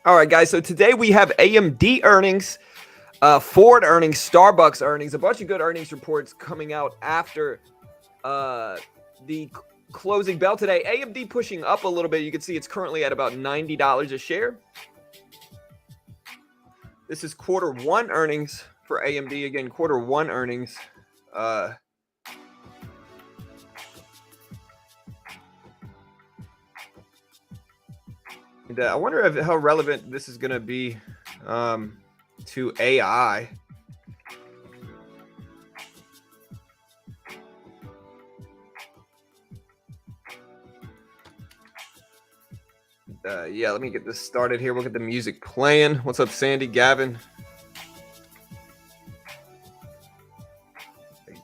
All right, guys. So today we have AMD earnings, Ford earnings, Starbucks earnings, a bunch of good earnings reports coming out after the closing bell today. AMD pushing up a little bit. You can see it's currently at about $90 a share. This is quarter one earnings for AMD. Again, quarter one earnings. I wonder how relevant this is going to be to AI. Yeah, let me get this started here. We'll get the music playing. What's up, Sandy, Gavin?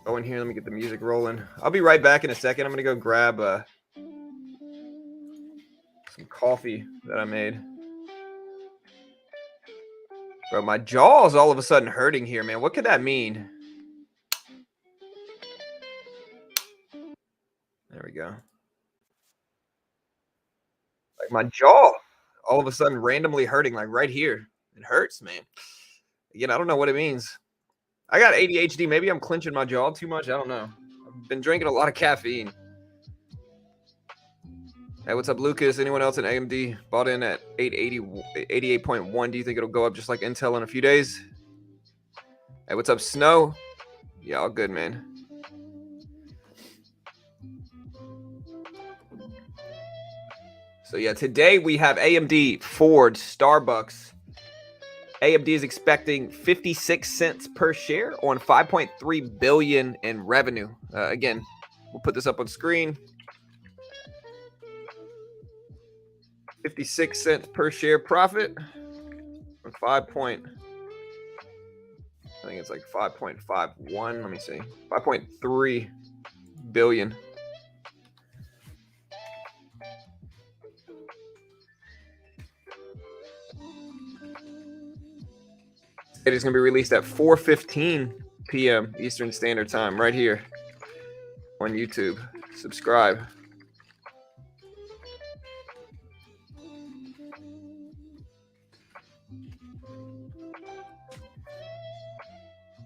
Go in here. Let me get the music rolling. I'll be right back in a second. I'm going to go grab some coffee that I made. Bro, my jaw is all of a sudden hurting here, man. What could that mean? There we go. Like my jaw all of a sudden randomly hurting, like right here. It hurts, man. Again, I don't know what it means. I got ADHD. Maybe I'm clenching my jaw too much. I don't know. I've been drinking a lot of caffeine. Hey, what's up, Lucas? Anyone else in AMD bought in at 88.1? Do you think it'll go up just like Intel in a few days? Hey, what's up, Snow? Yeah, all good, man. So yeah, today we have AMD, Ford, Starbucks. AMD is expecting 56 cents per share on 5.3 billion in revenue. Again, we'll put this up on screen. 56 cents per share profit on I think it's like 5.51. Let me see. 5.3 billion. It is going to be released at 4:15 p.m. Eastern Standard Time right here on YouTube. Subscribe.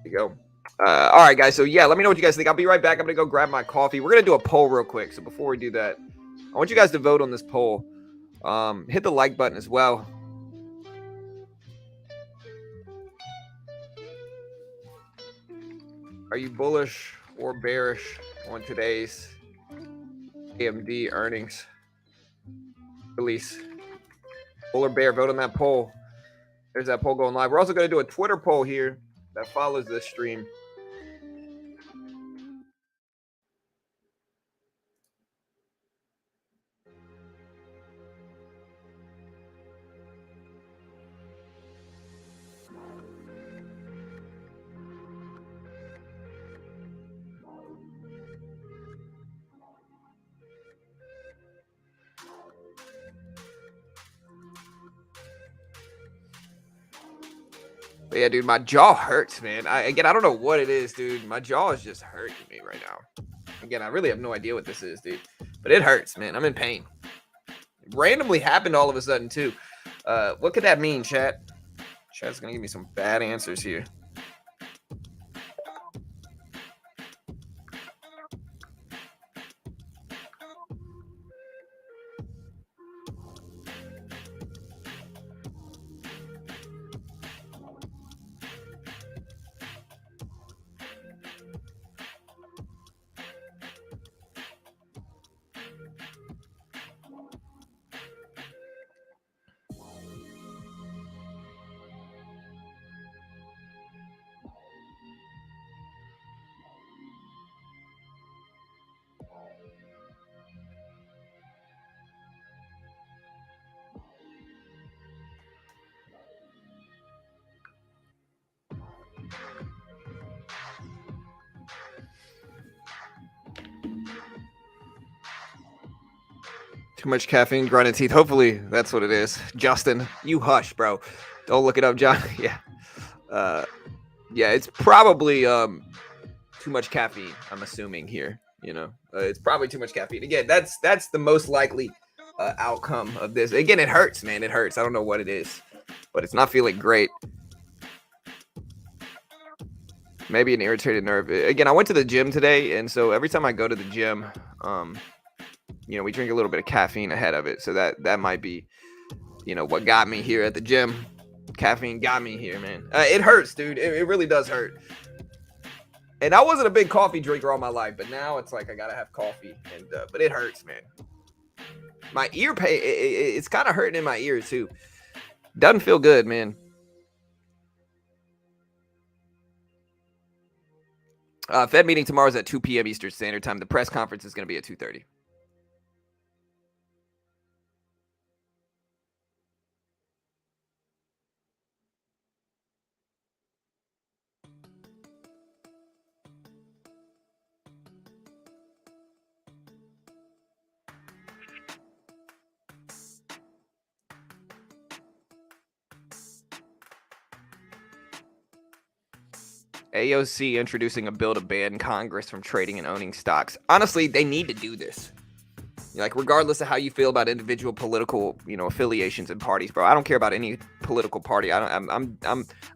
There you go. All right, guys. So, yeah, let me know what you guys think. I'll be right back. I'm going to go grab my coffee. We're going to do a poll real quick. So, before we do that, I want you guys to vote on this poll. Hit the like button as well. Are you bullish or bearish on today's AMD earnings release? Bull or bear? Vote on that poll. There's that poll going live. We're also going to do a Twitter poll here that follows this stream. But yeah, dude, my jaw hurts, man. I don't know what it is, dude. My jaw is just hurting me right now. Again, I really have no idea what this is, dude. But it hurts, man. I'm in pain. It randomly happened all of a sudden, too. What could that mean, chat? Chat's going to give me some bad answers here. Too much caffeine, grinding teeth. Hopefully that's what it is. Justin, you hush, bro. Don't look it up, John. Yeah. Yeah, it's probably too much caffeine, I'm assuming here. You know, it's probably too much caffeine. Again, that's the most likely outcome of this. Again, it hurts, man. It hurts. I don't know what it is, but it's not feeling great. Maybe an irritated nerve. Again, I went to the gym today, and so every time I go to the gym, we drink a little bit of caffeine ahead of it. So that might be, what got me here at the gym. Caffeine got me here, man. It hurts, dude. It really does hurt. And I wasn't a big coffee drinker all my life, but now it's like I gotta have coffee. But it hurts, man. My ear pain, it's kind of hurting in my ear too. Doesn't feel good, man. Fed meeting tomorrow is at 2 p.m. Eastern Standard Time. The press conference is going to be at 2:30. AOC introducing a bill to ban Congress from trading and owning stocks. Honestly, they need to do this. Like, regardless of how you feel about individual political, affiliations and parties, bro. I don't care about any political party. I'm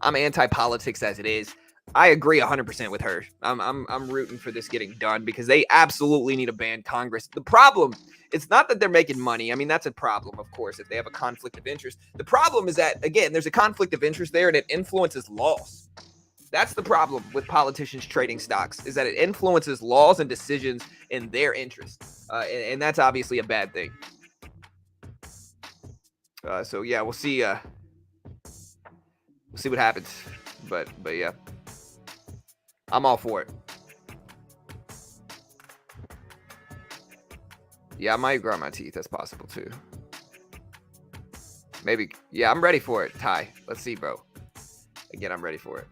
anti-politics as it is. I agree 100% with her. I'm rooting for this getting done because they absolutely need to ban Congress. The problem, it's not that they're making money. I mean, that's a problem, of course, if they have a conflict of interest. The problem is that, again, there's a conflict of interest there and it influences laws. That's the problem with politicians trading stocks, is that it influences laws and decisions in their interest. And that's obviously a bad thing. So yeah, we'll see. We'll see what happens. But yeah, I'm all for it. Yeah, I might grind my teeth. That's possible too. Maybe. Yeah, I'm ready for it, Ty. Let's see, bro. Again, I'm ready for it.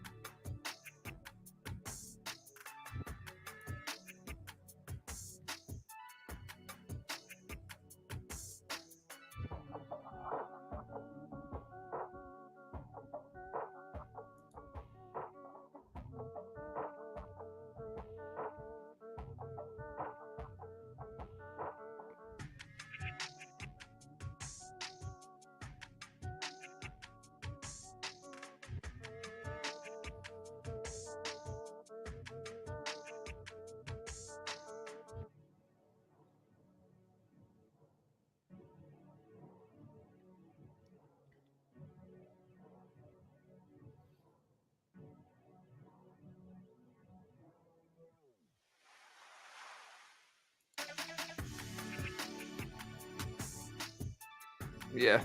Yeah.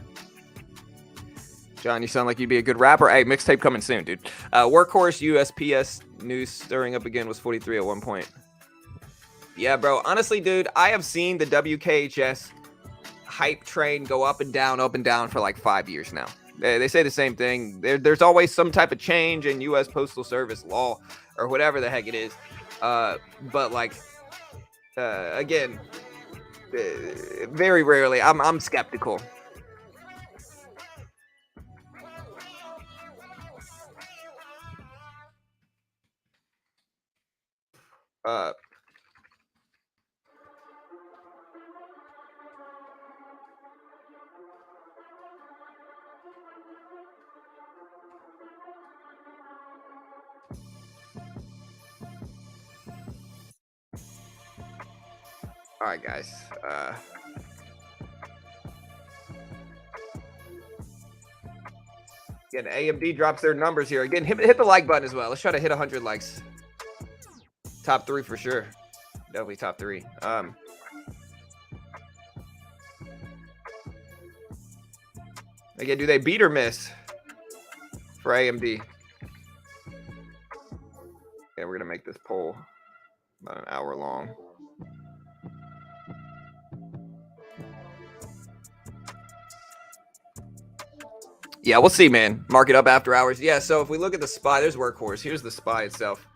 John, you sound like you'd be a good rapper. Hey, mixtape coming soon, dude. Workhorse USPS news stirring up again was 43 at one point. Yeah, bro. Honestly, dude, I have seen the WKHS hype train go up and down for like 5 years now. They say the same thing. There's always some type of change in U.S. Postal Service law or whatever the heck it is. But like, again, very rarely. I'm skeptical. All right, guys. Again, AMD drops their numbers here. Again, hit the like button as well. Let's try to hit 100 likes. Top 3 for sure. Definitely top 3. Again, do they beat or miss for AMD? Okay, we're gonna make this poll about an hour long. Yeah, we'll see, man. Mark it up after hours. Yeah, so if we look at the SPY, there's Workhorse. Here's the SPY itself.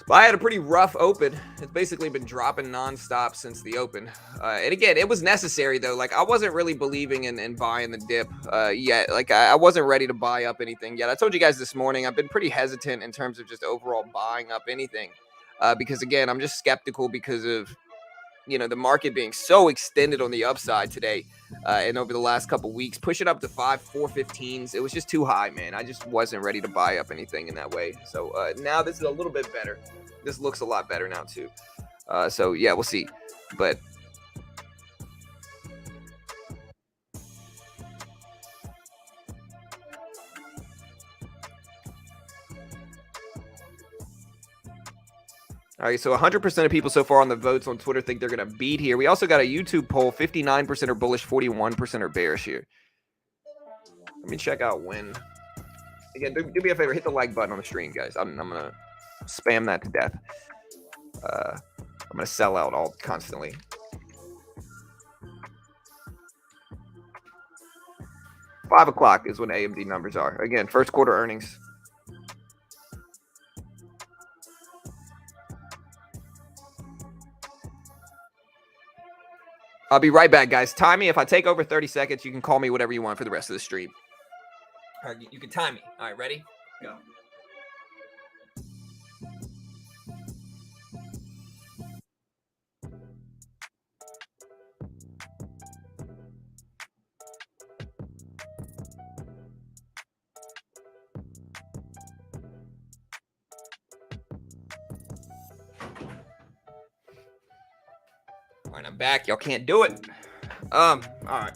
SPY had a pretty rough open. It's basically been dropping nonstop since the open. And again, it was necessary, though. Like, I wasn't really believing in buying the dip yet. Like, I wasn't ready to buy up anything yet. I told you guys this morning, I've been pretty hesitant in terms of just overall buying up anything. Because, again, I'm just skeptical because of, the market being so extended on the upside today and over the last couple weeks, pushing up to 415s. It was just too high, man. I just wasn't ready to buy up anything in that way. So now this is a little bit better. This looks a lot better now too. So yeah, we'll see. But all right, so 100% of people so far on the votes on Twitter think they're going to beat here. We also got a YouTube poll. 59% are bullish, 41% are bearish here. Let me check out when. Again, do me a favor. Hit the like button on the stream, guys. I'm going to spam that to death. I'm going to sell out all constantly. Five o'clock is when AMD numbers are. Again, first quarter earnings. I'll be right back, guys. Time me. If I take over 30 seconds, you can call me whatever you want for the rest of the stream. All right, you can time me. All right, ready? Go. All right, I'm back. Y'all can't do it. All right.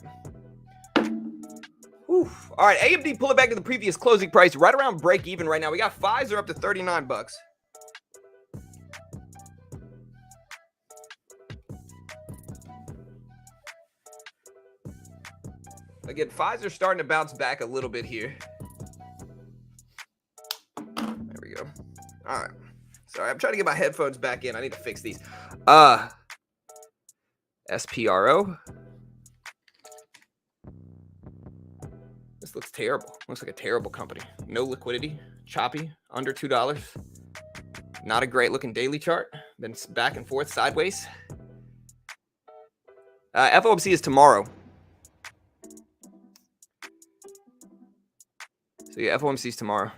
Whew. All right, AMD pull it back to the previous closing price, right around break even right now. We got Pfizer up to $39. Again, Pfizer's starting to bounce back a little bit here. There we go. All right. Sorry, I'm trying to get my headphones back in. I need to fix these. SPRO. This looks terrible. Looks like a terrible company. No liquidity. Choppy. Under $2. Not a great looking daily chart. Been back and forth sideways. FOMC is tomorrow. So yeah, FOMC is tomorrow.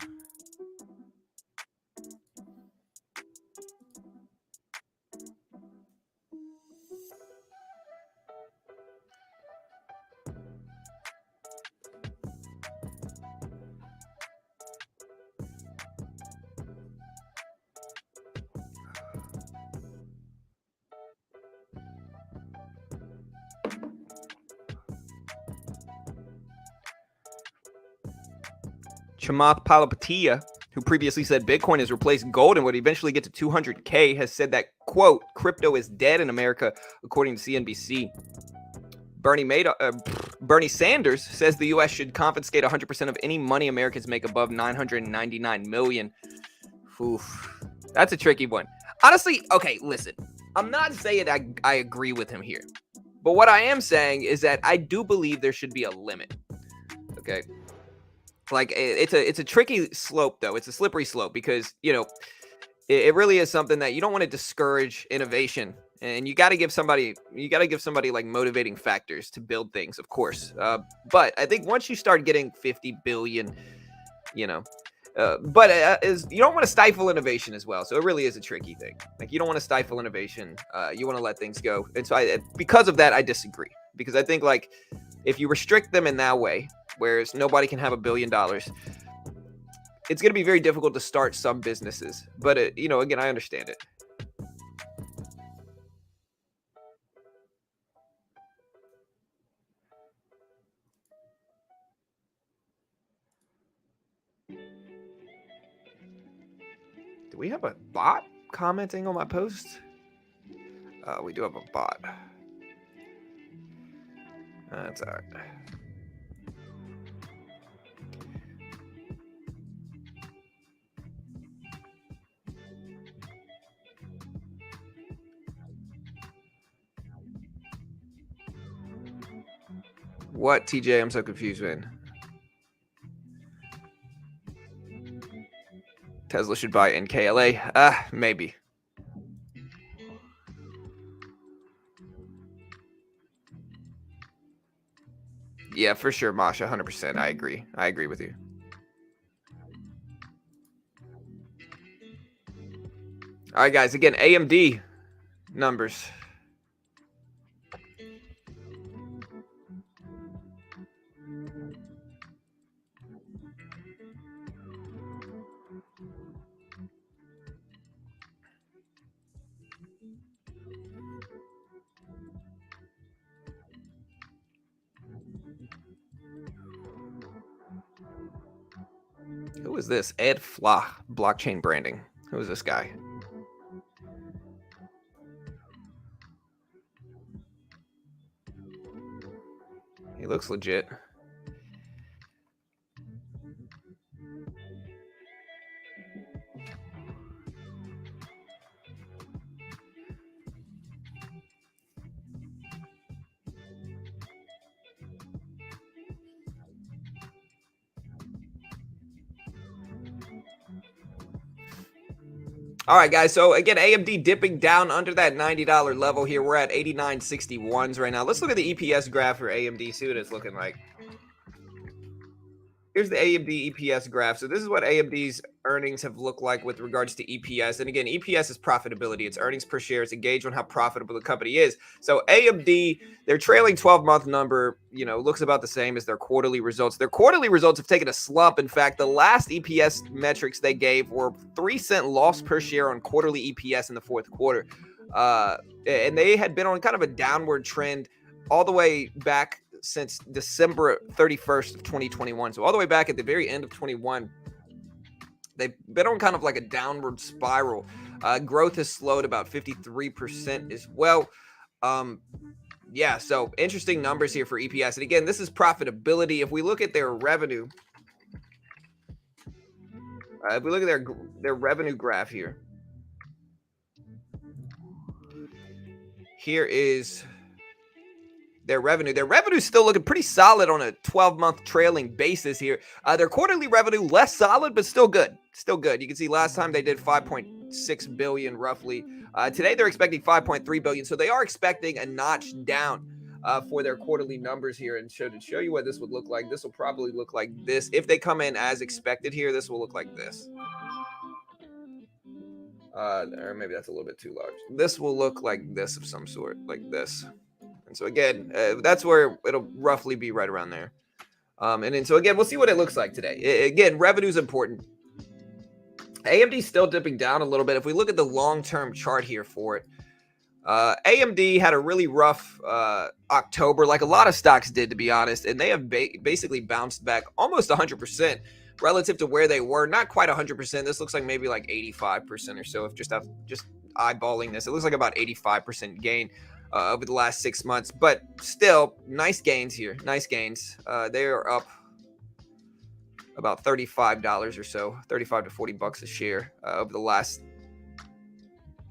Chamath Palihapitiya, who previously said Bitcoin has replaced gold and would eventually get to 200K, has said that, quote, crypto is dead in America, according to CNBC. Bernie Sanders says the U.S. should confiscate 100% of any money Americans make above $999 million. Oof. That's a tricky one. Honestly, okay, listen. I'm not saying I agree with him here. But what I am saying is that I do believe there should be a limit. Okay? Like, it's a tricky slope, though. It's a slippery slope because, it really is something that you don't want to discourage innovation. And you got to give somebody like motivating factors to build things, of course. But I think once you start getting 50 billion, you don't want to stifle innovation as well. So it really is a tricky thing. Like, you don't want to stifle innovation. You want to let things go. And so because of that, I disagree, because I think, like, if you restrict them in that way, whereas nobody can have $1 billion, it's going to be very difficult to start some businesses. But, again, I understand it. Do we have a bot commenting on my post? We do have a bot. That's all right. What, TJ? I'm so confused, man. Tesla should buy NKLA. Maybe. Yeah, for sure, Masha. 100%. I agree. I agree with you. All right, guys. Again, AMD numbers. Who is this? Ed Flah, blockchain branding. Who is this guy? He looks legit. All right, guys. So again, AMD dipping down under that $90 level here. We're at 89.61s right now. Let's look at the EPS graph for AMD. See what it's looking like. Here's the AMD EPS graph. So this is what AMD's earnings have looked like with regards to EPS. And again, EPS is profitability. It's earnings per share. It's a gauge on how profitable the company is. So AMD, their trailing 12-month number, looks about the same as their quarterly results. Their quarterly results have taken a slump. In fact, the last EPS metrics they gave were 3-cent loss per share on quarterly EPS in the fourth quarter. And they had been on kind of a downward trend all the way back since December 31st of 2021. So all the way back at the very end of 21, they've been on kind of like a downward spiral. Growth has slowed about 53% as well. Yeah, so interesting numbers here for EPS. And again, this is profitability. If we look at their revenue, if we look at their revenue graph here, here is their revenue. Their revenue is still looking pretty solid on a 12-month trailing basis here. Their quarterly revenue less solid, but still good. Still good. You can see last time they did 5.6 billion roughly. Today they're expecting 5.3 billion. So they are expecting a notch down for their quarterly numbers here. And to show you what this would look like, this will probably look like this. If they come in as expected here, this will look like this. Or maybe that's a little bit too large. This will look like this of some sort, like this. And so again, that's where it'll roughly be right around there. And then so again, we'll see what it looks like today. Again, revenue is important. AMD still dipping down a little bit. If we look at the long-term chart here for it, AMD had a really rough October, like a lot of stocks did, to be honest, and they have basically bounced back almost 100% relative to where they were. Not quite 100%. This looks like maybe like 85% or so. If just eyeballing this, it looks like about 85% gain over the last 6 months, but still nice gains here. Nice gains. They are up about $35 or so, 35 to 40 bucks a share over the last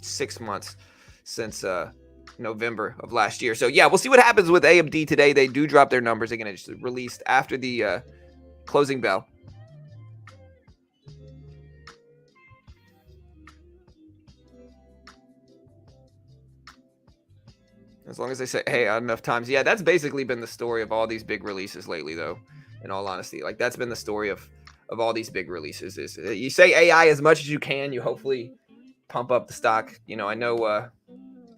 6 months since November of last year. So yeah, we'll see what happens with AMD today. They do drop their numbers again. It's released after the closing bell. As long as they say, hey, enough times. Yeah, that's basically been the story of all these big releases lately, though, in all honesty. Like, that's been the story of all these big releases. Is you say AI as much as you can. You hopefully pump up the stock. I know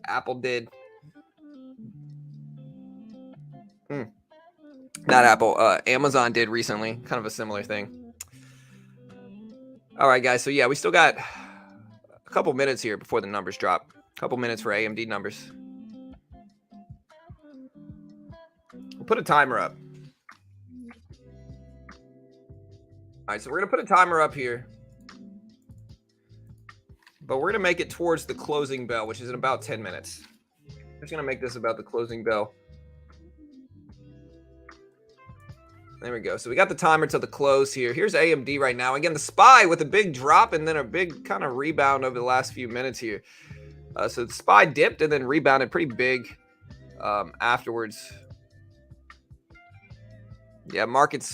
Apple did. Not Apple. Amazon did recently. Kind of a similar thing. All right, guys. So, yeah, we still got a couple minutes here before the numbers drop. A couple minutes for AMD numbers. We'll put a timer up. All right, so we're going to put a timer up here. But we're going to make it towards the closing bell, which is in about 10 minutes. I'm just going to make this about the closing bell. There we go. So we got the timer to the close here. Here's AMD right now. Again, the SPY with a big drop and then a big kind of rebound over the last few minutes here. So the SPY dipped and then rebounded pretty big afterwards. Yeah, market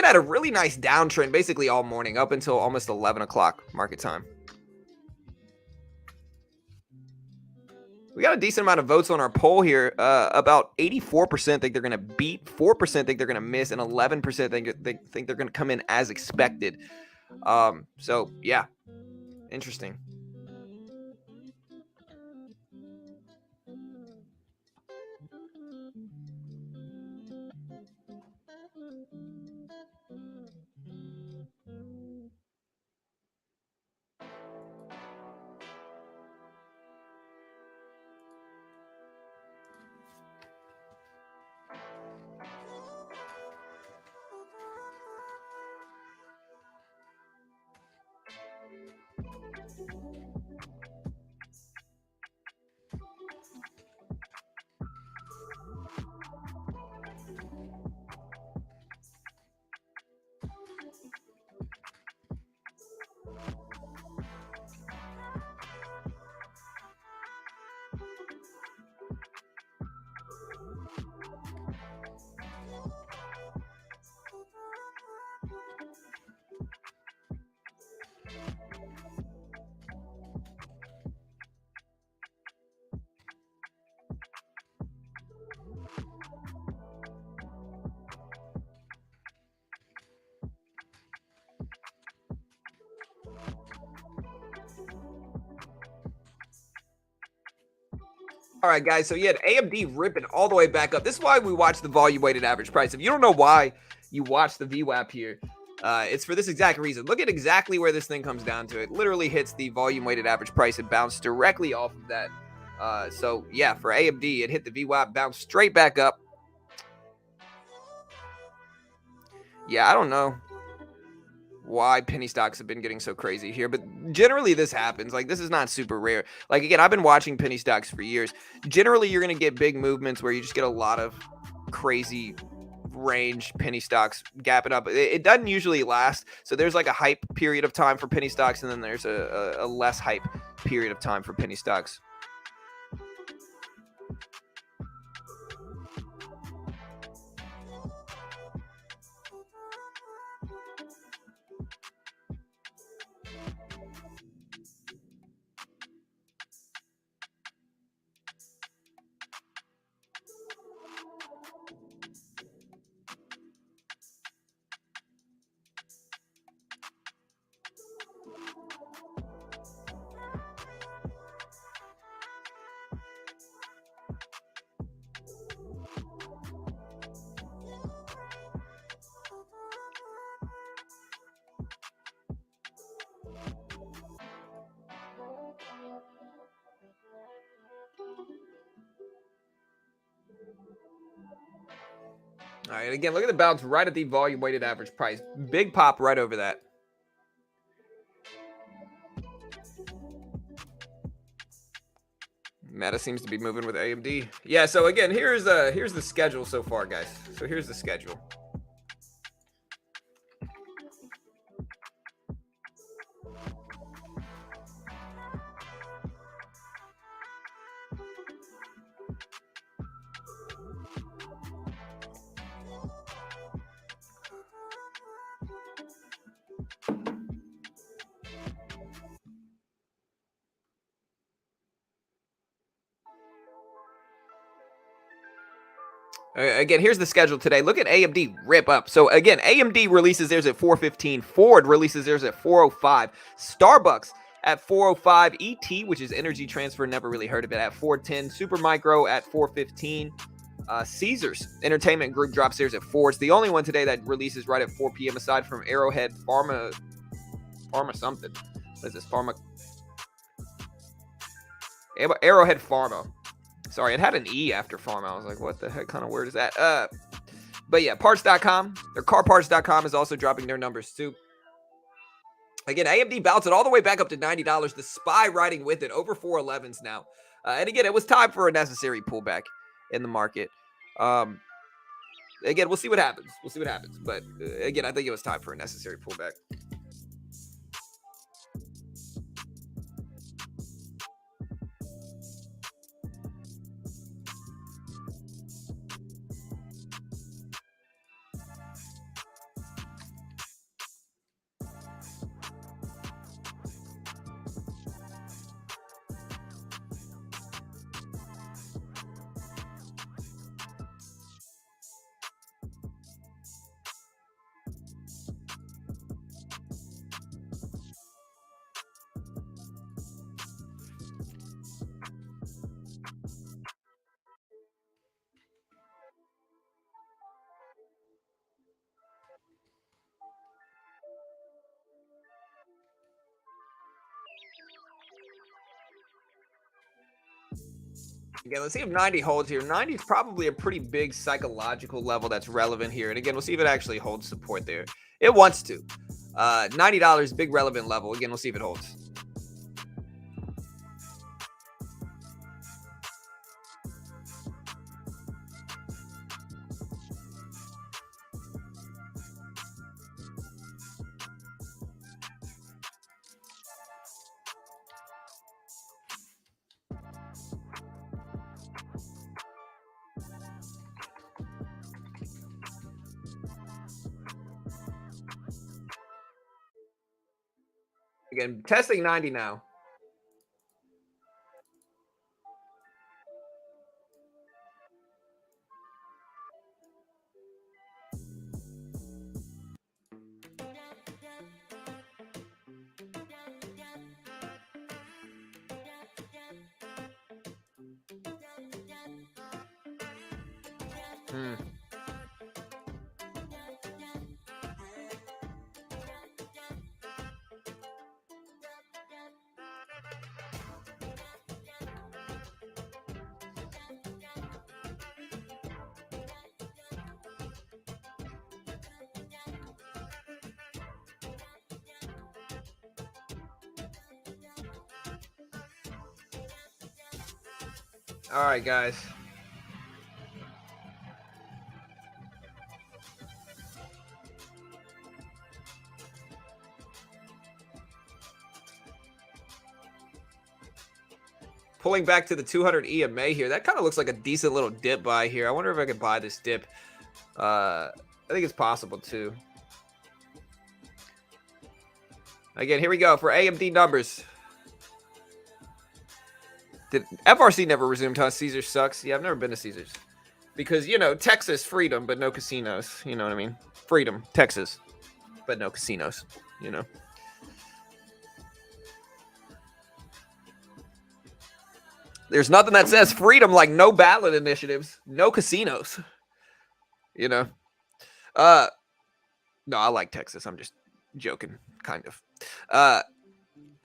had a really nice downtrend basically all morning up until almost 11 o'clock market time. We got a decent amount of votes on our poll here. About 84% think they're going to beat, 4% think they're going to miss, and 11% think they're going to come in as expected. So, yeah, interesting. All right, guys. So you had AMD ripping all the way back up. This is why we watch the volume weighted average price. If you don't know why you watch the VWAP here, it's for this exact reason. Look at exactly where this thing comes down to. It literally hits the volume weighted average price and bounced directly off of that. So yeah, for AMD, it hit the VWAP, bounced straight back up. Yeah, I don't know why penny stocks have been getting so crazy here, but generally this happens. Like, this is not super rare. Like, again, I've been watching penny stocks for years. Generally, you're going to get big movements where you just get a lot of crazy range penny stocks gapping up. It doesn't usually last. So there's like a hype period of time for penny stocks, and then there's a less hype period of time for penny stocks. All right, again, look at the bounce right at the volume weighted average price. Big pop right over that. Meta seems to be moving with AMD. Yeah, so again, here's the schedule so far, guys. So here's the schedule. Again, here's the schedule today. Look at AMD rip up. So again, AMD releases theirs at 4:15. Ford releases theirs at 4:05. Starbucks at 4:05. ET, which is Energy Transfer, never really heard of it, at 4:10. Supermicro at 4:15. Caesars Entertainment Group drops theirs at 4. It's the only one today that releases right at 4 p.m. aside from Arrowhead Pharma something. What is this? Arrowhead Pharma. Sorry, it had an E after pharma. I was like, what the heck kind of word is that? But yeah, parts.com, or carparts.com is also dropping their numbers too. Again, AMD bounced it all the way back up to $90. The SPY riding with it, over 411s now. And again, it was time for a necessary pullback in the market. Again, we'll see what happens. But again, I think it was time for a necessary pullback. Again, let's see if 90 holds here. 90 is probably a pretty big psychological level that's relevant here. And again, we'll see if it actually holds support there. It wants to. $90, big relevant level. Again, we'll see if it holds. Again, testing 90 now. All right, guys. Pulling back to the 200 EMA here. That kind of looks like a decent little dip buy here. I wonder if I could buy this dip. I think it's possible too. Again, here we go for AMD numbers. Did FRC never resumed, huh? Caesars sucks. Yeah, I've never been to Caesars. Because, you know, Texas, freedom, but no casinos. You know what I mean? Freedom, Texas, but no casinos, you know. There's nothing that says freedom like no ballot initiatives, no casinos, you know. No, I like Texas. I'm just joking, kind of.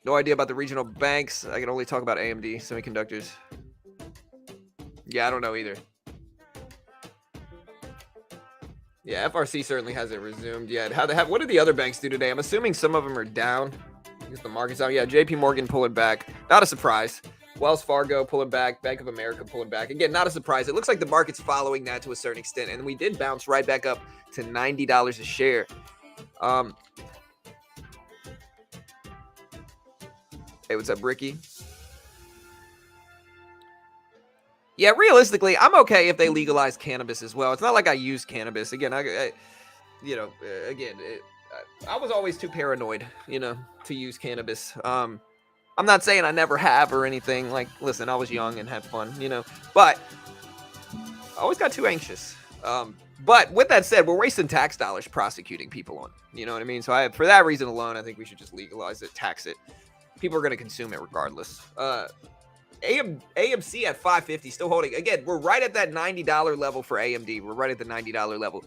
No idea about the regional banks. I can only talk about AMD semiconductors. Yeah, I don't know either. Yeah, FRC certainly hasn't resumed yet. What did the other banks do today? I'm assuming some of them are down because the market's down. Yeah, JP Morgan pulling back. Not a surprise. Wells Fargo pulling back. Bank of America pulling back. Again, not a surprise. It looks like the market's following that to a certain extent. And we did bounce right back up to $90 a share. Hey, what's up, Ricky? Yeah, realistically, I'm okay if they legalize cannabis as well. It's not like I use cannabis. Again, I was always too paranoid, you know, to use cannabis. I'm not saying I never have or anything. Like, listen, I was young and had fun, you know, but I always got too anxious. But with that said, we're wasting tax dollars prosecuting people on, you know what I mean? So for that reason alone, I think we should just legalize it, tax it. People are going to consume it regardless. AMC at 550, still holding. Again, we're right at that $90 level for AMD. We're right at the $90 level.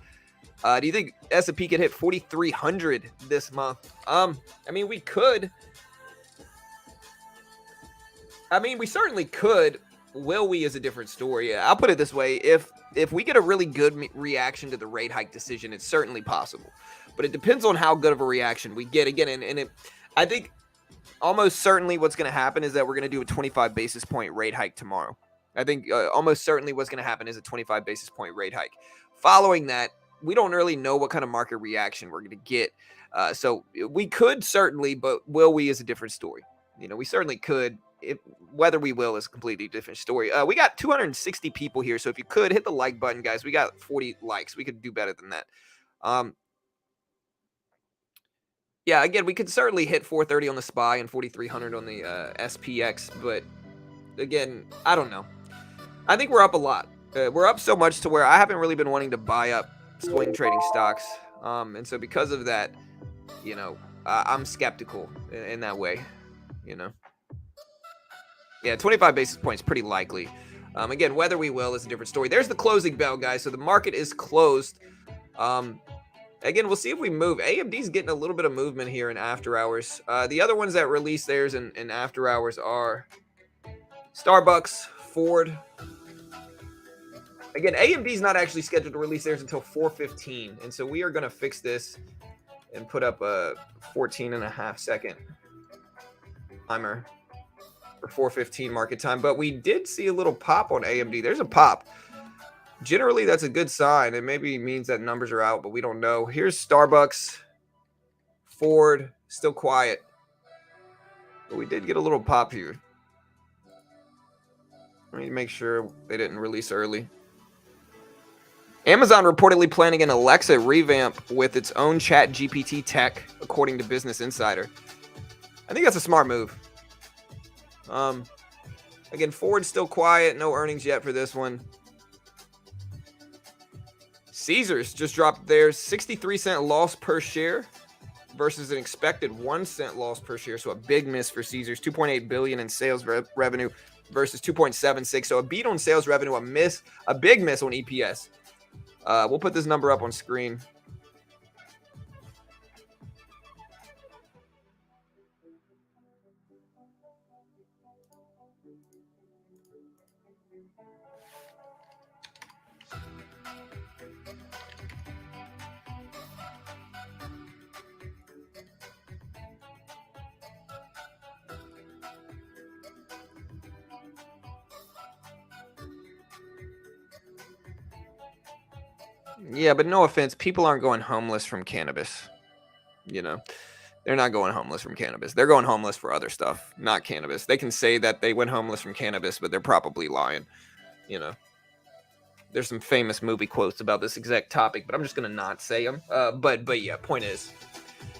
Do you think S&P could hit 4,300 this month? I mean, we could. I mean, we certainly could. Will we is a different story. I'll put it this way. If we get a really good reaction to the rate hike decision, it's certainly possible. But it depends on how good of a reaction we get. Again, I think almost certainly what's going to happen is that we're going to do a 25 basis point rate hike tomorrow. I think almost certainly what's going to happen is a 25 basis point rate hike. Following that, we don't really know what kind of market reaction we're going to get. So we could certainly, but will we is a different story. You know, we certainly could. Whether we will is a completely different story. We got 260 people here, so if you could hit the like button, guys. We got 40 likes. We could do better than that. Yeah, again, we could certainly hit 430 on the SPY and 4,300 on the SPX, but again, I don't know. I think we're up a lot. We're up so much to where I haven't really been wanting to buy up swing trading stocks, and so because of that, you know, I'm skeptical in that way, you know. Yeah, 25 basis points, pretty likely. Again, whether we will is a different story. There's the closing bell, guys. So the market is closed. Again, we'll see if we move. AMD's getting a little bit of movement here in after hours. The other ones that release theirs in after hours are Starbucks, Ford. Again, AMD's not actually scheduled to release theirs until 4:15. And so we are going to fix this and put up a 14.5-second timer for 4:15 market time, but we did see a little pop on AMD. There's a pop. Generally, that's a good sign. It maybe means that numbers are out, but we don't know. Here's Starbucks, Ford, still quiet. But we did get a little pop here. Let me make sure they didn't release early. Amazon reportedly planning an Alexa revamp with its own chat GPT tech, according to Business Insider. I think that's a smart move. Again, Ford's still quiet. No earnings yet for this one. Caesars just dropped their 63-cent loss per share versus an expected 1-cent loss per share. So a big miss for Caesars. $2.8 billion in sales revenue versus 2.76. So a beat on sales revenue, a big miss on EPS. We'll put this number up on screen. Yeah, but no offense, people aren't going homeless from cannabis. You know, they're not going homeless from cannabis. They're going homeless for other stuff, not cannabis. They can say that they went homeless from cannabis, but they're probably lying. You know, there's some famous movie quotes about this exact topic, but I'm just gonna not say them. But yeah, point is,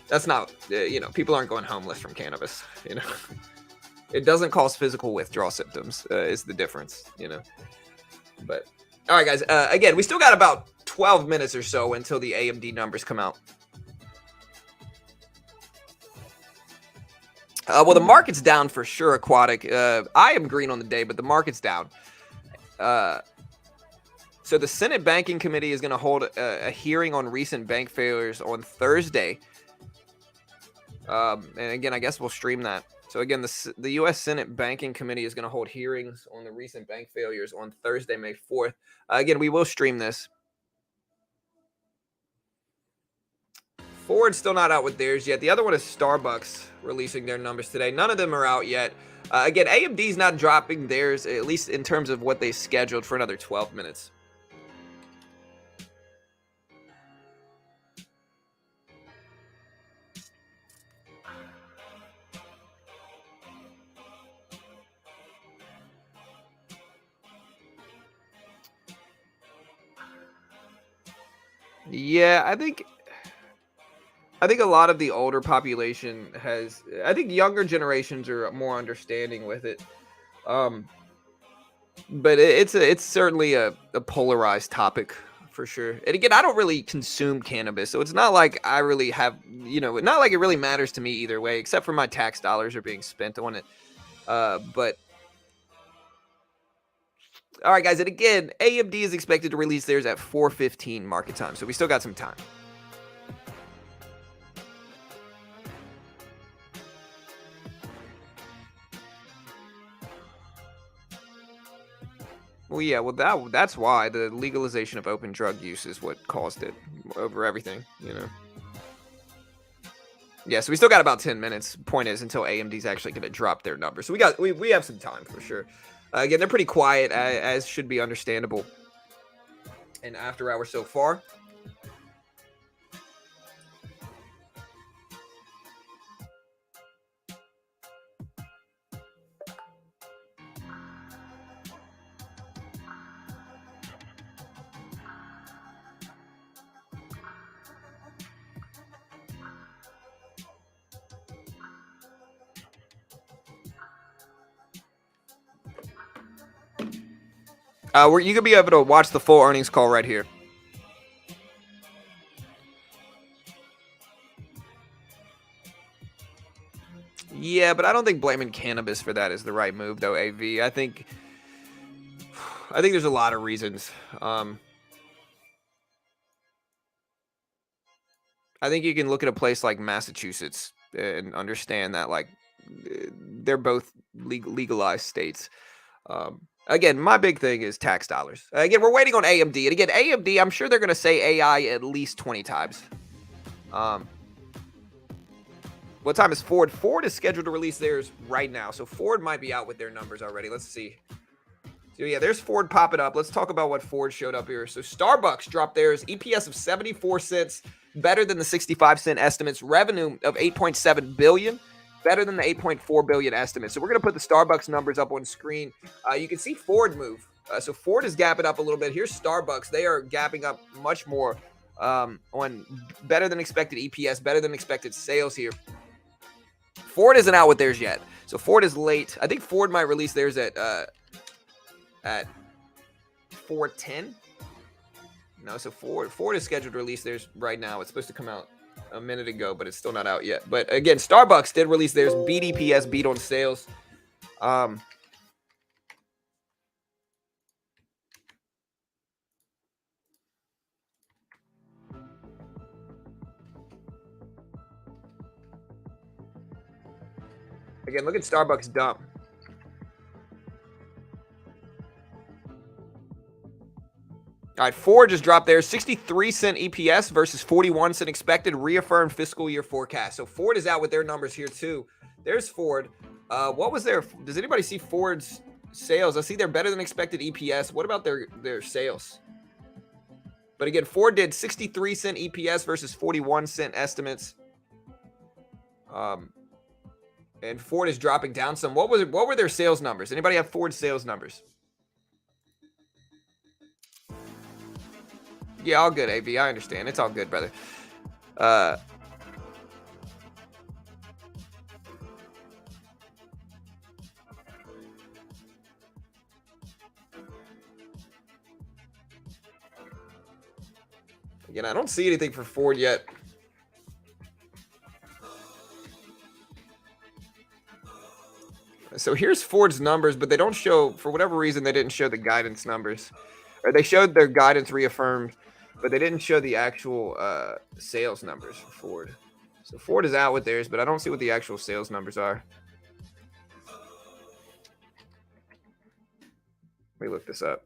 that's not. People aren't going homeless from cannabis. You know, it doesn't cause physical withdrawal symptoms. Is the difference. You know, but. All right, guys. Again, we still got about 12 minutes or so until the AMD numbers come out. Well, the market's down for sure, Aquatic. I am green on the day, but the market's down. So the Senate Banking Committee is going to hold a hearing on recent bank failures on Thursday. And again, I guess we'll stream that. So again, the U.S. Senate Banking Committee is going to hold hearings on the recent bank failures on Thursday, May 4th. Again, we will stream this. Ford's still not out with theirs yet. The other one is SBUX releasing their numbers today. None of them are out yet. Again, AMD's not dropping theirs, at least in terms of what they scheduled, for another 12 minutes. Yeah, I think a lot of the older population I think younger generations are more understanding with it. But it's certainly a polarized topic for sure. And again, I don't really consume cannabis, so it's not like I really have, not like it really matters to me either way, except for my tax dollars are being spent on it. But all right, guys, and again, AMD is expected to release theirs at 4:15 market time, so we still got some time. Well, yeah, that's why the legalization of open drug use is what caused it over everything, Yeah, so we still got about 10 minutes. Point is, until AMD's actually going to drop their number. So we have some time for sure. Again, they're pretty quiet, as should be understandable. And after hours so far. You could be able to watch the full earnings call right here. Yeah, but I don't think blaming cannabis for that is the right move, though, AV. I think there's a lot of reasons. I think you can look at a place like Massachusetts and understand that, like, they're both legalized states. Again, my big thing is tax dollars. Again, we're waiting on AMD. And again, AMD, I'm sure they're going to say AI at least 20 times. What time is Ford? Ford is scheduled to release theirs right now. So Ford might be out with their numbers already. Let's see. So yeah, there's Ford popping up. Let's talk about what Ford showed up here. So SBUX dropped theirs. EPS of 74 cents, better than the 65-cent estimates. Revenue of $8.7 billion. Better than the $8.4 billion estimate. So we're going to put the SBUX numbers up on screen. You can see Ford move. So Ford is gapping up a little bit. Here's SBUX. They are gapping up much more on better than expected EPS, better than expected sales here. Ford isn't out with theirs yet. So Ford is late. I think Ford might release theirs at 4:10. No, so Ford is scheduled to release theirs right now. It's supposed to come out a minute ago, but it's still not out yet. But again, Starbucks did release theirs. BDPS, beat on sales. Again, look at Starbucks dump. All right, Ford just dropped there. 63-cent EPS versus 41-cent expected. Reaffirmed fiscal year forecast. So Ford is out with their numbers here too. There's Ford. What was their? Does anybody see Ford's sales? I see they're better than expected EPS. What about their sales? But again, Ford did 63-cent EPS versus 41-cent estimates. And Ford is dropping down some. What were their sales numbers? Anybody have Ford sales numbers? Yeah, all good, AV. I understand. It's all good, brother. Again, I don't see anything for Ford yet. So here's Ford's numbers, but they don't show, for whatever reason, they didn't show the guidance numbers. Or they showed their guidance reaffirmed, but they didn't show the actual sales numbers for Ford. So Ford is out with theirs, but I don't see what the actual sales numbers are. Let me look this up.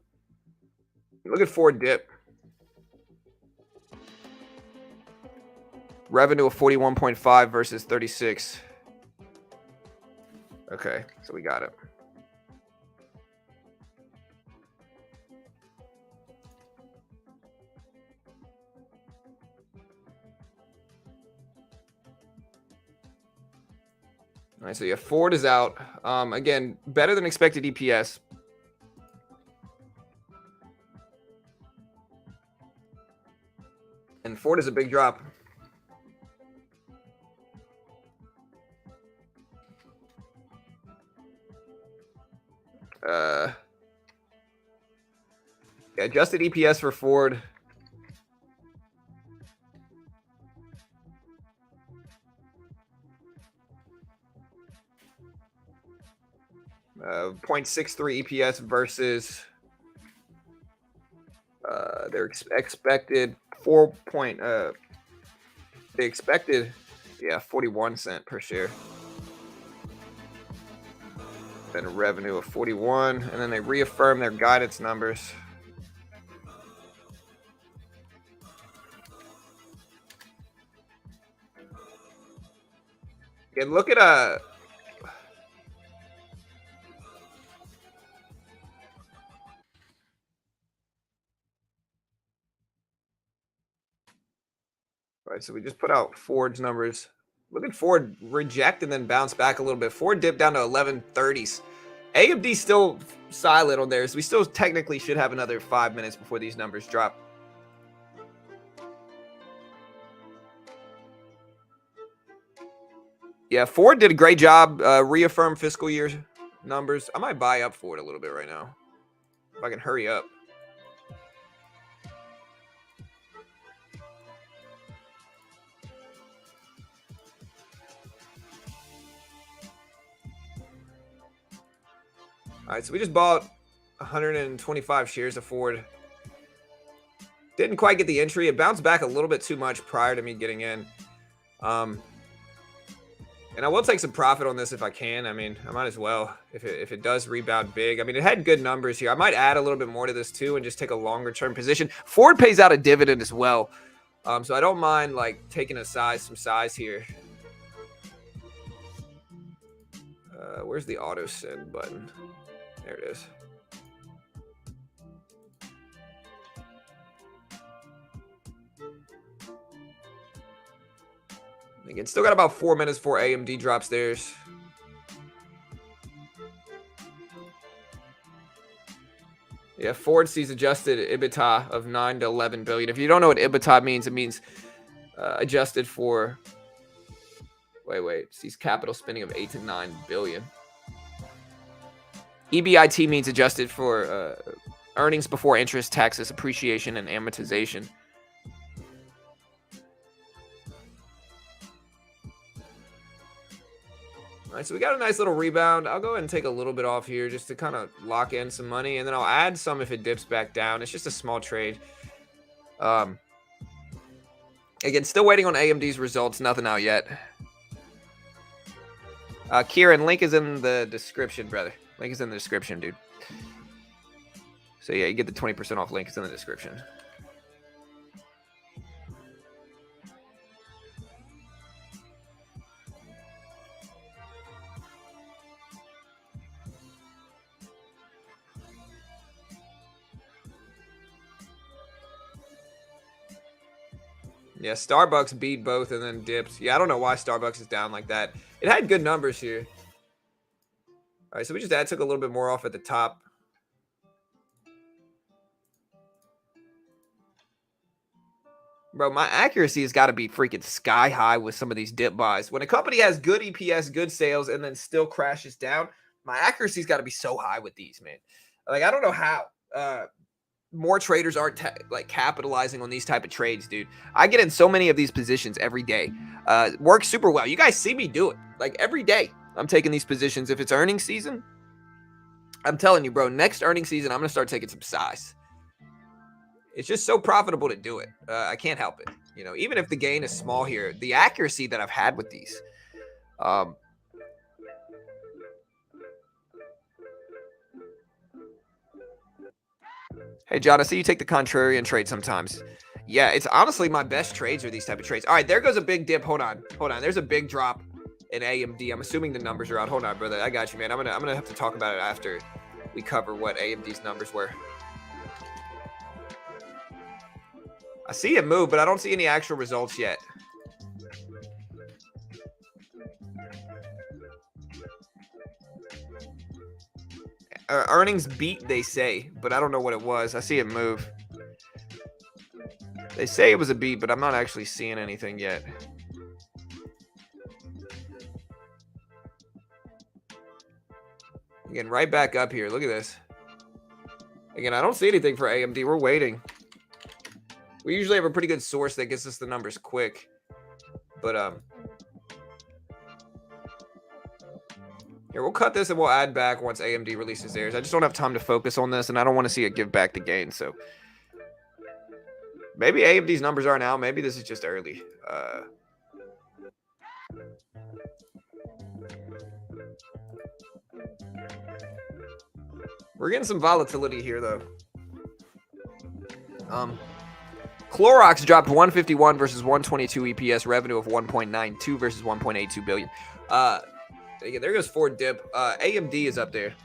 Look at Ford dip. Revenue of 41.5 versus 36. Okay, so we got it. All right, so yeah, Ford is out. Again, better than expected EPS. And Ford is a big drop. Yeah, adjusted EPS for Ford. .63 EPS versus their expected 41 cent per share. Then a revenue of 41, and then they reaffirm their guidance numbers. And look at right, so we just put out Ford's numbers. Look at Ford reject and then bounce back a little bit. Ford dipped down to 1130s. AMD still silent on theirs. We still technically should have another 5 minutes before these numbers drop. Yeah, Ford did a great job. Reaffirm fiscal year numbers. I might buy up Ford a little bit right now. If I can hurry up. All right, so we just bought 125 shares of Ford. Didn't quite get the entry. It bounced back a little bit too much prior to me getting in. And I will take some profit on this if I can. I mean, I might as well if it does rebound big. I mean, it had good numbers here. I might add a little bit more to this too and just take a longer term position. Ford pays out a dividend as well. So I don't mind like taking some size here. Where's the auto send button? There it is. Again, still got about 4 minutes before AMD drops theirs. Yeah, Ford sees adjusted EBITDA of 9 to 11 billion. If you don't know what EBITDA means, it means adjusted for Wait. Sees capital spending of 8 to 9 billion. EBIT means adjusted for earnings before interest, taxes, appreciation, and amortization. All right, so we got a nice little rebound. I'll go ahead and take a little bit off here just to kind of lock in some money, and then I'll add some if it dips back down. It's just a small trade. Again, still waiting on AMD's results. Nothing out yet. Kieran, link is in the description, brother. Link is in the description, dude. So yeah, you get the 20% off link. It's in the description. Yeah, Starbucks beat both and then dipped. Yeah, I don't know why Starbucks is down like that. It had good numbers here. All right, so we just took a little bit more off at the top. Bro, my accuracy has got to be freaking sky high with some of these dip buys. When a company has good EPS, good sales, and then still crashes down, my accuracy's got to be so high with these, man. Like, I don't know how more traders aren't like capitalizing on these type of trades, dude. I get in so many of these positions every day. Works super well. You guys see me do it. Like, every day I'm taking these positions. If it's earnings season, I'm telling you, bro, next earnings season, I'm going to start taking some size. It's just so profitable to do it. I can't help it. You know, even if the gain is small here, the accuracy that I've had with these. Hey, John, I see you take the contrarian trade sometimes. Yeah, it's honestly my best trades are these type of trades. All right, there goes a big dip. Hold on. There's a big drop in AMD. I'm assuming the numbers are out. Hold on, brother. I got you, man. I'm gonna have to talk about it after we cover what AMD's numbers were. I see it move, but I don't see any actual results yet. Earnings beat, they say, but I don't know what it was. I see it move. They say it was a beat, but I'm not actually seeing anything yet. Again, right back up here. Look at this. Again, I don't see anything for AMD. We're waiting. We usually have a pretty good source that gets us the numbers quick. But, here, we'll cut this and we'll add back once AMD releases theirs. I just don't have time to focus on this, and I don't want to see it give back the gain. So, maybe AMD's numbers aren't out. Maybe this is just early. We're getting some volatility here, though. Clorox dropped 151 versus 122 EPS, revenue of 1.92 versus 1.82 billion. Again, there goes Ford dip. AMD is up there.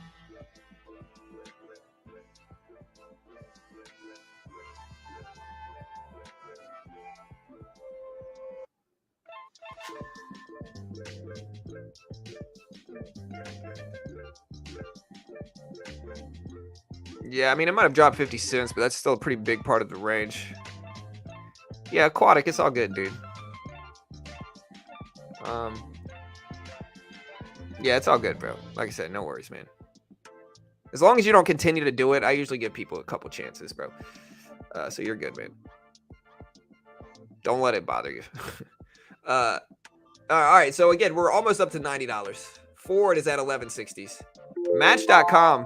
Yeah, I mean, it might have dropped 50 cents, but that's still a pretty big part of the range. Yeah, Aquatic, it's all good, dude. Yeah, it's all good, bro. Like I said, no worries, man. As long as you don't continue to do it, I usually give people a couple chances, bro. So you're good, man. Don't let it bother you. All right, so again, we're almost up to $90. Ford is at 1160s. Match.com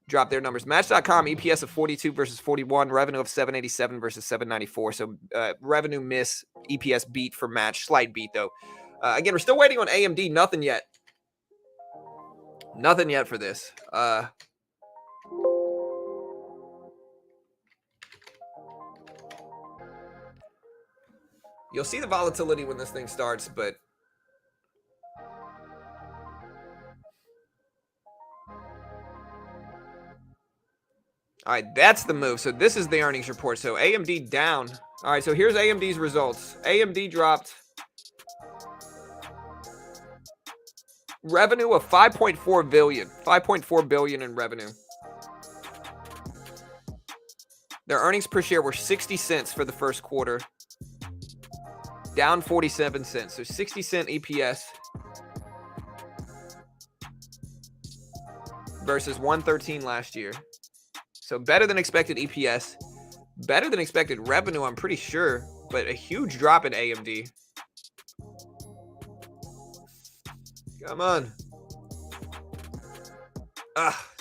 dropped their numbers. Match.com, EPS of 42 versus 41, revenue of 787 versus 794. So revenue miss, EPS beat for Match. Slight beat, though. Again, we're still waiting on AMD. Nothing yet. Nothing yet for this. You'll see the volatility when this thing starts, but all right, that's the move. So this is the earnings report. So AMD down. All right, so here's AMD's results. AMD dropped revenue of 5.4 billion. 5.4 billion in revenue. Their earnings per share were 60 cents for the first quarter. down 47 cents. So 60-cent EPS versus 113 last year. So better than expected EPS, better than expected revenue, I'm pretty sure, but a huge drop in AMD. Come on.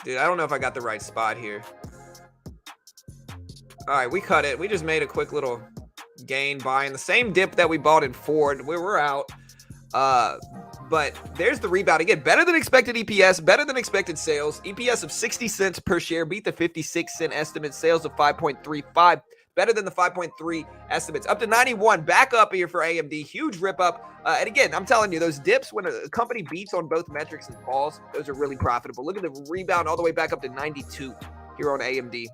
Dude, I don't know if I got the right spot here. All right, we cut it. We just made a quick little gain buying the same dip that we bought in Ford. We're out. But there's the rebound again. Better than expected EPS, better than expected sales. EPS of 60 cents per share, beat the 56-cent estimate. Sales of 5.35, better than the 5.3 estimates. Up to 91, back up here for AMD. Huge rip up. And again, I'm telling you, those dips when a company beats on both metrics and falls, those are really profitable. Look at the rebound all the way back up to 92 here on AMD.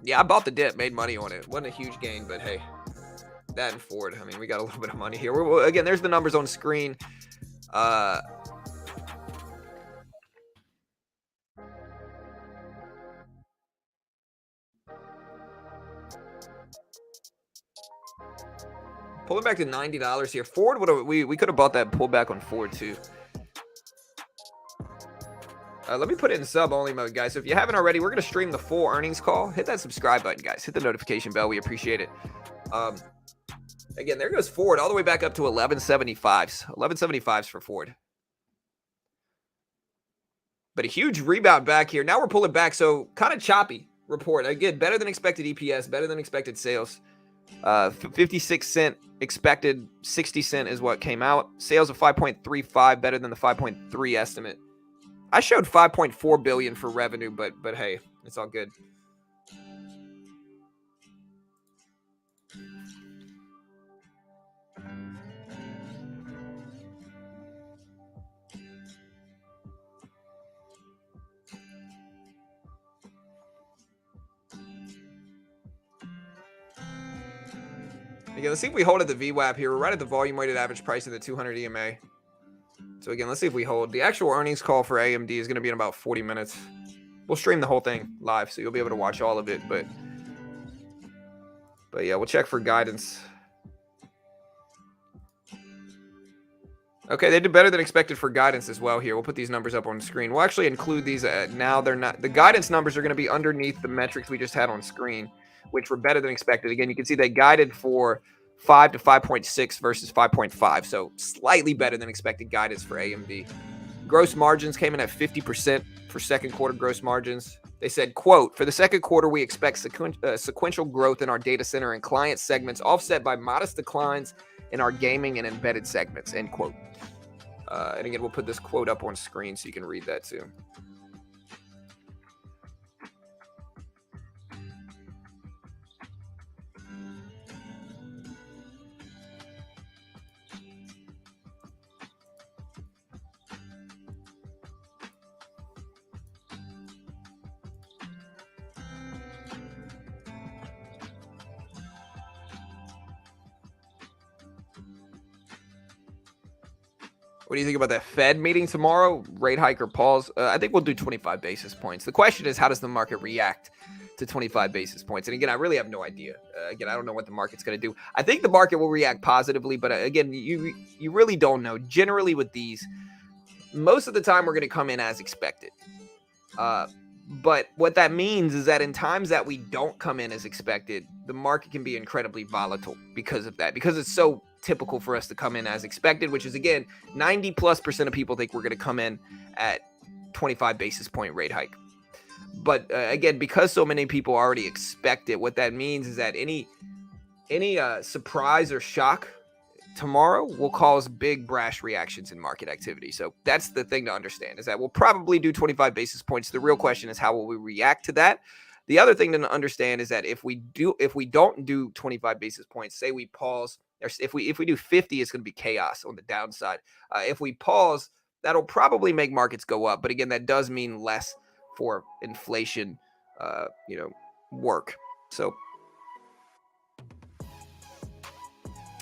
Yeah, I bought the dip, made money on it. Wasn't a huge gain, but hey, that and Ford. I mean, we got a little bit of money here. Again, there's the numbers on screen. Pulling back to $90 here. Ford, we could have bought that pullback on Ford too. Let me put it in sub-only mode, guys. So if you haven't already, we're going to stream the full earnings call. Hit that subscribe button, guys. Hit the notification bell. We appreciate it. Again, there goes Ford all the way back up to 1175s. 1175s for Ford. But a huge rebound back here. Now we're pulling back, so kind of choppy report. Again, better than expected EPS, better than expected sales. 56 cent expected, 60 cent is what came out. Sales of 5.35, better than the 5.3 estimate. I showed 5.4 billion for revenue, but hey, it's all good. Again, let's see if we hold at the VWAP here. We're right at the volume weighted average price of the 200 EMA. So again, let's see if we hold. The actual earnings call for AMD is going to be in about 40 minutes. We'll stream the whole thing live, so you'll be able to watch all of it. But yeah, we'll check for guidance. Okay, they did better than expected for guidance as well here. We'll put these numbers up on the screen. We'll actually include these now. They're not. The guidance numbers are going to be underneath the metrics we just had on screen, which were better than expected. Again, you can see they guided for 5 to 5.6 versus 5.5. So slightly better than expected guidance for AMD. Gross margins came in at 50% for second quarter gross margins. They said, quote, for the second quarter, we expect sequential growth in our data center and client segments, offset by modest declines in our gaming and embedded segments, end quote. And again, we'll put this quote up on screen so you can read that too. What do you think about that Fed meeting tomorrow? Rate hike or pause? I think we'll do 25 basis points. The question is, how does the market react to 25 basis points? And again, I really have no idea. Again, I don't know what the market's going to do. I think the market will react positively, but again, you really don't know. Generally with these, most of the time we're going to come in as expected. But what that means is that in times that we don't come in as expected, the market can be incredibly volatile because of that, because it's so typical for us to come in as expected, which is, again, 90+% of people think we're going to come in at 25 basis point rate hike. But again, because so many people already expect it, what that means is that any surprise or shock tomorrow will cause big brash reactions in market activity. So that's the thing to understand, is that we'll probably do 25 basis points. The real question is, how will we react to that? The other thing to understand is that if we don't do 25 basis points, say we pause, if we do 50, it's going to be chaos on the downside. If we pause, that'll probably make markets go up. But again, that does mean less for inflation, work. So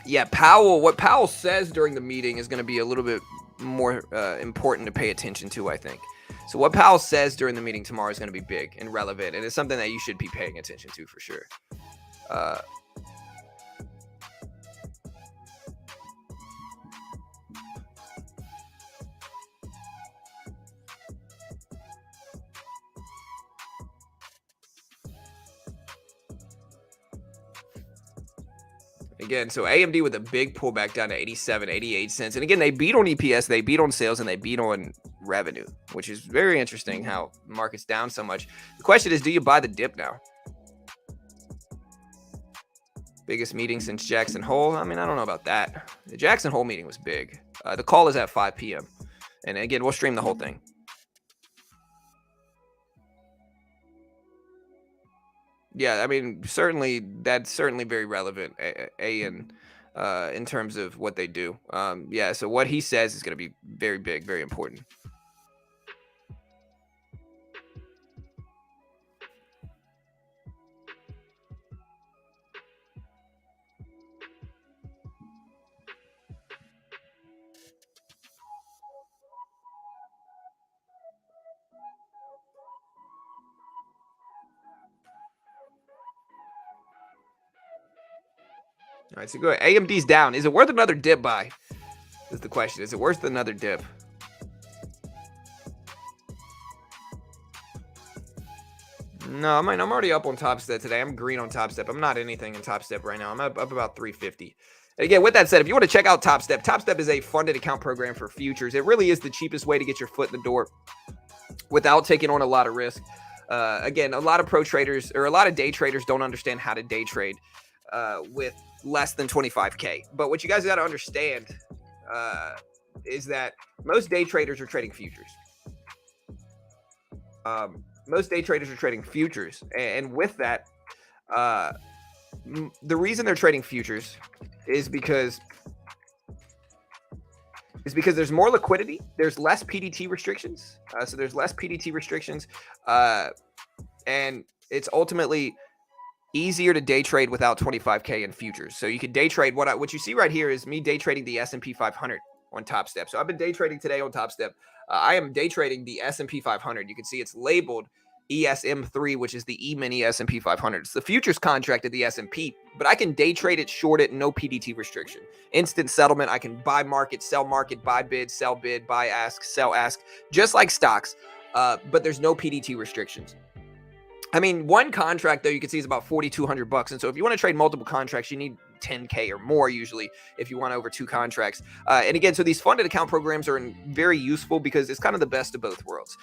yeah, what Powell says during the meeting is going to be a little bit more important to pay attention to, I think. So what Powell says during the meeting tomorrow is going to be big and relevant, and it's something that you should be paying attention to for sure. Again, so AMD with a big pullback down to 87, 88 cents. And again, they beat on EPS, they beat on sales, and they beat on revenue, which is very interesting how the market's down so much. The question is, do you buy the dip now? Biggest meeting since Jackson Hole? I mean, I don't know about that. The Jackson Hole meeting was big. The call is at 5 p.m. And again, we'll stream the whole thing. Yeah, I mean, certainly that's certainly very relevant. In terms of what they do. Yeah, so what he says is going to be very big, very important. All right, so go ahead. AMD's down. Is it worth another dip buy? Is the question. Is it worth another dip? No, I'm already up on Top Step today. I'm green on Top Step. I'm not anything in Top Step right now. I'm up about 350. And again, with that said, if you want to check out Top Step is a funded account program for futures. It really is the cheapest way to get your foot in the door without taking on a lot of risk. Again, a lot of pro traders or a lot of day traders don't understand how to day trade with less than 25K. But what you guys got to understand is that most day traders are trading futures. Most day traders are trading futures. And with that, the reason they're trading futures is because there's more liquidity. There's less PDT restrictions. So there's less PDT restrictions. And it's ultimately easier to day trade without 25K in futures. So you can day trade. What you see right here is me day trading the S&P 500 on Top Step. So I've been day trading today on Top Step. I am day trading the S&P 500. You can see it's labeled ESM3, which is the E-mini S&P 500. It's the futures contract of the S&P, but I can day trade it, short it, no PDT restriction. Instant settlement. I can buy market, buy bid, sell bid, buy ask, sell ask, just like stocks, but there's no PDT restrictions. I mean, one contract, though, you can see is about $4,200. And so if you want to trade multiple contracts, you need 10K or more usually if you want over 2 contracts. And again, so these funded account programs are very useful because it's kind of the best of both worlds.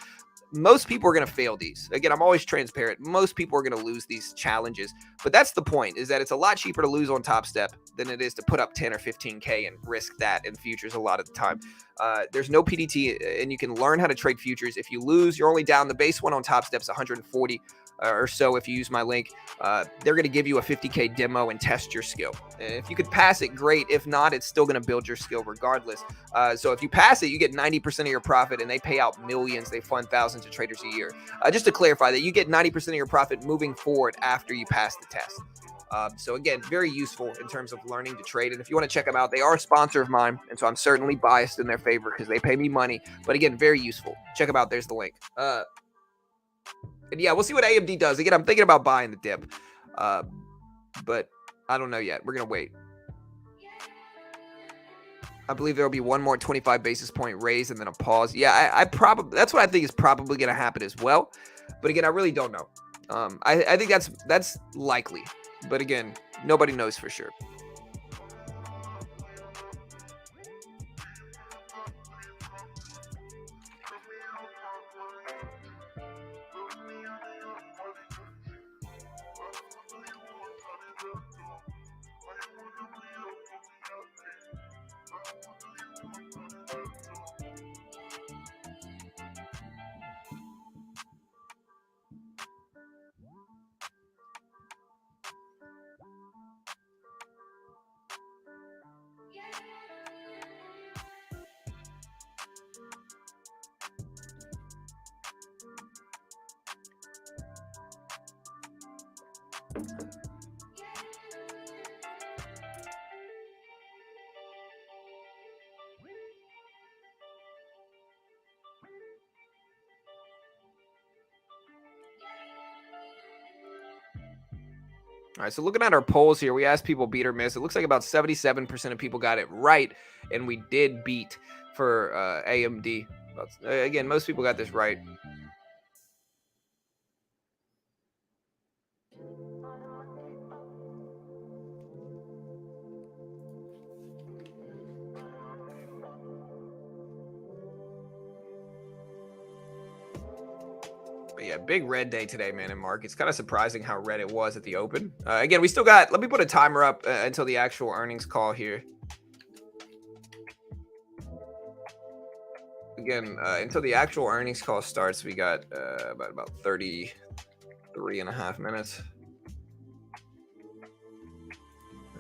Most people are going to fail these. Again, I'm always transparent. Most people are going to lose these challenges. But that's the point, is that it's a lot cheaper to lose on Top Step than it is to put up 10 or 15K and risk that in futures a lot of the time. There's no PDT, and you can learn how to trade futures. If you lose, you're only down. The base one on Top Step's 140 or so if you use my link. They're going to give you a 50K demo and test your skill. And if you could pass it, great. If not, it's still going to build your skill regardless. So if you pass it, you get 90% of your profit, and they pay out millions. They fund thousands of traders a year. Just to clarify that, you get 90% of your profit moving forward after you pass the test. So again, very useful in terms of learning to trade. And if you want to check them out, they are a sponsor of mine. And so I'm certainly biased in their favor because they pay me money. But again, very useful. Check them out. There's the link. And yeah, we'll see what AMD does. Again, I'm thinking about buying the dip. But I don't know yet. We're going to wait. I believe there will be one more 25 basis point raise and then a pause. Yeah, I probably, that's what I think is probably going to happen as well. But again, I really don't know. I think that's likely. But again, nobody knows for sure. All right, so looking at our polls here, we asked people beat or miss. It looks like about 77% of people got it right, and we did beat for AMD. Again, most people got this right. But yeah, big red day today, man, in markets. Kind of surprising how red it was at the open. Again, we still got, let me put a timer up until the actual earnings call here. Again, until the actual earnings call starts, we got about 33 and a half minutes.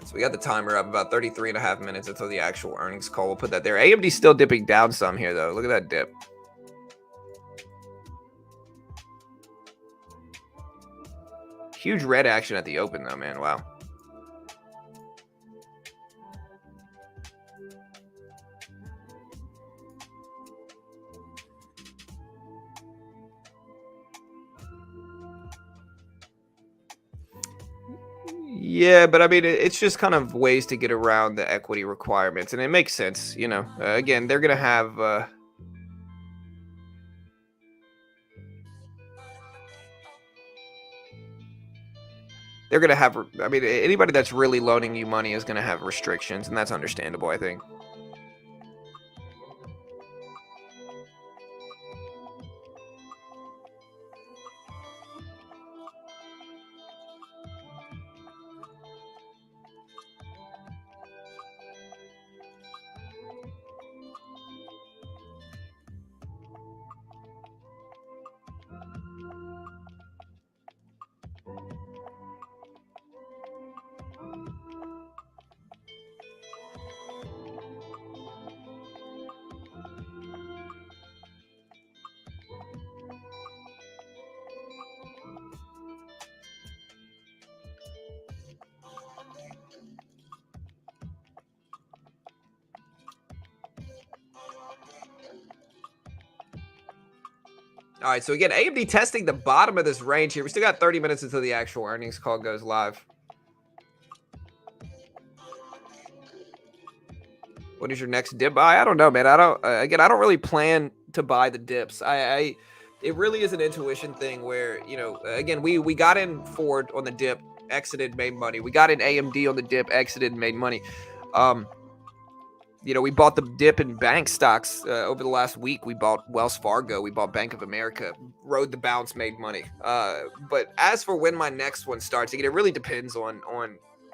So we got the timer up about 33 and a half minutes until the actual earnings call. We'll put that there. AMD's still dipping down some here, though. Look at that dip. Huge red action at the open, though, man. Wow. Yeah, but I mean, it's just kind of ways to get around the equity requirements, and it makes sense. You know, again, they're gonna have. They're gonna have. I mean, anybody that's really loaning you money is gonna have restrictions, and that's understandable, I think. All right, so again, AMD testing the bottom of this range here. We still got 30 minutes until the actual earnings call goes live. What is your next dip buy? I don't know, man. I don't. Again, I don't really plan to buy the dips. It really is an intuition thing where, you know, again, we got in Ford on the dip, exited, made money. We got in AMD on the dip, exited, and made money. You know, we bought the dip in bank stocks over the last week. We bought Wells Fargo. We bought Bank of America. Rode the bounce, made money. But as for when my next one starts, again, it really depends on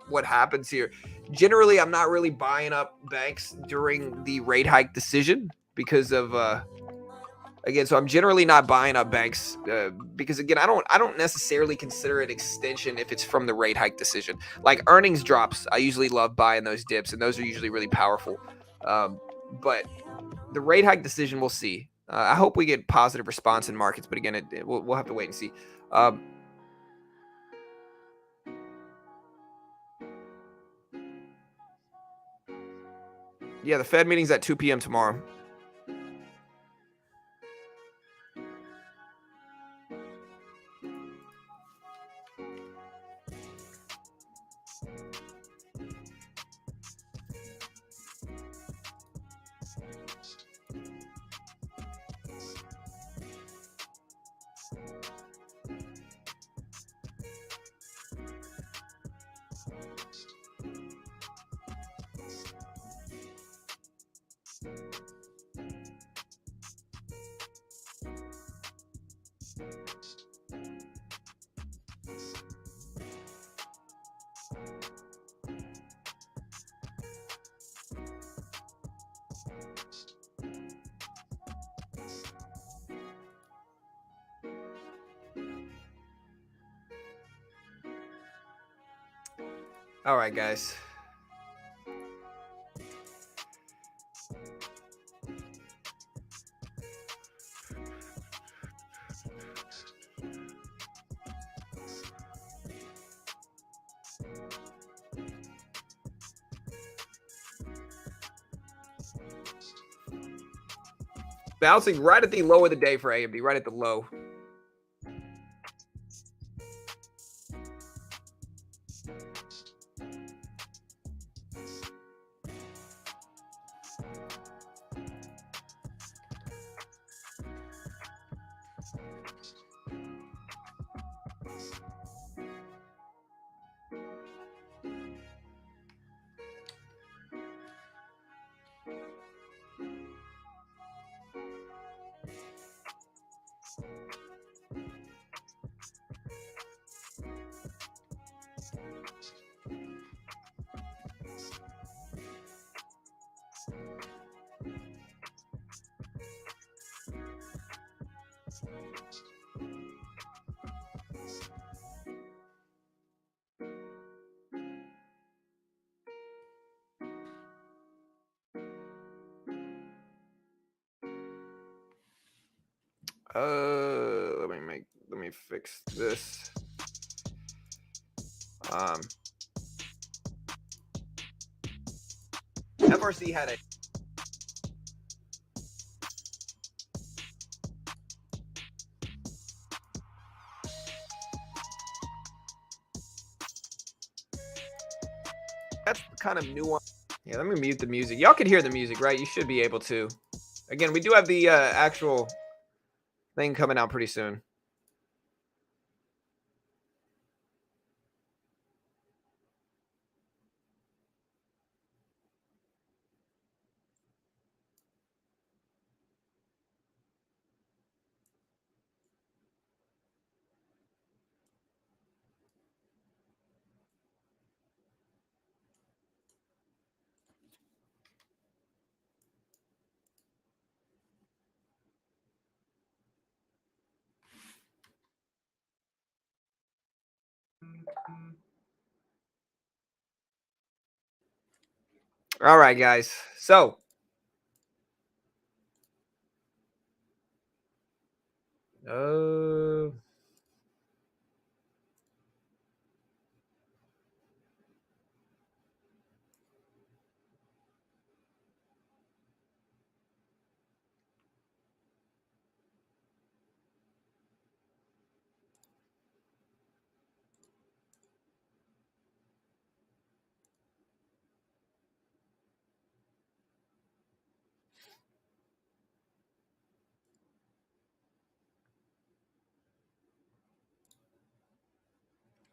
what happens here. Generally, I'm not really buying up banks during the rate hike decision because of again. So I'm generally not buying up banks because again, I don't necessarily consider it extension if it's from the rate hike decision. Like earnings drops, I usually love buying those dips, and those are usually really powerful. But the rate hike decision, we'll see. I hope we get positive response in markets, but again, we'll have to wait and see. Yeah, the Fed meeting's at 2 p.m. tomorrow. All right, guys. Bouncing right at the low of the day for AMD, right at the low. Let me fix this. FRC had a that's kind of nuance. Yeah, let me mute the music. Y'all can hear the music, right? You should be able to. Again, we do have the actual thing coming out pretty soon. All right, guys. So,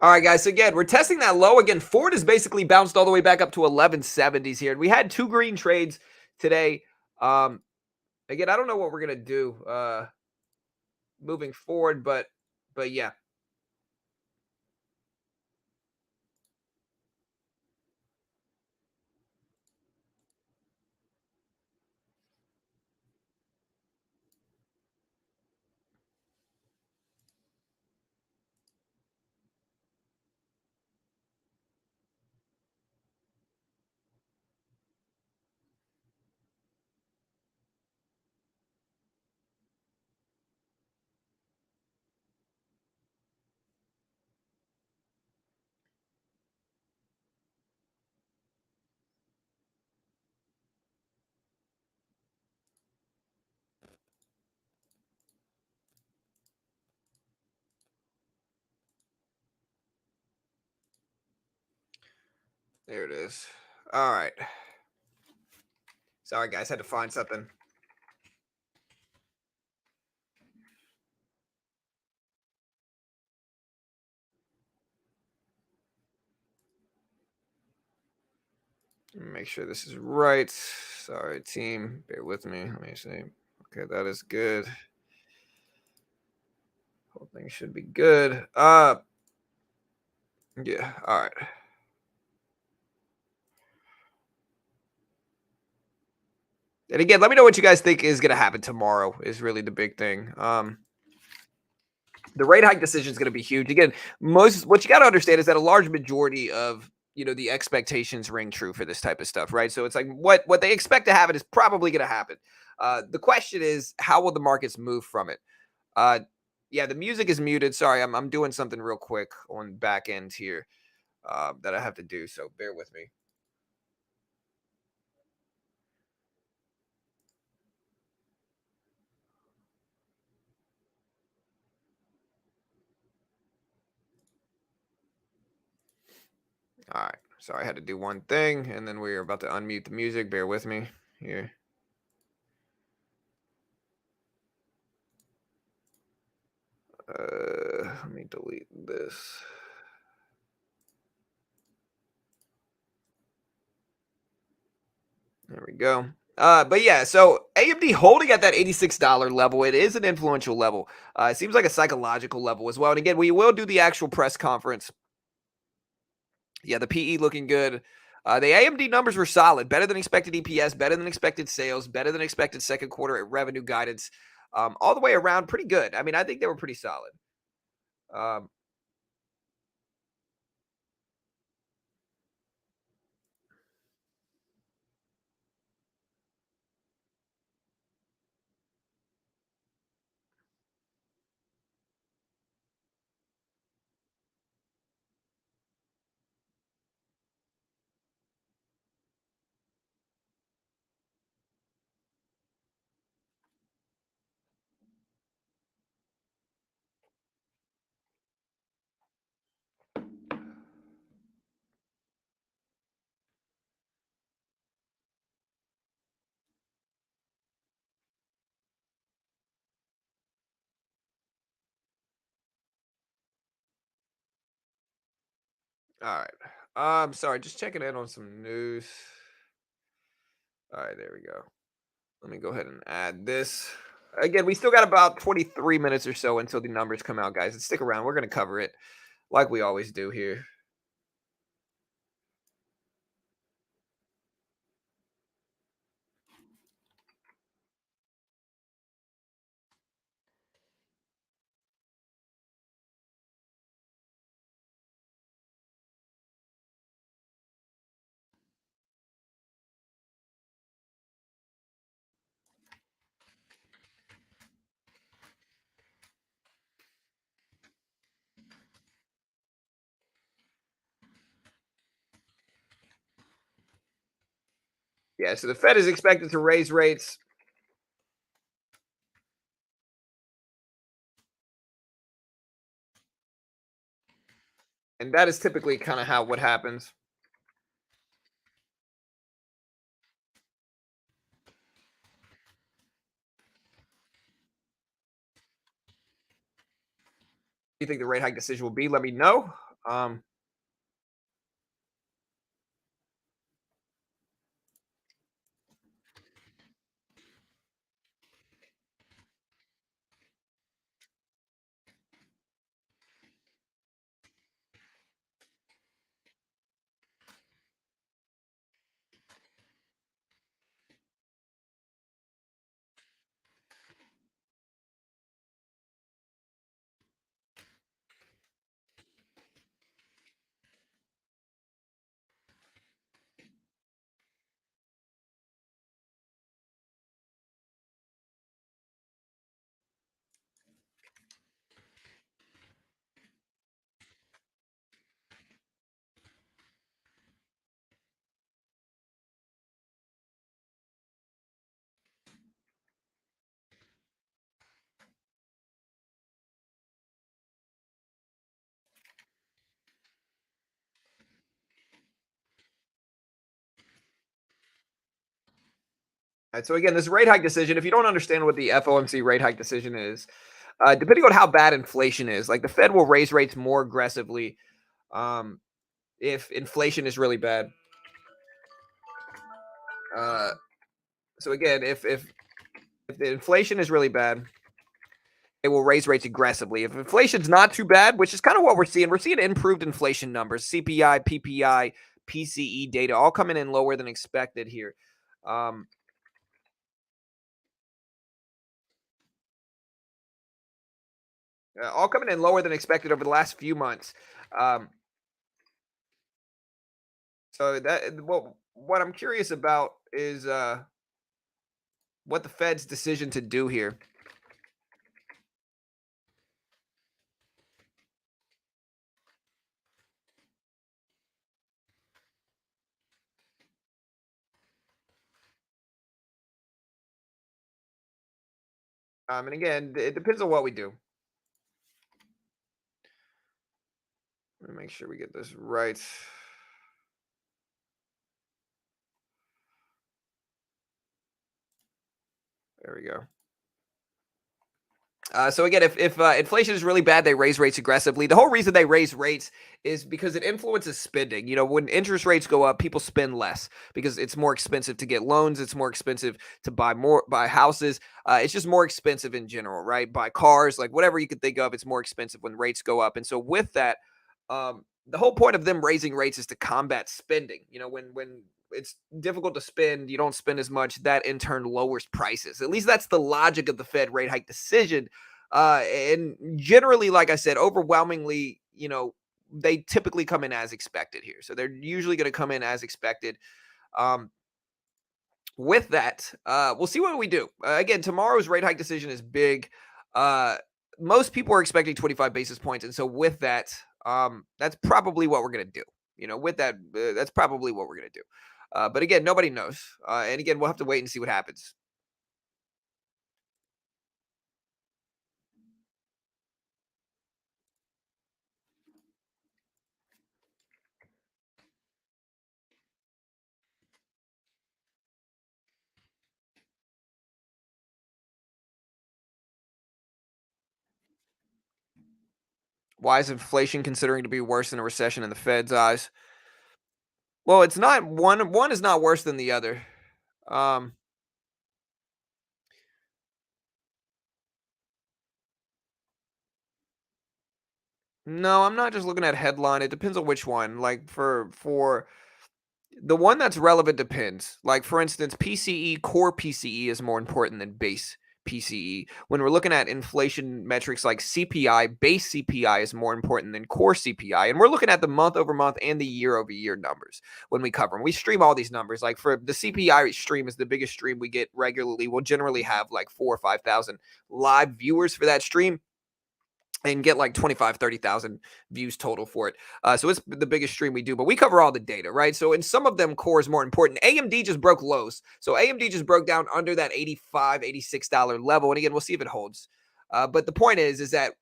all right, guys. So again, we're testing that low. Again, Ford has basically bounced all the way back up to 1170s here. And we had 2 green trades today. Again, I don't know what we're gonna do moving forward, but yeah. There it is. All right. Sorry, guys. Had to find something. Make sure this is right. Sorry, team. Bear with me. Let me see. Okay, that is good. Whole thing should be good. Yeah. All right. And again, let me know what you guys think is going to happen tomorrow. Is really the big thing. The rate hike decision is going to be huge. Again, what you got to understand is that a large majority of the expectations ring true for this type of stuff, right? So it's like what they expect to happen is probably going to happen. The question is, how will the markets move from it? Yeah, the music is muted. Sorry, I'm doing something real quick on back end here that I have to do. So bear with me. All right. Sorry, I had to do one thing, and then we're about to unmute the music. Bear with me here. Let me delete this. There we go. But yeah, so AMD holding at that $86 level. It is an influential level. It seems like a psychological level as well. And again, we will do the actual press conference. Yeah, the PE looking good. The AMD numbers were solid, better than expected EPS, better than expected sales, better than expected second quarter revenue guidance. All the way around, pretty good. I mean, I think they were pretty solid. Um, all right. Sorry, just checking in on some news. All right, there we go. Let me go ahead and add this. Again, we still got about 23 minutes or so until the numbers come out, guys. And stick around. We're going to cover it like we always do here. Yeah, so the Fed is expected to raise rates. And that is typically kind of how what happens. You think the rate hike decision will be? Let me know. Um, right, so again, this rate hike decision, if you don't understand what the FOMC rate hike decision is, depending on how bad inflation is, like the Fed will raise rates more aggressively um, if inflation is really bad. Uh, so again, if the inflation is really bad, they will raise rates aggressively. If inflation's not too bad, which is kind of what we're seeing improved inflation numbers, CPI, PPI, PCE data, all coming in lower than expected here. Um, all coming in lower than expected over the last few months. Um, so that what I'm curious about is what the Fed's decision to do here. And again, it depends on what we do. Let me make sure we get this right. There we go. So again, if inflation is really bad, they raise rates aggressively. The whole reason they raise rates is because it influences spending. You know, when interest rates go up, people spend less because it's more expensive to get loans. It's more expensive to buy houses. It's just more expensive in general, right? Buy cars, like whatever you could think of, it's more expensive when rates go up. And so with that, the whole point of them raising rates is to combat spending. You know, when it's difficult to spend, you don't spend as much. That in turn lowers prices. At least that's the logic of the Fed rate hike decision. And generally, like I said, overwhelmingly, you know, they typically come in as expected here. So they're usually going to come in as expected. Um, with that, we'll see what we do. Again, tomorrow's rate hike decision is big. Uh, Most people are expecting 25 basis points, and so with that, that's probably what we're going to do. You know, with that, that's probably what we're going to do. But again, nobody knows, and again, we'll have to wait and see what happens. Why is inflation considering to be worse than a recession in the Fed's eyes? Well, it's not one. One is not worse than the other. Um, no, I'm not just looking at headline. It depends on which one. Like for the one that's relevant depends. Like for instance, PCE, core PCE is more important than base PCE. When we're looking at inflation metrics like CPI, base CPI is more important than core CPI. And we're looking at the month over month and the year over year numbers when we cover them. We stream all these numbers. Like for the CPI stream is the biggest stream we get regularly. We'll generally have like 4 or 5 thousand live viewers for that stream and get like 25, 30,000 views total for it. So it's the biggest stream we do, but we cover all the data, right? So in some of them, core is more important. AMD just broke lows. So AMD just broke down under that 85, $86 level. And again, we'll see if it holds. But the point is that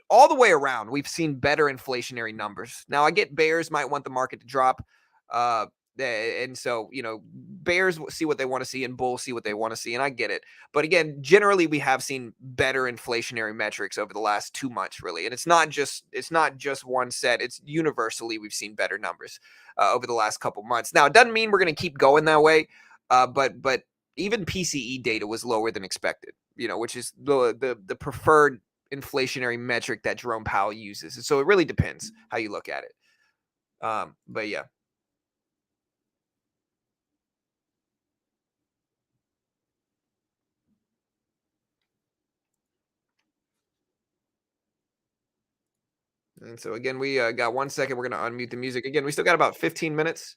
all the way around, we've seen better inflationary numbers. Now, I get bears might want the market to drop. Uh, and so, you know, bears see what they want to see and bulls see what they want to see. And I get it. But again, generally, we have seen better inflationary metrics over the last 2 months, really. And it's not just one set. It's universally we've seen better numbers over the last couple months. Now, it doesn't mean we're going to keep going that way. But even PCE data was lower than expected, you know, which is the preferred inflationary metric that Jerome Powell uses. So it really depends how you look at it. But yeah. And so again, we got 1 second. We're going to unmute the music. Again, we still got about 15 minutes.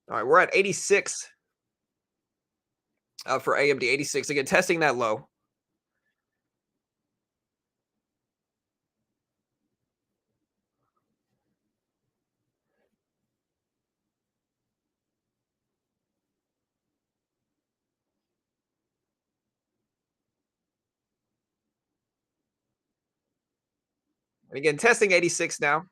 All right, we're at 86 for AMD. 86 again, testing that low. And again, testing 86 now.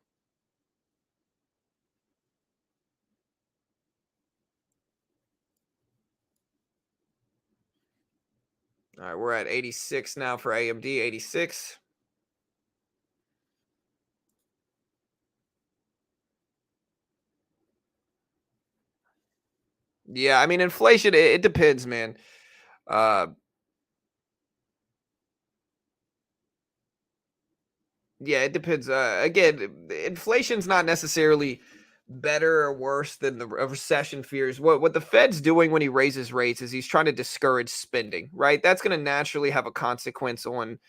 All right, we're at 86 now for AMD. 86. Yeah, I mean, inflation. It depends, man. Uh, Yeah, it depends. Again, inflation's not necessarily better or worse than the recession fears. What the Fed's doing when he raises rates is he's trying to discourage spending, right? That's going to naturally have a consequence on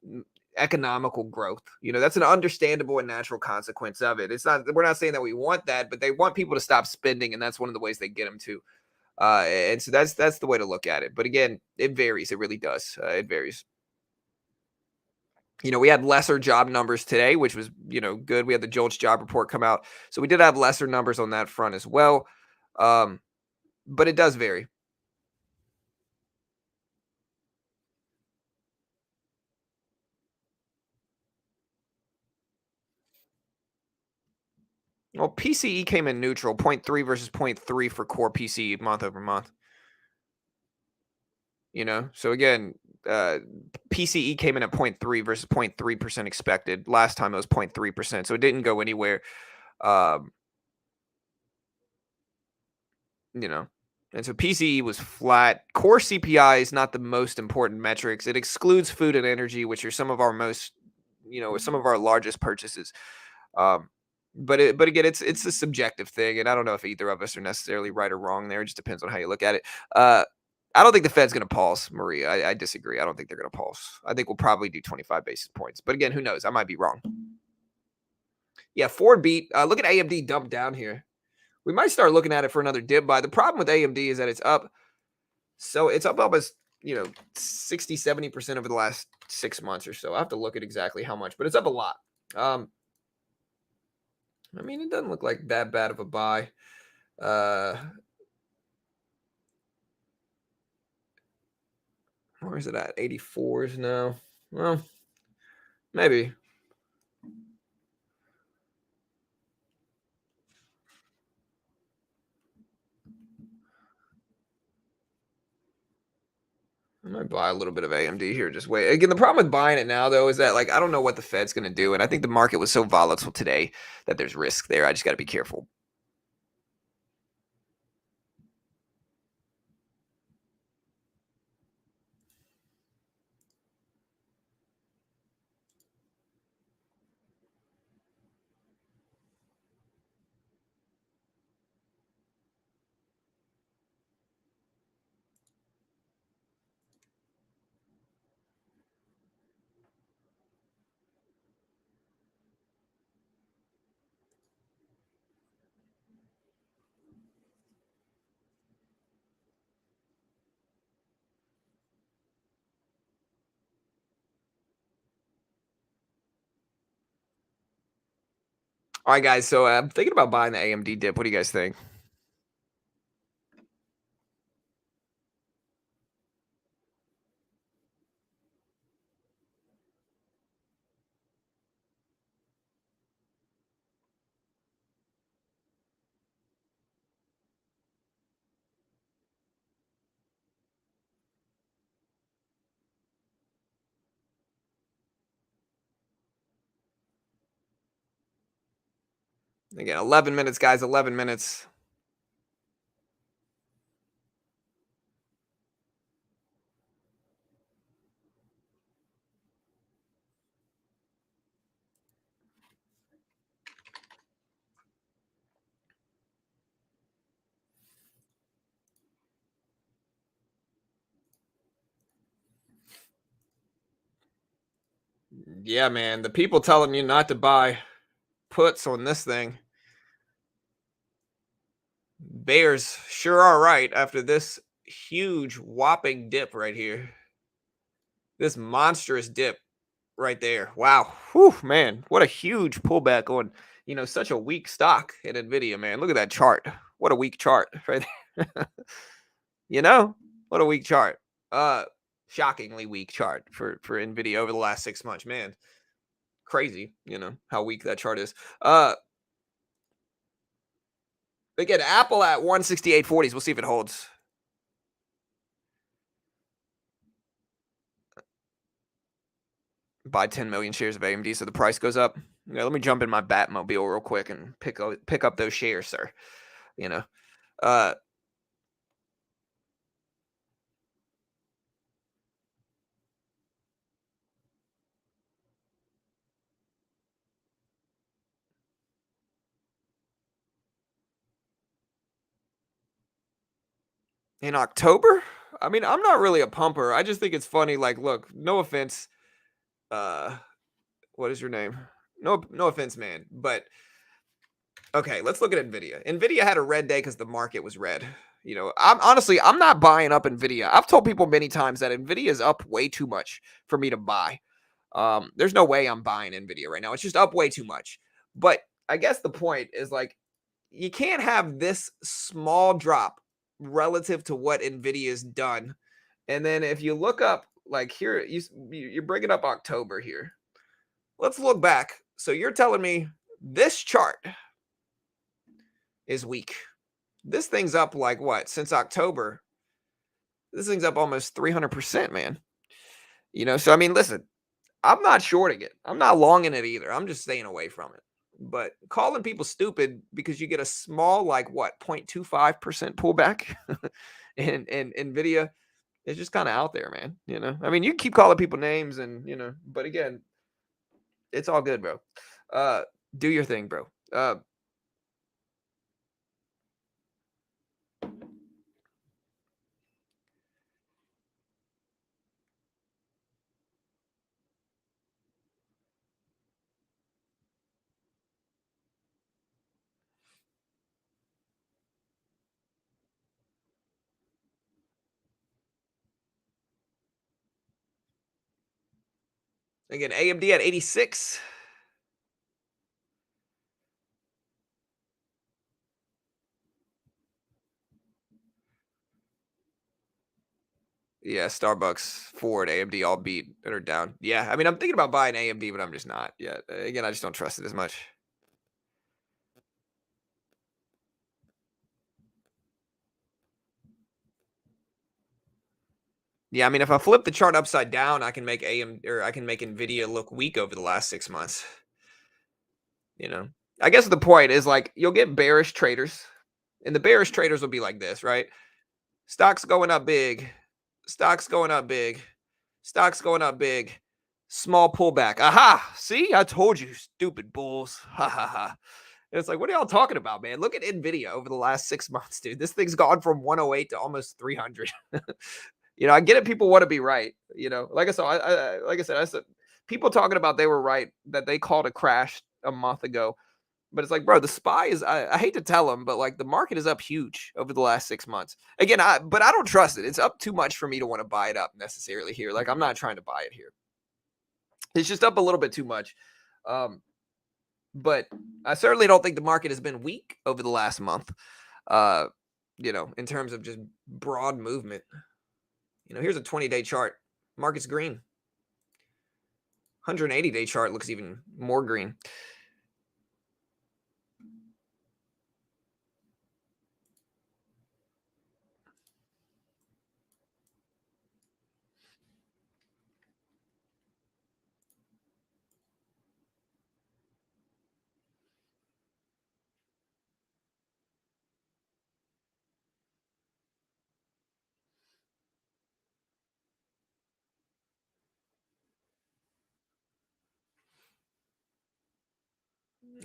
mm, economical growth. You know, that's an understandable and natural consequence of it. It's not we're not saying that we want that, but they want people to stop spending, and that's one of the ways they get them to. And so that's the way to look at it. But again, it varies. It really does. It varies. We had lesser job numbers today, which was, good. We had the JOLTS job report come out. So we did have lesser numbers on that front as well. Um, but it does vary. Well, PCE came in neutral, zero point 0.3 versus zero point 0.3 for core PCE month over month. So again, uh, PCE came in at zero point 0.3 versus 0.3% expected. Last time it was 0.3%. So it didn't go anywhere. Um, you know, and so PCE was flat. Core CPI is not the most important metrics. It excludes food and energy, which are some of our some of our largest purchases. Um, but again, it's a subjective thing, and I don't know if either of us are necessarily right or wrong there. It just depends on how you look at it. I don't think the Fed's going to pause, Maria. I disagree. I don't think they're going to pause. I think we'll probably do 25 basis points. But again, who knows? I might be wrong. Yeah, Ford beat. Look at AMD dumped down here. We might start looking at it for another dip buy. The problem with AMD is that it's up. So it's up almost, 60, 70% over the last 6 months or so. I have to look at exactly how much, but it's up a lot. I mean, it doesn't look like that bad of a buy. Uh, where is it at? 84s now. Well, maybe. I might buy a little bit of AMD here. Just wait. Again, the problem with buying it now, though, is that I don't know what the Fed's going to do, and I think the market was so volatile today that there's risk there. I just got to be careful. All right, guys. So I'm thinking about buying the AMD dip. What do you guys think? Again, 11 minutes, guys. 11 minutes. Yeah, man. The people telling you not to buy puts on this thing. Bears sure are right after this huge whopping dip right here. This monstrous dip right there. Wow. Whew, man. What a huge pullback on, such a weak stock in Nvidia, man. Look at that chart. What a weak chart right there. you know? What a weak chart. Shockingly weak chart for Nvidia over the last 6 months, man. Crazy, how weak that chart is. Again, Apple at 168.40s. We'll see if it holds. Buy 10 million shares of AMD so the price goes up. Let me jump in my Batmobile real quick and pick up those shares, sir. You know. Uh in October? I mean, I'm not really a pumper. I just think it's funny. Like, look, no offense. Uh what is your name? No offense, man. But okay, let's look at Nvidia. Nvidia had a red day because the market was red. I'm not buying up Nvidia. I've told people many times that Nvidia is up way too much for me to buy. There's no way I'm buying Nvidia right now. It's just up way too much. But I guess the point is like you can't have this small drop relative to what Nvidia's done. And then if you look up like here, you're bringing up October here. Let's look back. So you're telling me this chart is weak. This thing's up like what? Since October, this thing's up almost 300%, man. So I mean, listen, I'm not shorting it. I'm not longing it either. I'm just staying away from it. But calling people stupid because you get a small, like what, 0.25% pullback in Nvidia is just kind of out there, man. I mean, you keep calling people names but again, it's all good, bro. Do your thing, bro. Again, AMD at 86. Yeah, Starbucks, Ford, AMD all beat and are down. Yeah, I mean, I'm thinking about buying AMD, but I'm just not yet. Again, I just don't trust it as much. Yeah, I mean, if I flip the chart upside down, I can make I can make Nvidia look weak over the last 6 months. You know, I guess the point is like you'll get bearish traders, and the bearish traders will be like this, right? Stocks going up big, stocks going up big, stocks going up big, small pullback. Aha! See, I told you, stupid bulls. Ha ha ha. And it's like, what are y'all talking about, man? Look at Nvidia over the last 6 months, dude. This thing's gone from 108 to almost 300. I get it. People want to be right. Like I said, I said, people talking about they were right that they called a crash a month ago. But it's like, bro, the SPY is, I hate to tell them, but like the market is up huge over the last 6 months. Again, but I don't trust it. It's up too much for me to want to buy it up necessarily here. Like, I'm not trying to buy it here. It's just up a little bit too much. But I certainly don't think the market has been weak over the last month, in terms of just broad movement. Here's a 20-day chart. Market's green. 180-day chart looks even more green.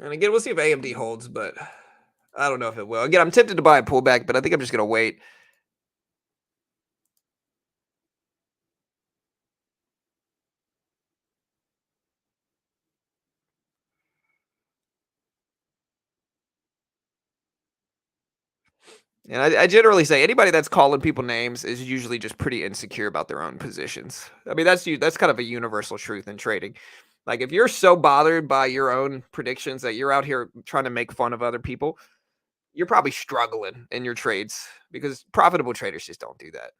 And again, we'll see if AMD holds, but I don't know if it will. Again, I'm tempted to buy a pullback, but I think I'm just going to wait. And I generally say anybody that's calling people names is usually just pretty insecure about their own positions. I mean, that's kind of a universal truth in trading. Like if you're so bothered by your own predictions that you're out here trying to make fun of other people, you're probably struggling in your trades because profitable traders just don't do that.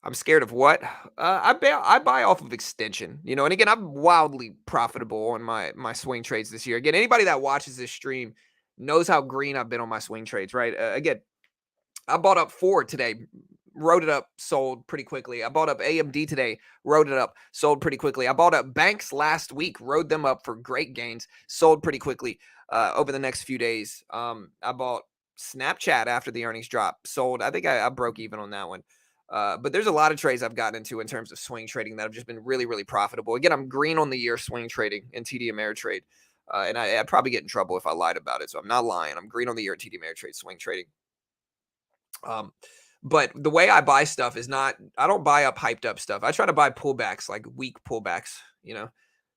I'm scared of what? I buy off of extension, and again, I'm wildly profitable on my swing trades this year. Again, anybody that watches this stream knows how green I've been on my swing trades, right? Again, I bought up Ford today, wrote it up, sold pretty quickly. I bought up AMD today, wrote it up, sold pretty quickly. I bought up banks last week, rode them up for great gains, sold pretty quickly over the next few days. I bought Snapchat after the earnings drop, sold. I think I broke even on that one. But there's a lot of trades I've gotten into in terms of swing trading that have just been really, really profitable. Again, I'm green on the year swing trading in TD Ameritrade. And I'd probably get in trouble if I lied about it. So I'm not lying. I'm green on the year at TD Ameritrade swing trading. But the way I buy stuff is I don't buy up hyped up stuff. I try to buy pullbacks, like weak pullbacks.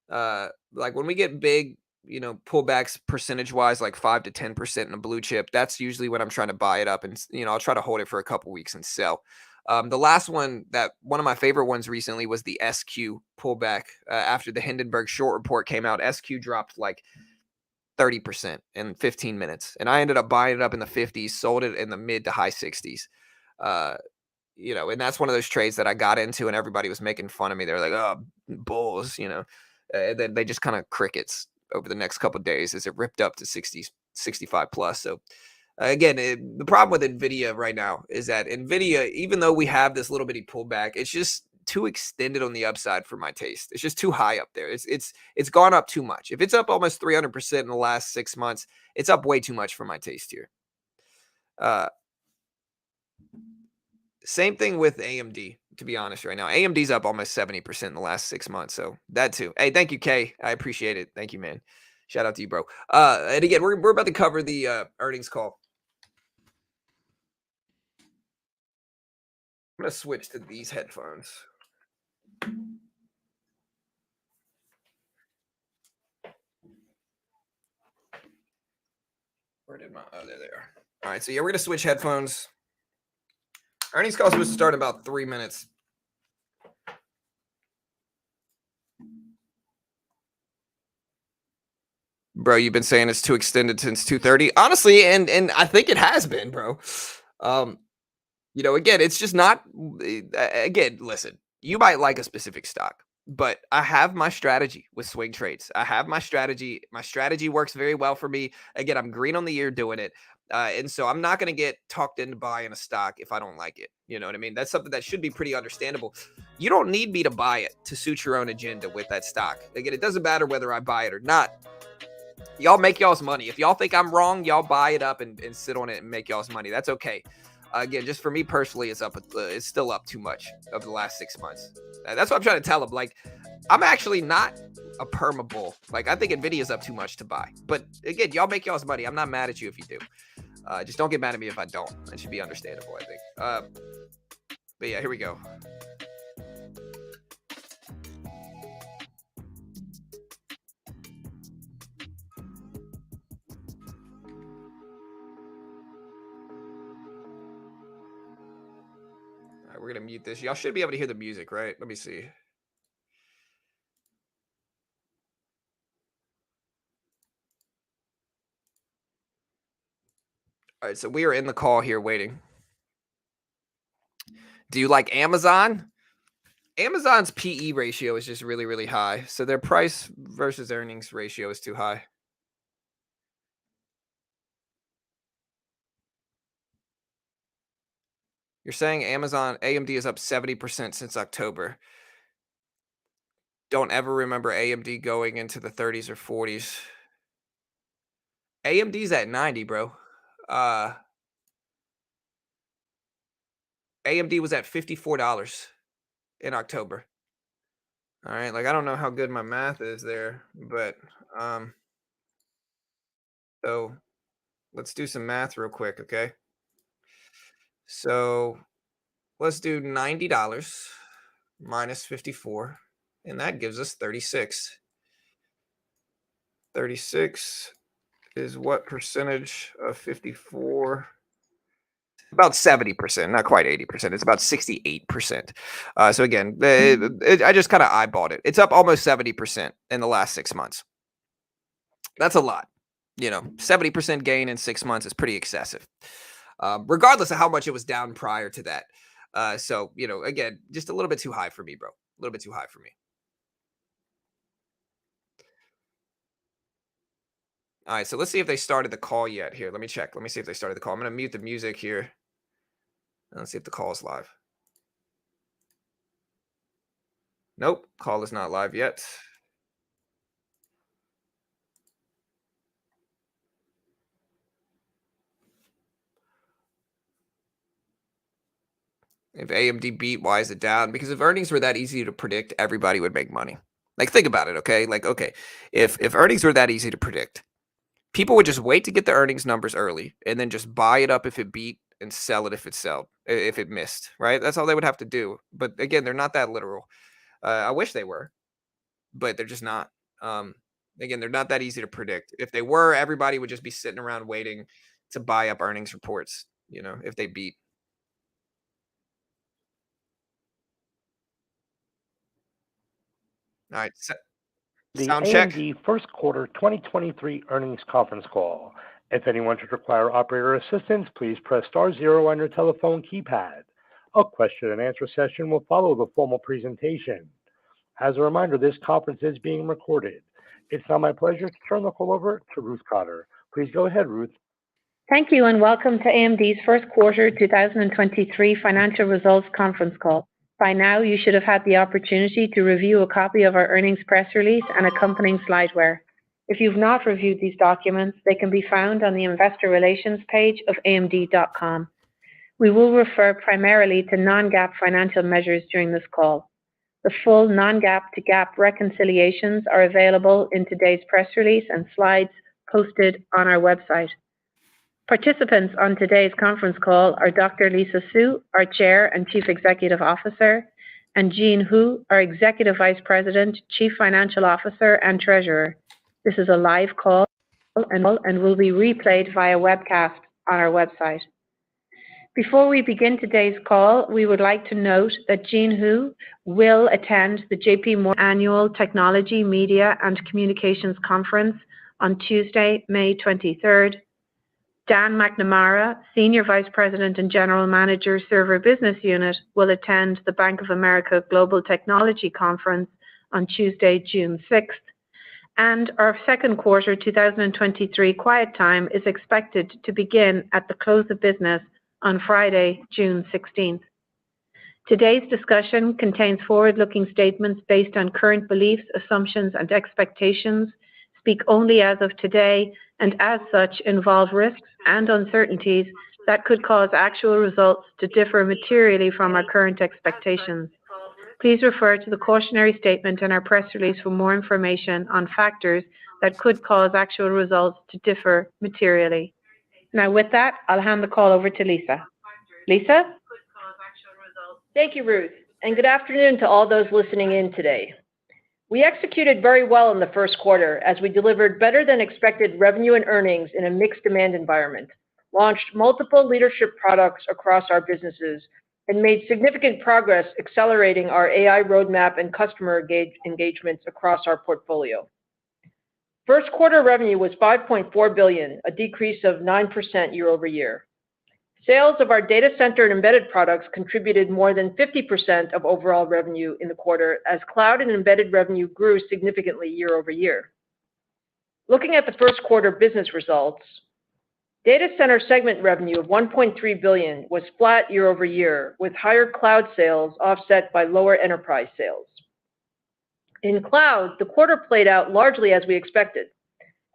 Like when we get big, pullbacks percentage wise, like 5 to 10% in a blue chip, that's usually when I'm trying to buy it up and, I'll try to hold it for a couple weeks and sell. The last one that one of my favorite ones recently was the SQ pullback after the Hindenburg short report came out. SQ dropped like 30% in 15 minutes, and I ended up buying it up in the 50s, sold it in the mid to high 60s. Uh, and that's one of those trades that I got into, and everybody was making fun of me. They're like, "Oh, bulls," and then they just kind of crickets over the next couple of days as it ripped up to 60, 65 plus. So again, the problem with Nvidia right now is that Nvidia, even though we have this little bitty pullback, it's just too extended on the upside for my taste. It's just too high up there. It's gone up too much. If it's up almost 300% in the last 6 months, it's up way too much for my taste here. Uh, Same thing with AMD, to be honest, right now. AMD's up almost 70% in the last 6 months. So that too. Hey, thank you, Kay. I appreciate it. Thank you, man. Shout out to you, bro. And again, we're about to cover the earnings call. I'm gonna switch to these headphones. Where did my there they are. All right, so yeah, we're gonna switch headphones. Earnings call is supposed to start in about 3 minutes. Bro, you've been saying it's too extended since 2:30. Honestly, and I think it has been, bro. Um, again, it's just not again, listen, you might like a specific stock, but I have my strategy with swing trades. I have my strategy. My strategy works very well for me. Again, I'm green on the year doing it. And so I'm not going to get talked into buying a stock if I don't like it. You know what I mean? That's something that should be pretty understandable. You don't need me to buy it to suit your own agenda with that stock. Again, it doesn't matter whether I buy it or not. Y'all make y'all's money. If y'all think I'm wrong, y'all buy it up and sit on it and make y'all's money. That's okay. Again, just for me personally, it's still up too much over the last 6 months. That's what I'm trying to tell them. Like, I'm actually not a perma bull. Like, I think Nvidia's up too much to buy. But again, y'all make y'all's money. I'm not mad at you if you do. Just don't get mad at me if I don't. That should be understandable, I think. But yeah, here we go. All right, we're gonna mute this. Y'all should be able to hear the music, right? Let me see. All right, so we are in the call here waiting. Do you like Amazon? Amazon's PE ratio is just really, really high. So their price versus earnings ratio is too high. You're saying Amazon AMD is up 70% since October. Don't ever remember AMD going into the 30s or 40s. AMD's at 90, bro. Uh AMD was at $54 in October. All right, like I don't know how good my math is there, but so let's do some math real quick, okay? So let's do $90 minus 54, and that gives us 36. 36 is what percentage of 54? About 70%, not quite 80%. It's about 68%. So again, I just kind of eyeballed it. It's up almost 70% in the last 6 months. That's a lot. 70% gain in 6 months is pretty excessive, regardless of how much it was down prior to that. So, again, just a little bit too high for me, bro. A little bit too high for me. All right, so let's see if they started the call yet here. Let me check. Let me see if they started the call. I'm going to mute the music here. Let's see if the call is live. Nope, call is not live yet. If AMD beat, why is it down? Because if earnings were that easy to predict, everybody would make money. Like, think about it, okay? Like, okay, if earnings were that easy to predict, people would just wait to get the earnings numbers early and then just buy it up if it beat and sell it if it missed, right? That's all they would have to do. But again, they're not that literal. I wish they were, but they're just not. Again, they're not that easy to predict. If they were, everybody would just be sitting around waiting to buy up earnings reports, if they beat. All right. The Sound check. AMD first quarter 2023 earnings conference call. If anyone should require operator assistance, please press star zero on your telephone keypad. A question and answer session will follow the formal presentation. As a reminder, this conference is being recorded. It's now my pleasure to turn the call over to Ruth Cotter. Please go ahead, Ruth. Thank you, and welcome to AMD's first quarter 2023 financial results conference call. By now, you should have had the opportunity to review a copy of our earnings press release and accompanying slideware. If you've not reviewed these documents, they can be found on the investor relations page of amd.com. We will refer primarily to non-GAAP financial measures during this call. The full non-GAAP to GAAP reconciliations are available in today's press release and slides posted on our website. Participants on today's conference call are Dr. Lisa Su, our Chair and Chief Executive Officer, and Jean Hu, our Executive Vice President, Chief Financial Officer, and Treasurer. This is a live call and will be replayed via webcast on our website. Before we begin today's call, we would like to note that Jean Hu will attend the JP Morgan Annual Technology, Media, and Communications Conference on Tuesday, May 23rd. Dan McNamara, Senior Vice President and General Manager, Server Business Unit, will attend the Bank of America Global Technology Conference on Tuesday, June 6th. And our second quarter 2023 quiet time is expected to begin at the close of business on Friday, June 16th. Today's discussion contains forward-looking statements based on current beliefs, assumptions, and expectations, speak only as of today, and as such involve risks and uncertainties that could cause actual results to differ materially from our current expectations. Please refer to the cautionary statement in our press release for more information on factors that could cause actual results to differ materially. Now with that, I'll hand the call over to Lisa. Lisa? Thank you, Ruth, and good afternoon to all those listening in today. We executed very well in the first quarter as we delivered better than expected revenue and earnings in a mixed demand environment, launched multiple leadership products across our businesses, and made significant progress accelerating our AI roadmap and customer engagements across our portfolio. First quarter revenue was $5.4 billion, a decrease of 9% year-over-year. Sales of our data center and embedded products contributed more than 50% of overall revenue in the quarter as cloud and embedded revenue grew significantly year-over-year. Looking at the first quarter business results, data center segment revenue of $1.3 billion was flat year-over-year, with higher cloud sales offset by lower enterprise sales. In cloud, the quarter played out largely as we expected.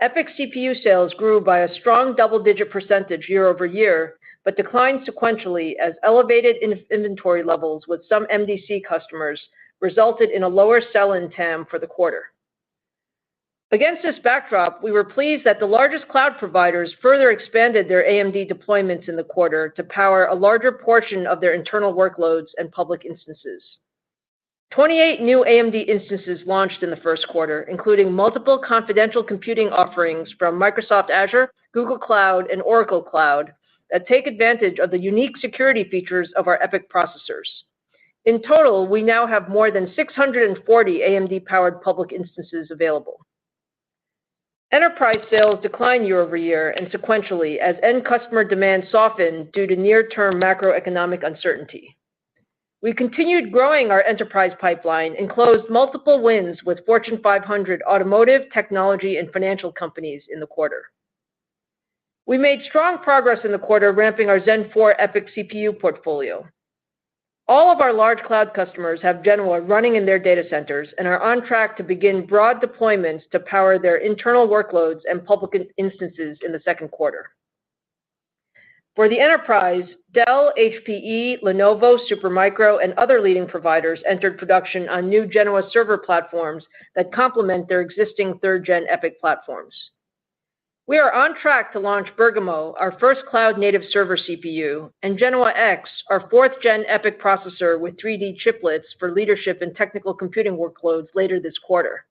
EPYC CPU sales grew by a strong double-digit percentage year-over-year, but declined sequentially as elevated inventory levels with some MDC customers resulted in a lower sell-in TAM for the quarter. Against this backdrop, we were pleased that the largest cloud providers further expanded their AMD deployments in the quarter to power a larger portion of their internal workloads and public instances. 28 new AMD instances launched in the first quarter, including multiple confidential computing offerings from Microsoft Azure, Google Cloud, and Oracle Cloud that take advantage of the unique security features of our EPYC processors. In total, we now have more than 640 AMD-powered public instances available. Enterprise sales declined year-over-year and sequentially as end customer demand softened due to near-term macroeconomic uncertainty. We continued growing our enterprise pipeline and closed multiple wins with Fortune 500 automotive, technology, and financial companies in the quarter. We made strong progress in the quarter ramping our Zen 4 EPYC CPU portfolio. All of our large cloud customers have Genoa running in their data centers and are on track to begin broad deployments to power their internal workloads and public instances in the second quarter. For the enterprise, Dell, HPE, Lenovo, Supermicro, and other leading providers entered production on new Genoa server platforms that complement their existing third-gen EPYC platforms. We are on track to launch Bergamo, our first cloud-native server CPU, and Genoa X, our fourth-gen EPYC processor with 3D chiplets for leadership in technical computing workloads later this quarter.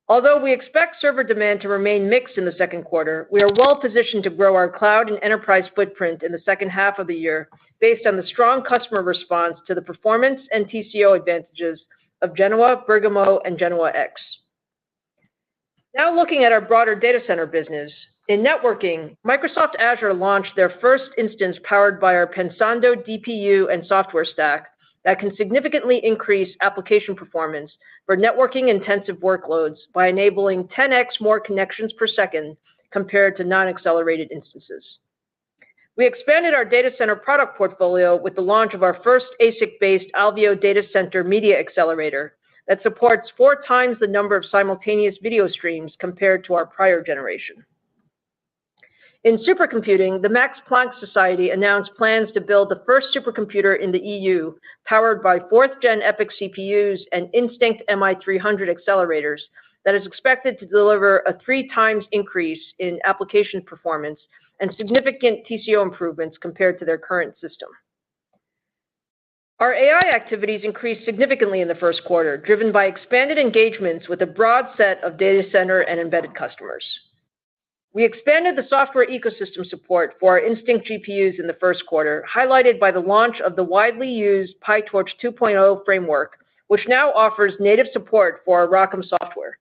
Although we expect server demand to remain mixed in the second quarter, we are well positioned to grow our cloud and enterprise footprint in the second half of the year based on the strong customer response to the performance and TCO advantages of Genoa, Bergamo, and Genoa X. Now looking at our broader data center business, in networking, Microsoft Azure launched their first instance powered by our Pensando DPU and software stack that can significantly increase application performance for networking-intensive workloads by enabling 10x more connections per second compared to non-accelerated instances. We expanded our data center product portfolio with the launch of our first ASIC-based Alveo data center media accelerator that supports 4 times the number of simultaneous video streams compared to our prior generation. In supercomputing, the Max Planck Society announced plans to build the first supercomputer in the EU powered by 4th-gen EPYC CPUs and Instinct MI300 accelerators that is expected to deliver a 3 times increase in application performance and significant TCO improvements compared to their current system. Our AI activities increased significantly in the first quarter, driven by expanded engagements with a broad set of data center and embedded customers. We expanded the software ecosystem support for our Instinct GPUs in the first quarter, highlighted by the launch of the widely used PyTorch 2.0 framework, which now offers native support for our ROCm software.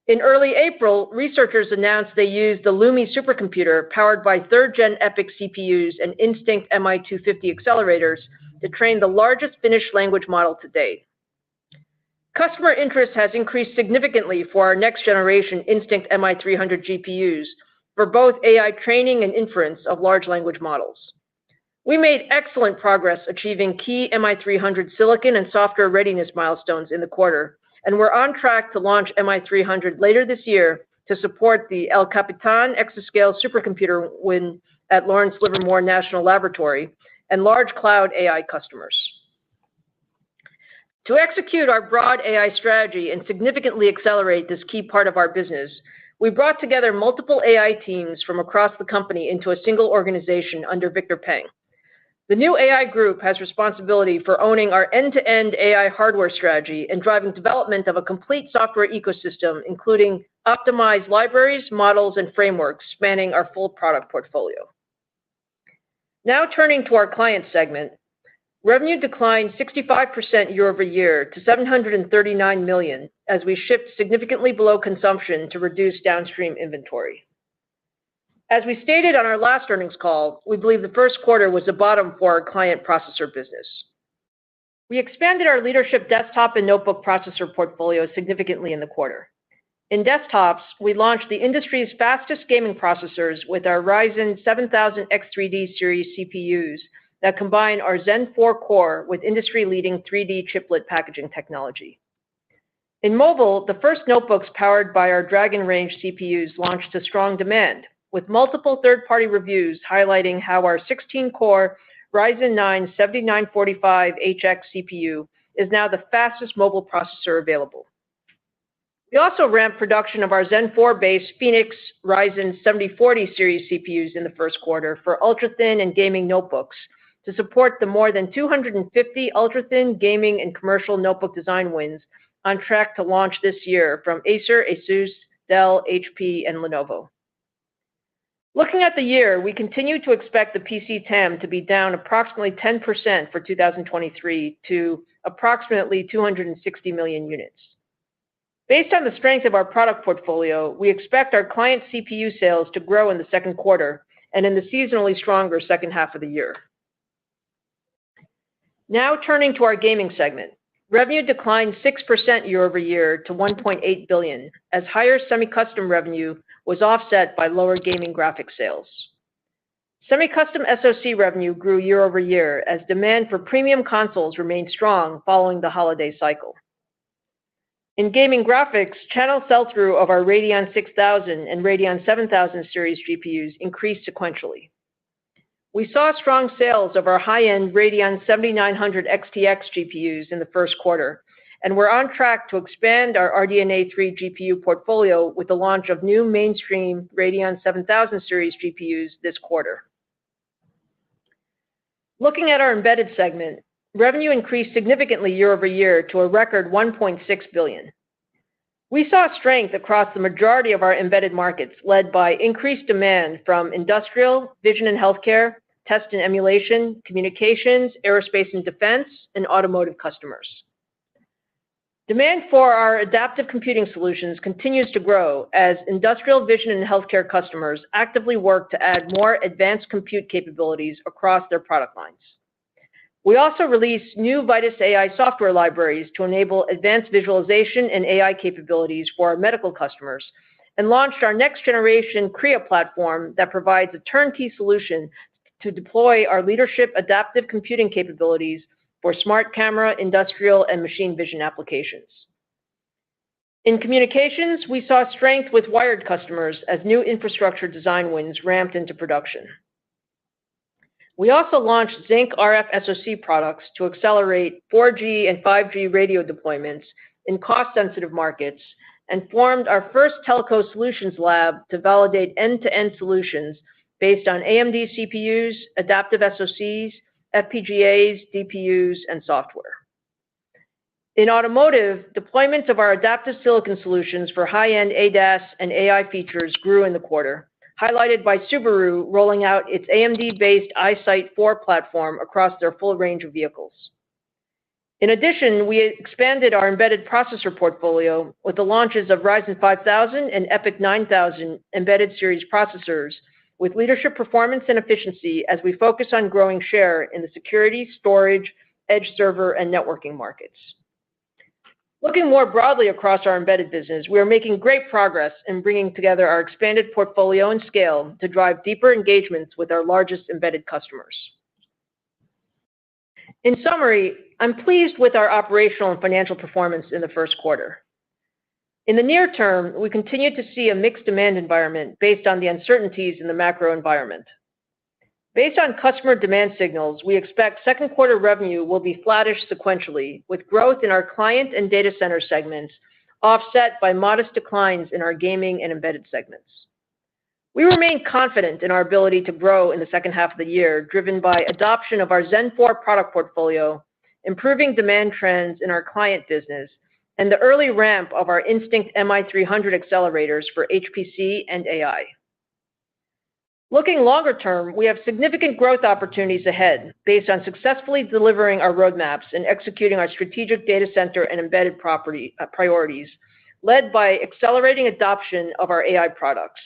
In early April, researchers announced they used the Lumi supercomputer powered by 3rd-gen EPYC CPUs and Instinct MI250 accelerators to train the largest Finnish language model to date. Customer interest has increased significantly for our next-generation Instinct MI300 GPUs for both AI training and inference of large language models. We made excellent progress achieving key MI300 silicon and software readiness milestones in the quarter, and we're on track to launch MI300 later this year to support the El Capitan exascale supercomputer win at Lawrence Livermore National Laboratory and large cloud AI customers. To execute our broad AI strategy and significantly accelerate this key part of our business, we brought together multiple AI teams from across the company into a single organization under Victor Peng. The new AI group has responsibility for owning our end-to-end AI hardware strategy and driving development of a complete software ecosystem, including optimized libraries, models, and frameworks spanning our full product portfolio. Now turning to our client segment, revenue declined 65% year over year to $739 million as we shipped significantly below consumption to reduce downstream inventory. As we stated on our last earnings call, we believe the first quarter was the bottom for our client processor business. We expanded our leadership desktop and notebook processor portfolio significantly in the quarter. In desktops, we launched the industry's fastest gaming processors with our Ryzen 7000 X3D series CPUs that combine our Zen 4 core with industry-leading 3D chiplet packaging technology. In mobile, the first notebooks powered by our Dragon Range CPUs launched to strong demand, with multiple third-party reviews highlighting how our 16-core Ryzen 9 7945HX CPU is now the fastest mobile processor available. We also ramped production of our Zen 4-based Phoenix Ryzen 7040 series CPUs in the first quarter for ultra-thin and gaming notebooks to support the more than 250 ultra-thin gaming and commercial notebook design wins on track to launch this year from Acer, Asus, Dell, HP, and Lenovo. Looking at the year, we continue to expect the PC TAM to be down approximately 10% for 2023 to approximately 260 million units. Based on the strength of our product portfolio, we expect our client CPU sales to grow in the second quarter and in the seasonally stronger second half of the year. Now turning to our gaming segment. Revenue declined 6% year over year to $1.8 billion, as higher semi-custom revenue was offset by lower gaming graphics sales. Semi-custom SoC revenue grew year over year as demand for premium consoles remained strong following the holiday cycle. In gaming graphics, channel sell-through of our Radeon 6000 and Radeon 7000 series GPUs increased sequentially. We saw strong sales of our high-end Radeon 7900 XTX GPUs in the first quarter, and we're on track to expand our RDNA 3 GPU portfolio with the launch of new mainstream Radeon 7000 series GPUs this quarter. Looking at our embedded segment, revenue increased significantly year over year to a record $1.6 billion. We saw strength across the majority of our embedded markets, led by increased demand from industrial, vision and healthcare, test and emulation, communications, aerospace and defense, and automotive customers. Demand for our adaptive computing solutions continues to grow as industrial, vision, and healthcare customers actively work to add more advanced compute capabilities across their product lines. We also released new Vitis AI software libraries to enable advanced visualization and AI capabilities for our medical customers, and launched our next-generation Kriya platform that provides a turnkey solution to deploy our leadership adaptive computing capabilities for smart camera, industrial, and machine vision applications. In communications, we saw strength with wired customers as new infrastructure design wins ramped into production. We also launched Zynq RF SoC products to accelerate 4G and 5G radio deployments in cost-sensitive markets, and formed our first telco solutions lab to validate end-to-end solutions based on AMD CPUs, adaptive SoCs, FPGAs, DPUs, and software. In automotive, deployments of our adaptive silicon solutions for high-end ADAS and AI features grew in the quarter, highlighted by Subaru rolling out its AMD-based EyeSight 4 platform across their full range of vehicles. In addition, we expanded our embedded processor portfolio with the launches of Ryzen 5000 and EPYC 9000 embedded series processors, with leadership performance and efficiency as we focus on growing share in the security, storage, edge server, and networking markets. Looking more broadly across our embedded business, we are making great progress in bringing together our expanded portfolio and scale to drive deeper engagements with our largest embedded customers. In summary, I'm pleased with our operational and financial performance in the first quarter. In the near term, we continue to see a mixed demand environment based on the uncertainties in the macro environment. Based on customer demand signals, we expect second quarter revenue will be flattish sequentially, with growth in our client and data center segments offset by modest declines in our gaming and embedded segments. We remain confident in our ability to grow in the second half of the year, driven by adoption of our Zen 4 product portfolio, improving demand trends in our client business, and the early ramp of our Instinct MI300 accelerators for HPC and AI. Looking longer term, we have significant growth opportunities ahead based on successfully delivering our roadmaps and executing our strategic data center and embedded priorities, led by accelerating adoption of our AI products.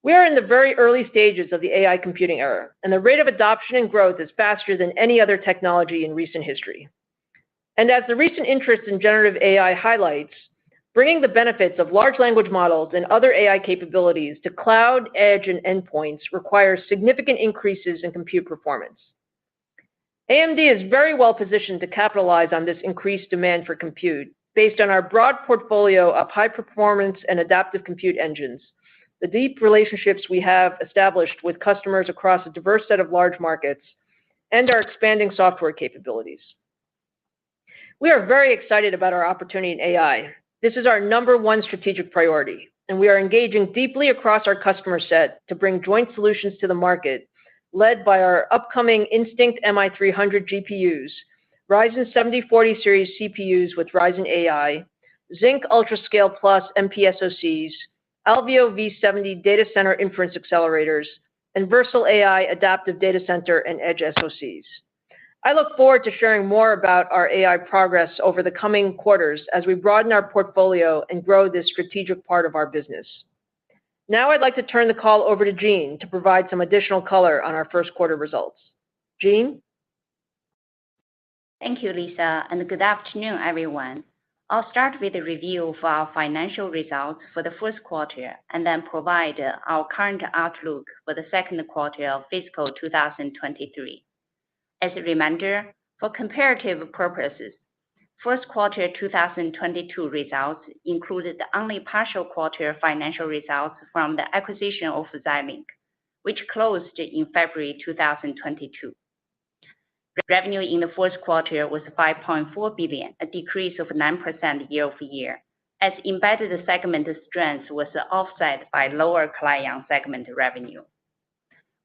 We are in the very early stages of the AI computing era, and the rate of adoption and growth is faster than any other technology in recent history. And as the recent interest in generative AI highlights, bringing the benefits of large language models and other AI capabilities to cloud, edge, and endpoints requires significant increases in compute performance. AMD is very well positioned to capitalize on this increased demand for compute based on our broad portfolio of high-performance and adaptive compute engines, the deep relationships we have established with customers across a diverse set of large markets, and our expanding software capabilities. We are very excited about our opportunity in AI. This is our number one strategic priority, and we are engaging deeply across our customer set to bring joint solutions to the market, led by our upcoming Instinct MI300 GPUs, Ryzen 7040 series CPUs with Ryzen AI, Zynq UltraScale Plus MPSoCs, Alveo V70 data center inference accelerators, and Versal AI adaptive data center and edge SoCs. I look forward to sharing more about our AI progress over the coming quarters as we broaden our portfolio and grow this strategic part of our business. Now I'd like to turn the call over to Jean to provide some additional color on our first quarter results. Jean? Thank you, Lisa, and good afternoon, everyone. I'll start with a review of our financial results for the first quarter and then provide our current outlook for the second quarter of fiscal 2023. As a reminder, for comparative purposes, first quarter 2022 results included only partial quarter financial results from the acquisition of Xilinx, which closed in February 2022. Revenue in the first quarter was $5.4 billion, a decrease of 9% year-over-year, as embedded segment strength was offset by lower client segment revenue.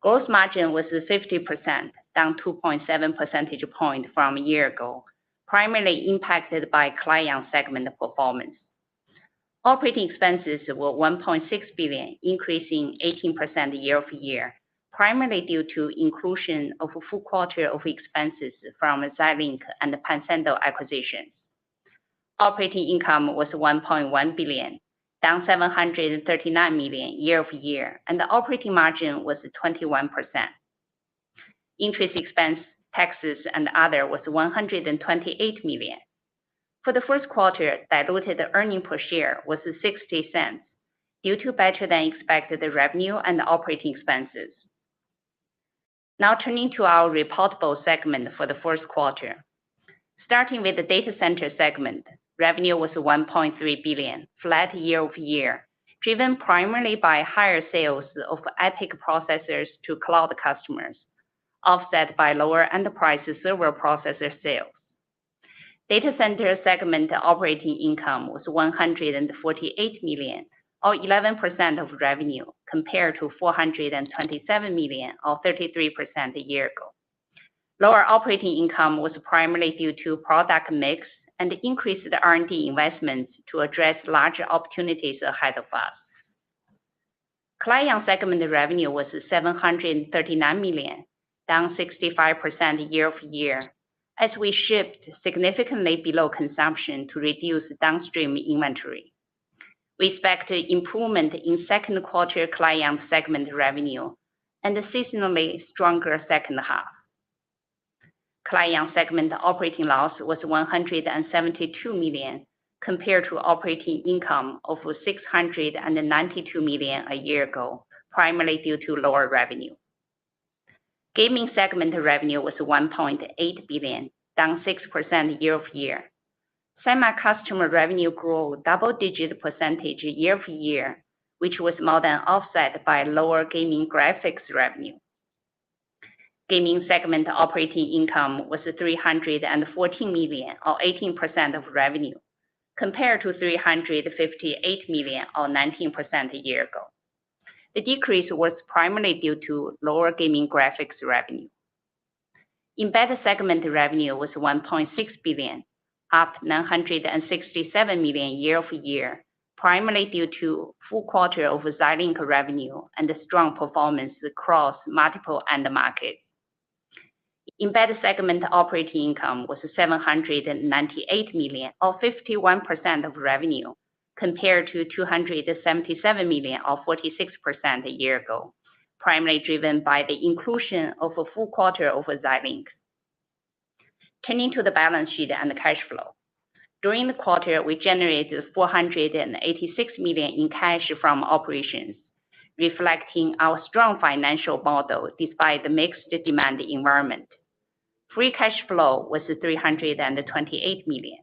Gross margin was 50%, down 2.7 percentage points from a year ago, primarily impacted by client segment performance. Operating expenses were $1.6 billion, increasing 18% year-over-year, primarily due to inclusion of a full quarter of expenses from Xilinx and the Pensando acquisitions. Operating income was 1.1 billion, down 739 million year-over-year, and the operating margin was 21%. Interest expense, taxes, and other was 128 million. For the first quarter, diluted earnings per share was 60 cents due to better than expected revenue and operating expenses. Now turning to our reportable segment for the first quarter. Starting with the data center segment, revenue was 1.3 billion, flat year-over-year, driven primarily by higher sales of EPYC processors to cloud customers, offset by lower enterprise server processor sales. Data center segment operating income was 148 million, or 11% of revenue, compared to 427 million, or 33% a year ago. Lower operating income was primarily due to product mix and increased R&D investments to address larger opportunities ahead of us. Client segment revenue was 739 million, down 65% year-over-year, as we shipped significantly below consumption to reduce downstream inventory. We expect improvement in second quarter client segment revenue and a seasonally stronger second half. Client segment operating loss was 172 million, compared to operating income of 692 million a year ago, primarily due to lower revenue. Gaming segment revenue was 1.8 billion, down 6% year-over-year. Semi-customer revenue grew double-digit percentage year-over-year, which was more than offset by lower gaming graphics revenue. Gaming segment operating income was 314 million, or 18% of revenue, compared to 358 million, or 19% a year ago. The decrease was primarily due to lower gaming graphics revenue. Embedded segment revenue was 1.6 billion, up 967 million year-over-year, primarily due to full quarter of Xilinx revenue and strong performance across multiple end markets. Embedded segment operating income was 798 million, or 51% of revenue, compared to 277 million, or 46% a year ago, primarily driven by the inclusion of a full quarter of Xilinx. Turning to the balance sheet and the cash flow. During the quarter, we generated 486 million in cash from operations, reflecting our strong financial model despite the mixed demand environment. Free cash flow was 328 million.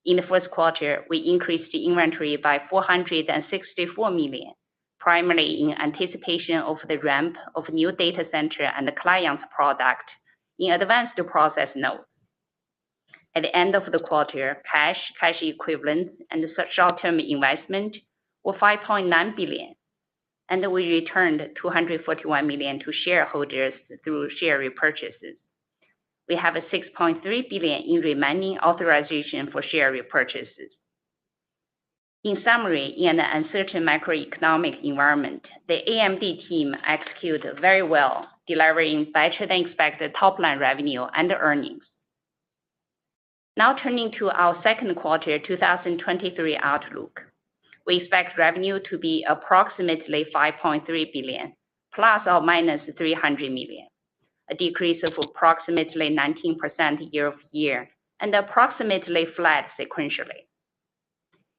In the first quarter, we increased the inventory by 464 million, primarily in anticipation of the ramp of new data center and client product in advanced process nodes. At the end of the quarter, cash equivalents, and short-term investment were 5.9 billion, and we returned 241 million to shareholders through share repurchases. We have 6.3 billion in remaining authorization for share repurchases. In summary, in an uncertain macroeconomic environment, the AMD team executed very well, delivering better than expected top-line revenue and earnings. Now turning to our second quarter 2023 outlook. We expect revenue to be approximately 5.3 billion, ±300 million, a decrease of approximately 19% year-over-year, and approximately flat sequentially.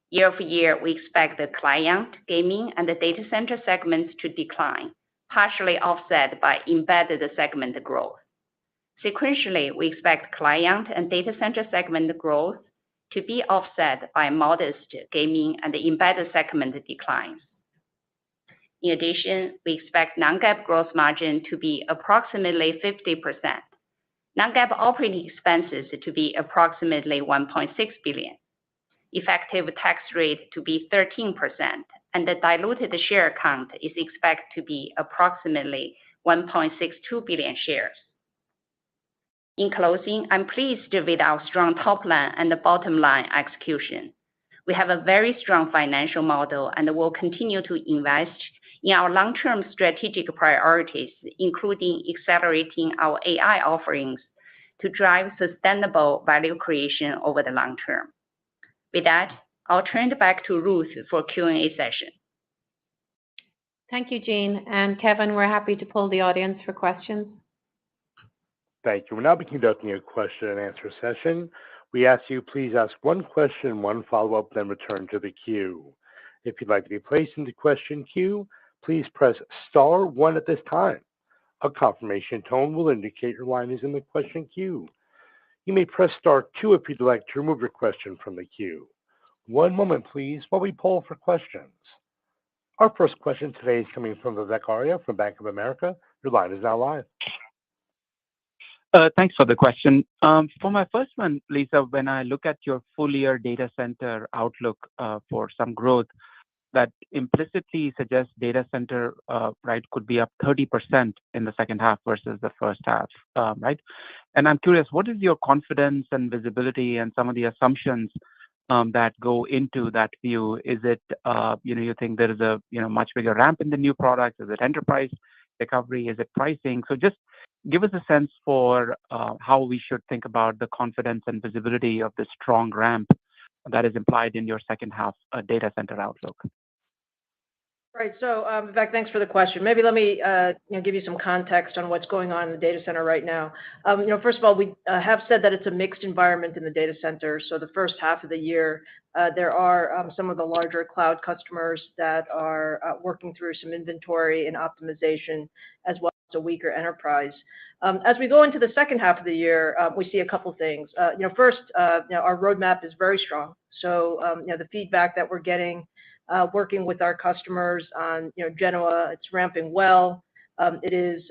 Year-over-year, we expect the client, gaming, and the data center segments to decline, partially offset by embedded segment growth. Sequentially, we expect client and data center segment growth to be offset by modest gaming and embedded segment declines. In addition, we expect non-GAAP gross margin to be approximately 50%, non-GAAP operating expenses to be approximately 1.6 billion, effective tax rate to be 13%, and the diluted share count is expected to be approximately 1.62 billion shares. In closing, I'm pleased with our strong top line and the bottom line execution. We have a very strong financial model and will continue to invest in our long-term strategic priorities, including accelerating our AI offerings to drive sustainable value creation over the long term. With that, I'll turn it back to Ruth for Q&A session. Thank you, Jean. And Kevin, we're happy to poll the audience for questions. Thank you. We'll now be conducting a question and answer session. We ask you please ask one question, one follow-up, then return to the queue. If you'd like to be placed into question queue, please press star one at this time. A confirmation tone will indicate your line is in the question queue. You may press star two if you'd like to remove your question from the queue. One moment, please, while we poll for questions. Our first question today is coming from Vivek Arya from Bank of America. Your line is now live. Thanks for the question. For my first one, Lisa, when I look at your full year data center outlook for some growth, that implicitly suggests data center right could be up 30% in the second half versus the first half, right? And I'm curious, what is your confidence and visibility and some of the assumptions that go into that view? Is it you think there is a much bigger ramp in the new products? Is it enterprise recovery? Is it pricing? So just give us a sense for how we should think about the confidence and visibility of the strong ramp that is implied in your second half data center outlook. Right. So, Vivek, thanks for the question. Maybe let me give you some context on what's going on in the data center right now. First of all, we have said that it's a mixed environment in the data center. So the first half of the year, there are some of the larger cloud customers that are working through some inventory and optimization, as well as a weaker enterprise. As we go into the second half of the year, we see a couple things. First, our roadmap is very strong. So, the feedback that we're getting, working with our customers on, Genoa, it's ramping well. It is,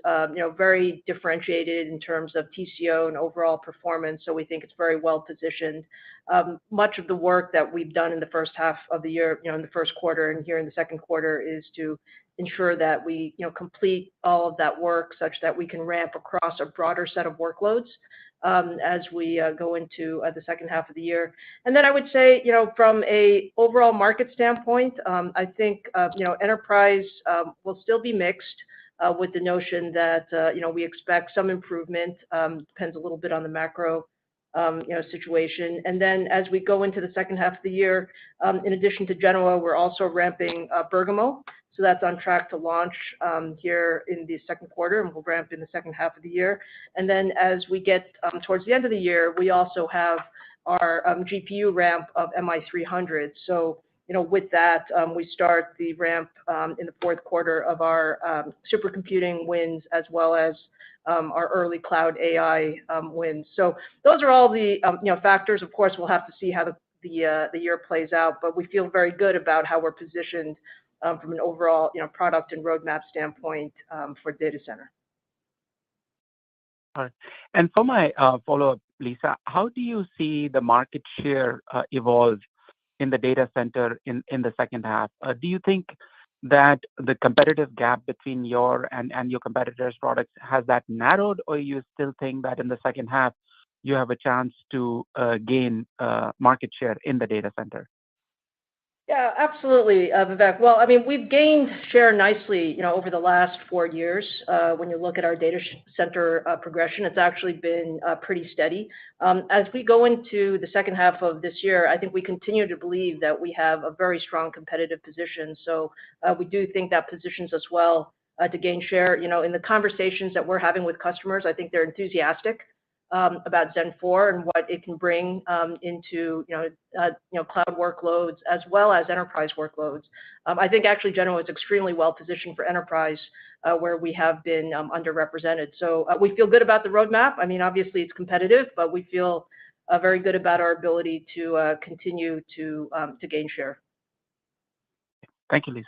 very differentiated in terms of TCO and overall performance. So we think it's very well positioned. Much of the work that we've done in the first half of the year, in the first quarter and here in the second quarter, is to ensure that we, complete all of that work such that we can ramp across a broader set of workloads as we go into the second half of the year. And then I would say, from a overall market standpoint, I think, enterprise will still be mixed with the notion that, we expect some improvement, depends a little bit on the macro, situation. And then as we go into the second half of the year, in addition to Genoa, we're also ramping Bergamo. So that's on track to launch here in the second quarter, and we'll ramp in the second half of the year. And then as we get towards the end of the year, we also have our GPU ramp of MI300. So, with that, we start the ramp in the fourth quarter of our supercomputing wins, as well as our early cloud AI wins. So those are all the factors. Of course, we'll have to see how the year plays out, but we feel very good about how we're positioned from an overall product and roadmap standpoint for data center. All right. And for my follow-up, Lisa, how do you see the market share evolve in the data center in the second half? Do you think that the competitive gap between your and your competitors' products has that narrowed, or you still think that in the second half you have a chance to gain market share in the data center? Yeah, absolutely, Vivek. Well, I mean, we've gained share nicely, over the last 4 years. When you look at our data center progression, it's actually been pretty steady. As we go into the second half of this year, I think we continue to believe that we have a very strong competitive position. So we do think that positions us well to gain share. In the conversations that we're having with customers, I think they're enthusiastic about Zen 4 and what it can bring into cloud workloads as well as enterprise workloads. I think actually Genoa is extremely well positioned for enterprise where we have been underrepresented. So we feel good about the roadmap. I mean, obviously it's competitive, but we feel very good about our ability to continue to gain share. Thank you, Lisa.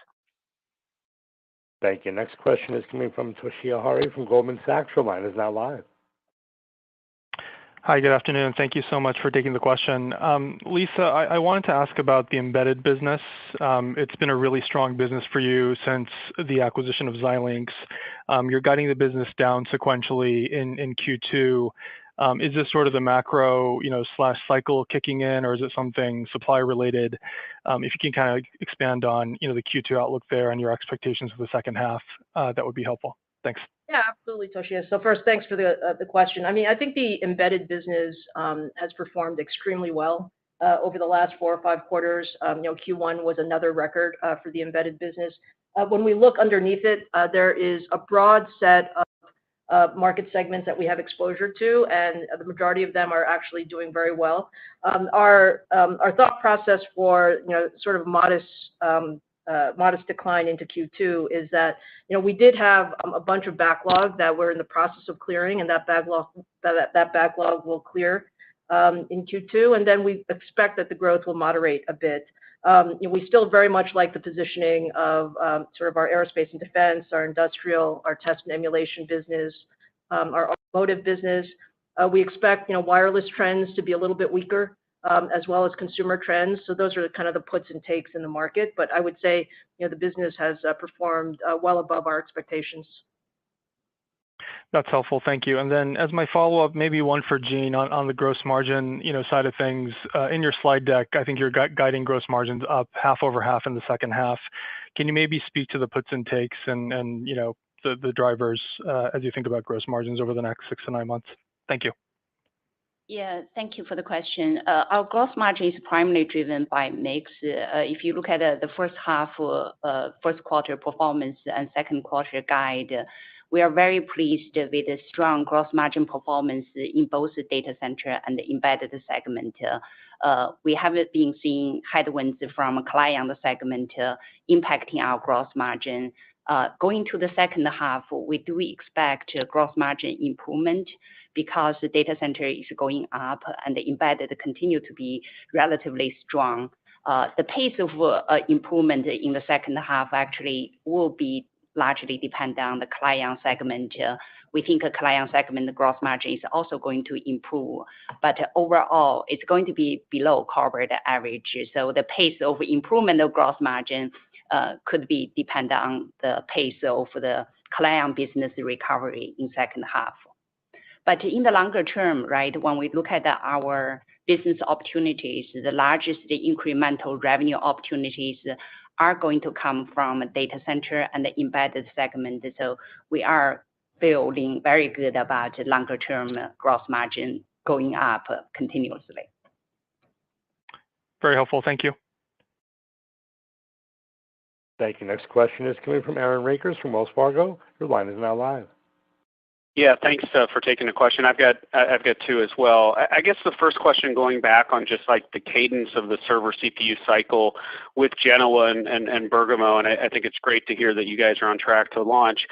Thank you. Next question is coming from Toshiya Hari from Goldman Sachs. Your line is now live. Hi, good afternoon. Thank you so much for taking the question. Lisa, I wanted to ask about the embedded business. It's been a really strong business for you since the acquisition of Xilinx. You're guiding the business down sequentially in Q2. Is this sort of the macro, slash cycle kicking in, or is it something supply related? If you can kind of expand on, the Q2 outlook there and your expectations for the second half, that would be helpful. Thanks. Yeah, absolutely, Toshiya. So first, thanks for the question. I mean, I think the embedded business has performed extremely well over the last 4 or 5 quarters. Q1 was another record for the embedded business. When we look underneath it, there is a broad set of market segments that we have exposure to, and the majority of them are actually doing very well. Our thought process for sort of modest decline into Q2 is that we did have a bunch of backlog that we're in the process of clearing, and that backlog will clear in Q2, and then we expect that the growth will moderate a bit. We still very much like the positioning of sort of our aerospace and defense, our industrial, our test and emulation business, our automotive business. We expect wireless trends to be a little bit weaker, as well as consumer trends. So those are kind of the puts and takes in the market. But I would say the business has performed well above our expectations. That's helpful. Thank you. And then as my follow-up, maybe one for Jean on the gross margin side of things. In your slide deck, I think you're guiding gross margins up half over half in the second half. Can you maybe speak to the puts and takes and the drivers as you think about gross margins over the next 6 to 9 months? Thank you. Yeah, thank you for the question. Our gross margin is primarily driven by mix. If you look at the first half, first quarter performance and second quarter guide, we are very pleased with the strong gross margin performance in both the data center and the embedded segment. We haven't been seeing headwinds from a client segment impacting our gross margin. Going to the second half, we do expect gross margin improvement because the data center is going up and the embedded continue to be relatively strong. The pace of improvement in the second half actually will be largely depend on the client segment. We think a client segment gross margin is also going to improve, but overall it's going to be below corporate average. So the pace of improvement of gross margin could be depend on the pace of the client business recovery in second half. But in the longer term, right, when we look at our business opportunities, the largest incremental revenue opportunities are going to come from data center and the embedded segment. So we are feeling very good about longer term gross margin going up continuously. Very helpful. Thank you. Thank you. Next question is coming from Aaron Rakers from Wells Fargo. Your line is now live. Yeah, thanks for taking the question. I've got 2 as well. I guess the first question going back on just like the cadence of the server CPU cycle with Genoa and Bergamo, and I think it's great to hear that you guys are on track to launch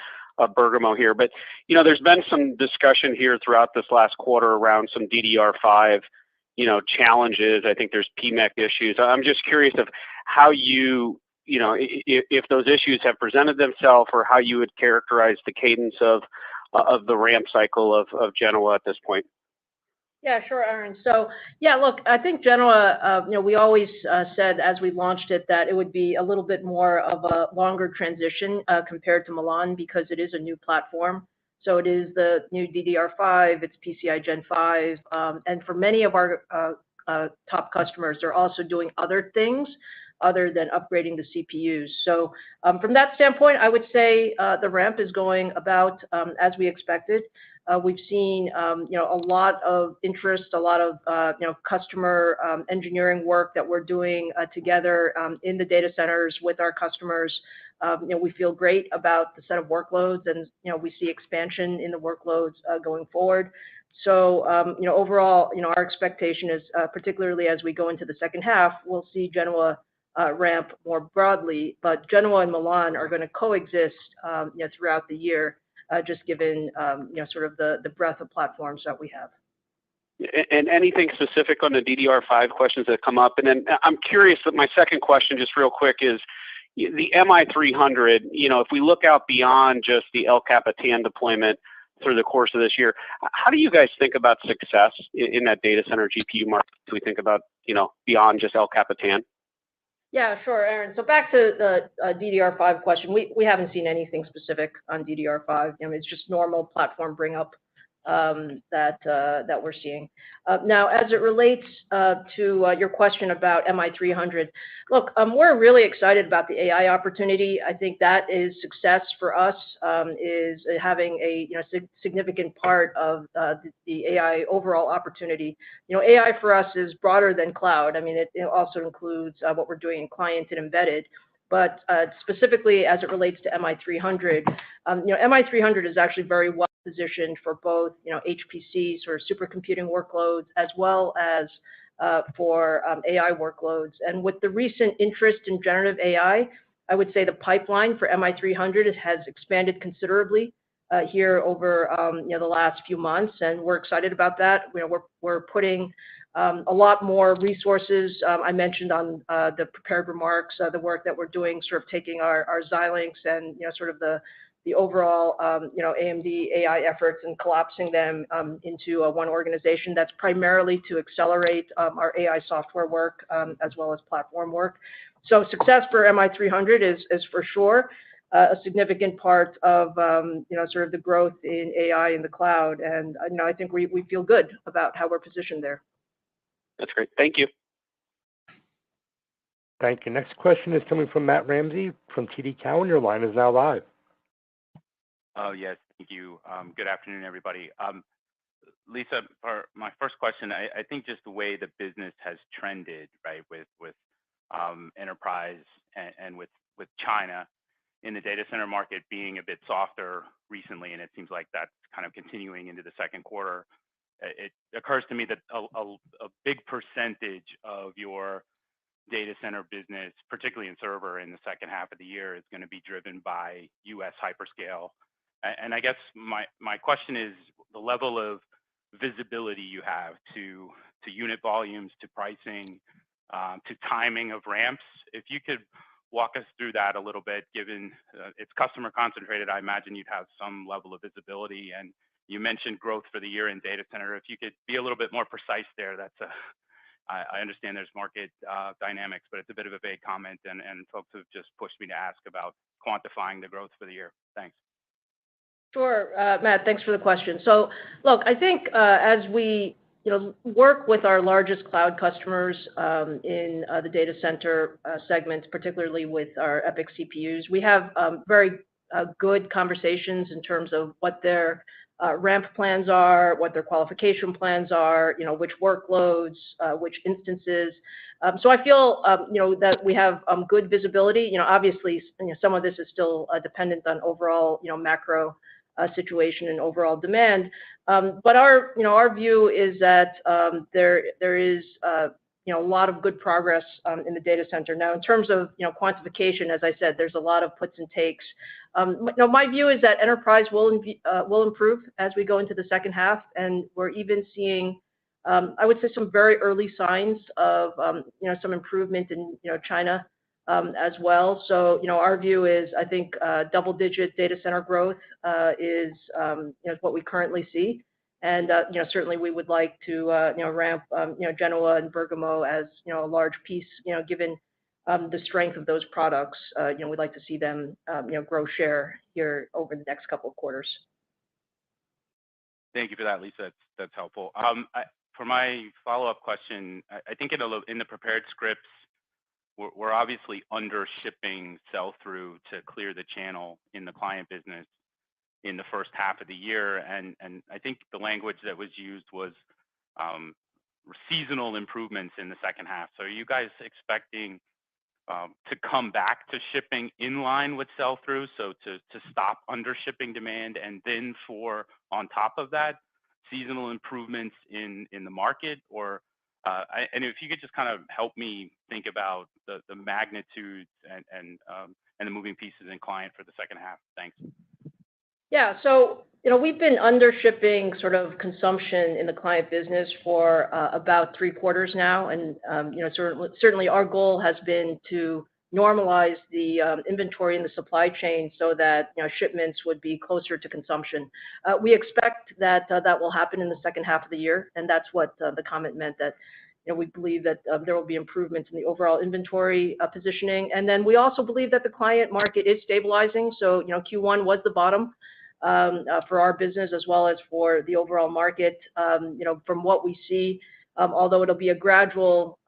Bergamo here. But there's been some discussion here throughout this last quarter around some DDR5 challenges. I think there's PMEC issues. I'm just curious of how if those issues have presented themselves or how you would characterize the cadence of the ramp cycle of Genoa at this point. Yeah, sure, Aaron. So yeah, look, I think Genoa, we always said as we launched it that it would be a little bit more of a longer transition compared to Milan because it is a new platform. So it is the new DDR5, it's PCI Gen 5, and for many of our top customers, they're also doing other things other than upgrading the CPUs. So from that standpoint, I would say the ramp is going about as we expected. We've seen a lot of interest, a lot of customer engineering work that we're doing together in the data centers with our customers. We feel great about the set of workloads, and we see expansion in the workloads going forward. So overall, our expectation is particularly as we go into the second half, we'll see Genoa ramp more broadly, but Genoa and Milan are going to coexist throughout the year, just given sort of the breadth of platforms that we have. And anything specific on the DDR5 questions that come up? And then I'm curious that my second question, just real quick, is the MI300. If we look out beyond just the El Capitan deployment through the course of this year, how do you guys think about success in that data center GPU market? Do we think about beyond just El Capitan? Yeah, sure, Aaron. So back to the DDR5 question, we haven't seen anything specific on DDR5. It's just normal platform bring up that we're seeing. Now, as it relates to your question about MI300, look, we're really excited about the AI opportunity. I think that is success for us, is having a significant part of the AI overall opportunity. AI for us is broader than cloud. I mean, it also includes what we're doing in client and embedded. But specifically as it relates to MI300, MI300 is actually very well positioned for both, HPCs or supercomputing workloads, as well as for AI workloads. And with the recent interest in generative AI, I would say the pipeline for MI300 has expanded considerably here over the last few months, and we're excited about that. We're putting a lot more resources. I mentioned on the prepared remarks the work that we're doing, sort of taking our Xilinx and sort of the overall AMD AI efforts and collapsing them into one organization. That's primarily to accelerate our AI software work as well as platform work. So success for MI300 is for sure a significant part of sort of the growth in AI in the cloud, and I think we feel good about how we're positioned there. That's great. Thank you. Thank you. Next question is coming from Matt Ramsey from TD Cowen. Your line is now live. Oh, yes. Thank you. Good afternoon, everybody. Lisa, for my first question, I think just the way the business has trended, right, with enterprise and with China in the data center market being a bit softer recently, and it seems like that's kind of continuing into the second quarter. It occurs to me that a big percentage of your data center business, particularly in server in the second half of the year, is going to be driven by U.S. hyperscale. And I guess my question is the level of visibility you have to unit volumes, to pricing, to timing of ramps. If you could walk us through that a little bit, given it's customer concentrated, I imagine you'd have some level of visibility. And you mentioned growth for the year in data center. If you could be a little bit more precise there, I understand there's market dynamics, but it's a bit of a vague comment, and folks have just pushed me to ask about quantifying the growth for the year. Thanks. Sure, Matt, thanks for the question. So, look, I think as we work with our largest cloud customers in the data center segments, particularly with our EPYC CPUs, we have very good conversations in terms of what their ramp plans are, what their qualification plans are, which workloads, which instances. So I feel, that we have good visibility. Obviously, some of this is still dependent on overall, macro situation and overall demand. But our view is that there is a lot of good progress in the data center. Now, in terms of quantification, as I said, there's a lot of puts and takes. My view is that enterprise will improve as we go into the second half, and we're even seeing, I would say, some very early signs of some improvement in China as well. So our view is, I think, double-digit data center growth is what we currently see. And certainly we would like to ramp Genoa and Bergamo as a large piece, given the strength of those products. We'd like to see them grow share here over the next couple of quarters. Thank you for that, Lisa. That's helpful. For my follow-up question, I think in the prepared scripts, we're obviously under shipping sell-through to clear the channel in the client business in the first half of the year. And I think the language that was used was seasonal improvements in the second half. So are you guys expecting to come back to shipping in line with sell-through, so to stop under shipping demand, and then for, on top of that, seasonal improvements in the market? Or and if you could just kind of help me think about the magnitudes and the moving pieces in client for the second half. Thanks. Yeah, so we've been under shipping sort of consumption in the client business for about 3 quarters now, and certainly our goal has been to normalize the inventory in the supply chain so that shipments would be closer to consumption. We expect that that will happen in the second half of the year, and that's what the comment meant, that we believe that there will be improvements in the overall inventory positioning. And then we also believe that the client market is stabilizing. So Q1 was the bottom. for our business as well as for the overall market. From what we see, although it'll be a gradual,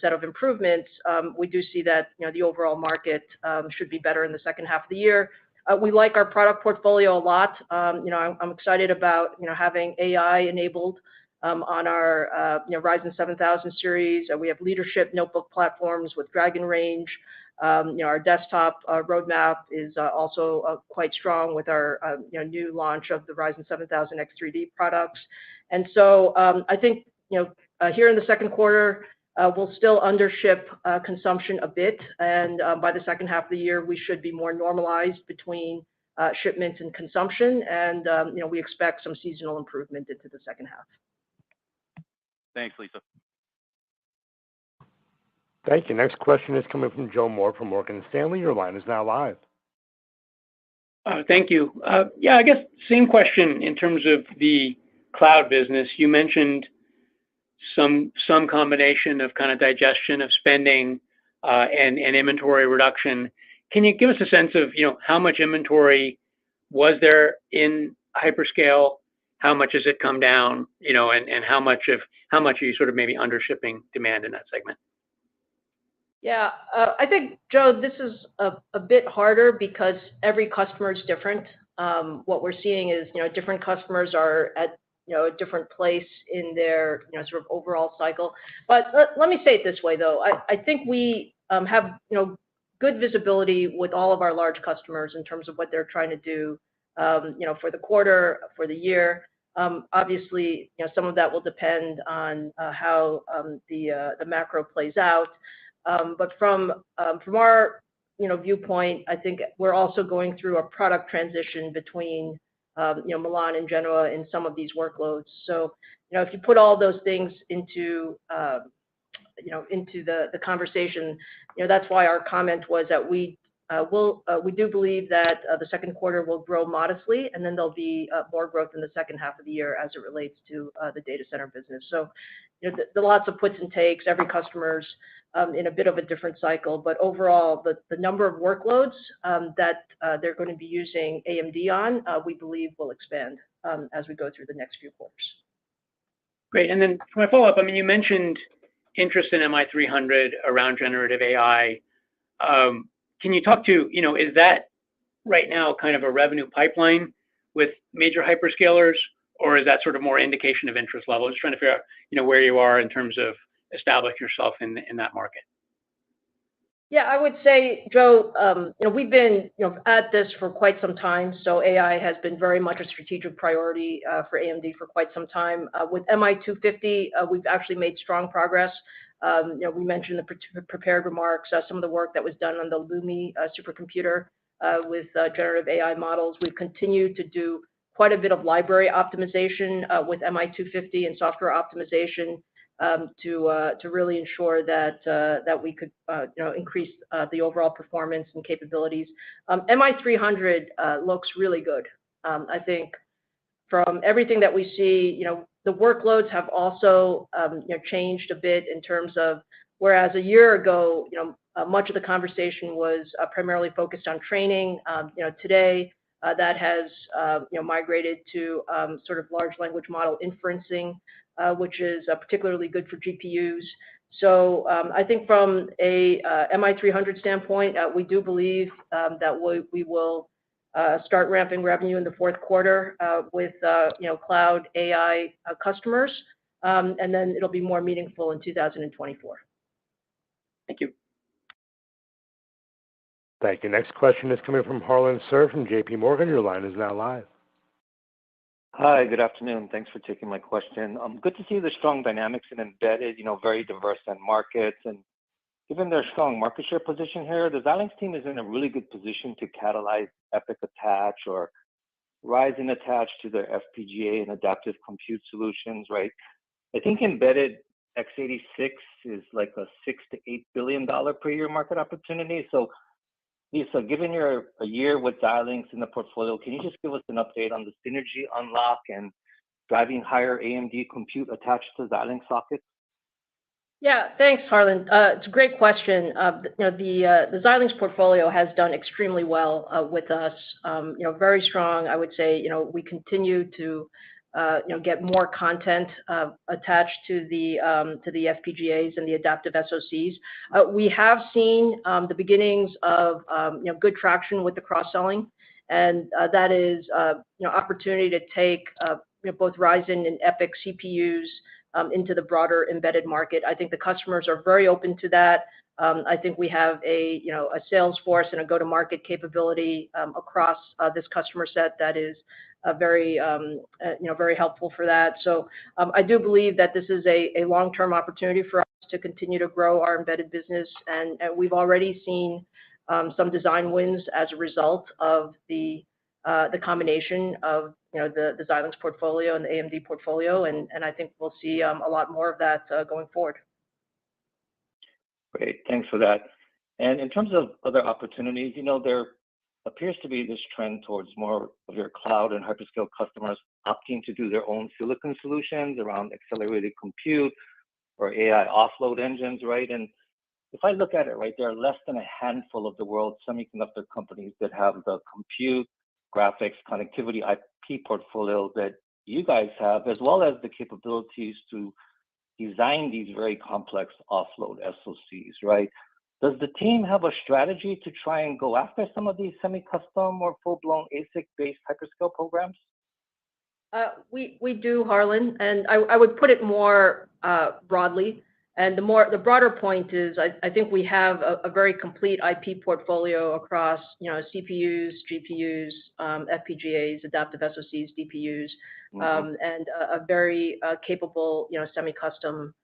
set of improvements, we do see that, the overall market should be better in the second half of the year. We like our product portfolio a lot. I'm excited about, having AI enabled on our, Ryzen 7000 series. We have leadership notebook platforms with Dragon Range. Our desktop roadmap is also quite strong with our, new launch of the Ryzen 7000 X3D products. And so I think, here in the second quarter, we'll still undership consumption a bit, and by the second half of the year, we should be more normalized between shipments and consumption, and we expect some seasonal improvement into the second half. Thanks, Lisa. Thank you. Next question is coming from Joe Moore from Morgan Stanley. Your line is now live. Thank you. I guess same question in terms of the cloud business. You mentioned some combination of kind of digestion of spending and inventory reduction. Can you give us a sense of how much inventory was there in hyperscale? How much has it come down? And how much are you sort of maybe undershipping demand in that segment? Yeah, I think, Joe, this is a bit harder because every customer is different. What we're seeing is, different customers are at, a different place in their, sort of overall cycle. But let me say it this way, though. I think we have, good visibility with all of our large customers in terms of what they're trying to do, for the quarter, for the year. Obviously, some of that will depend on how the macro plays out. But from our viewpoint, I think we're also going through a product transition between Milan and Genoa in some of these workloads. So if you put all those things into the conversation, that's why our comment was that we do believe that the second quarter will grow modestly, and then there'll be more growth in the second half of the year as it relates to the data center business. So there are lots of puts and takes. Every customer's in a bit of a different cycle, but overall, the number of workloads that they're going to be using AMD on, we believe will expand as we go through the next few quarters. Great. And then for my follow-up, you mentioned interest in MI300 around generative AI. Can you talk to, is that right now kind of a revenue pipeline with major hyperscalers, or is that sort of more indication of interest level? Just trying to figure out, where you are in terms of establishing yourself in that market. Yeah, I would say, Joe, we've been, at this for quite some time. So AI has been very much a strategic priority for AMD for quite some time. With MI250, we've actually made strong progress. We mentioned the prepared remarks, some of the work that was done on the Lumi supercomputer with generative AI models. We've continued to do quite a bit of library optimization with MI250 and software optimization to really ensure that we could increase the overall performance and capabilities. MI300 looks really good. I think from everything that we see, the workloads have also changed a bit in terms of, whereas a year ago, much of the conversation was primarily focused on training. Today that has migrated to sort of large language model inferencing, which is particularly good for GPUs. So I think from a MI300 standpoint, we do believe that we will start ramping revenue in the fourth quarter with cloud AI customers, and then it'll be more meaningful in 2024. Thank you. Thank you. Next question is coming from Harlan Sur from JP Morgan. Your line is now live. Hi, good afternoon. Thanks for taking my question. Good to see the strong dynamics in embedded, very diverse end markets. And given their strong market share position here, the Xilinx team is in a really good position to catalyze EPYC attach or Ryzen attach to their FPGA and adaptive compute solutions, right? I think embedded x86 is like a $6 to $8 billion per year market opportunity. So Lisa, given you're a year with Xilinx in the portfolio, can you just give us an update on the synergy unlock and driving higher AMD compute attached to Xilinx sockets? Yeah, thanks, Harlan. It's a great question. The Xilinx portfolio has done extremely well with us. Very strong. I would say, we continue to, get more content attached to the FPGAs and the adaptive SoCs. We have seen the beginnings of, good traction with the cross-selling, and that is, opportunity to take, both Ryzen and EPYC CPUs into the broader embedded market. I think the customers are very open to that. I think we have a sales force and a go-to-market capability across this customer set that is very helpful for that. So I do believe that this is a long-term opportunity for us to continue to grow our embedded business, and we've already seen some design wins as a result of the combination of the Xilinx portfolio and the AMD portfolio, and I think we'll see a lot more of that going forward. Great, thanks for that. And in terms of other opportunities, there appears to be this trend towards more of your cloud and hyperscale customers opting to do their own silicon solutions around accelerated compute or AI offload engines, right? And if I look at it, right, there are less than a handful of the world's semiconductor companies that have the compute, graphics, connectivity, IP portfolio that you guys have, as well as the capabilities to design these very complex offload SoCs, right? Does the team have a strategy to try and go after some of these semi-custom or full-blown ASIC-based hyperscale programs? We do, Harlan, and I would put it more broadly. And the broader point is, I think we have a very complete IP portfolio across, CPUs, GPUs, FPGAs, adaptive SoCs, DPUs, and a very capable, semi-custom,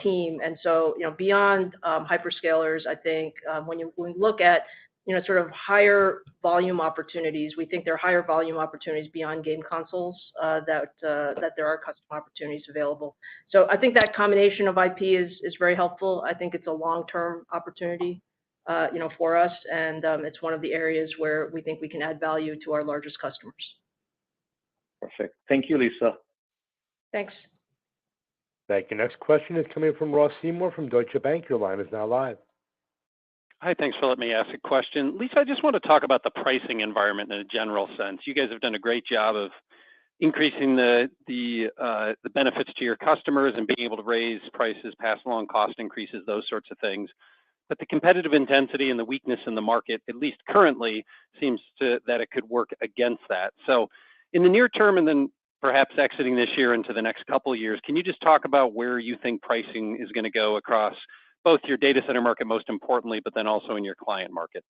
team. And so, beyond hyperscalers, I think when we look at sort of higher volume opportunities, we think there are higher volume opportunities beyond game consoles that there are custom opportunities available. So I think that combination of IP is very helpful. I think it's a long-term opportunity, for us, and it's one of the areas where we think we can add value to our largest customers. Perfect. Thank you, Lisa. Thanks. Thank you. Next question is coming from Ross Seymour from Deutsche Bank. Your line is now live. Hi, thanks for letting me ask a question. Lisa, I just want to talk about the pricing environment in a general sense. You guys have done a great job of increasing the benefits to your customers and being able to raise prices, pass along cost increases, those sorts of things. But the competitive intensity and the weakness in the market, at least currently, seems that it could work against that. So in the near term and then perhaps exiting this year into the next couple of years, can you just talk about where you think pricing is going to go across both your data center market, most importantly, but then also in your client market?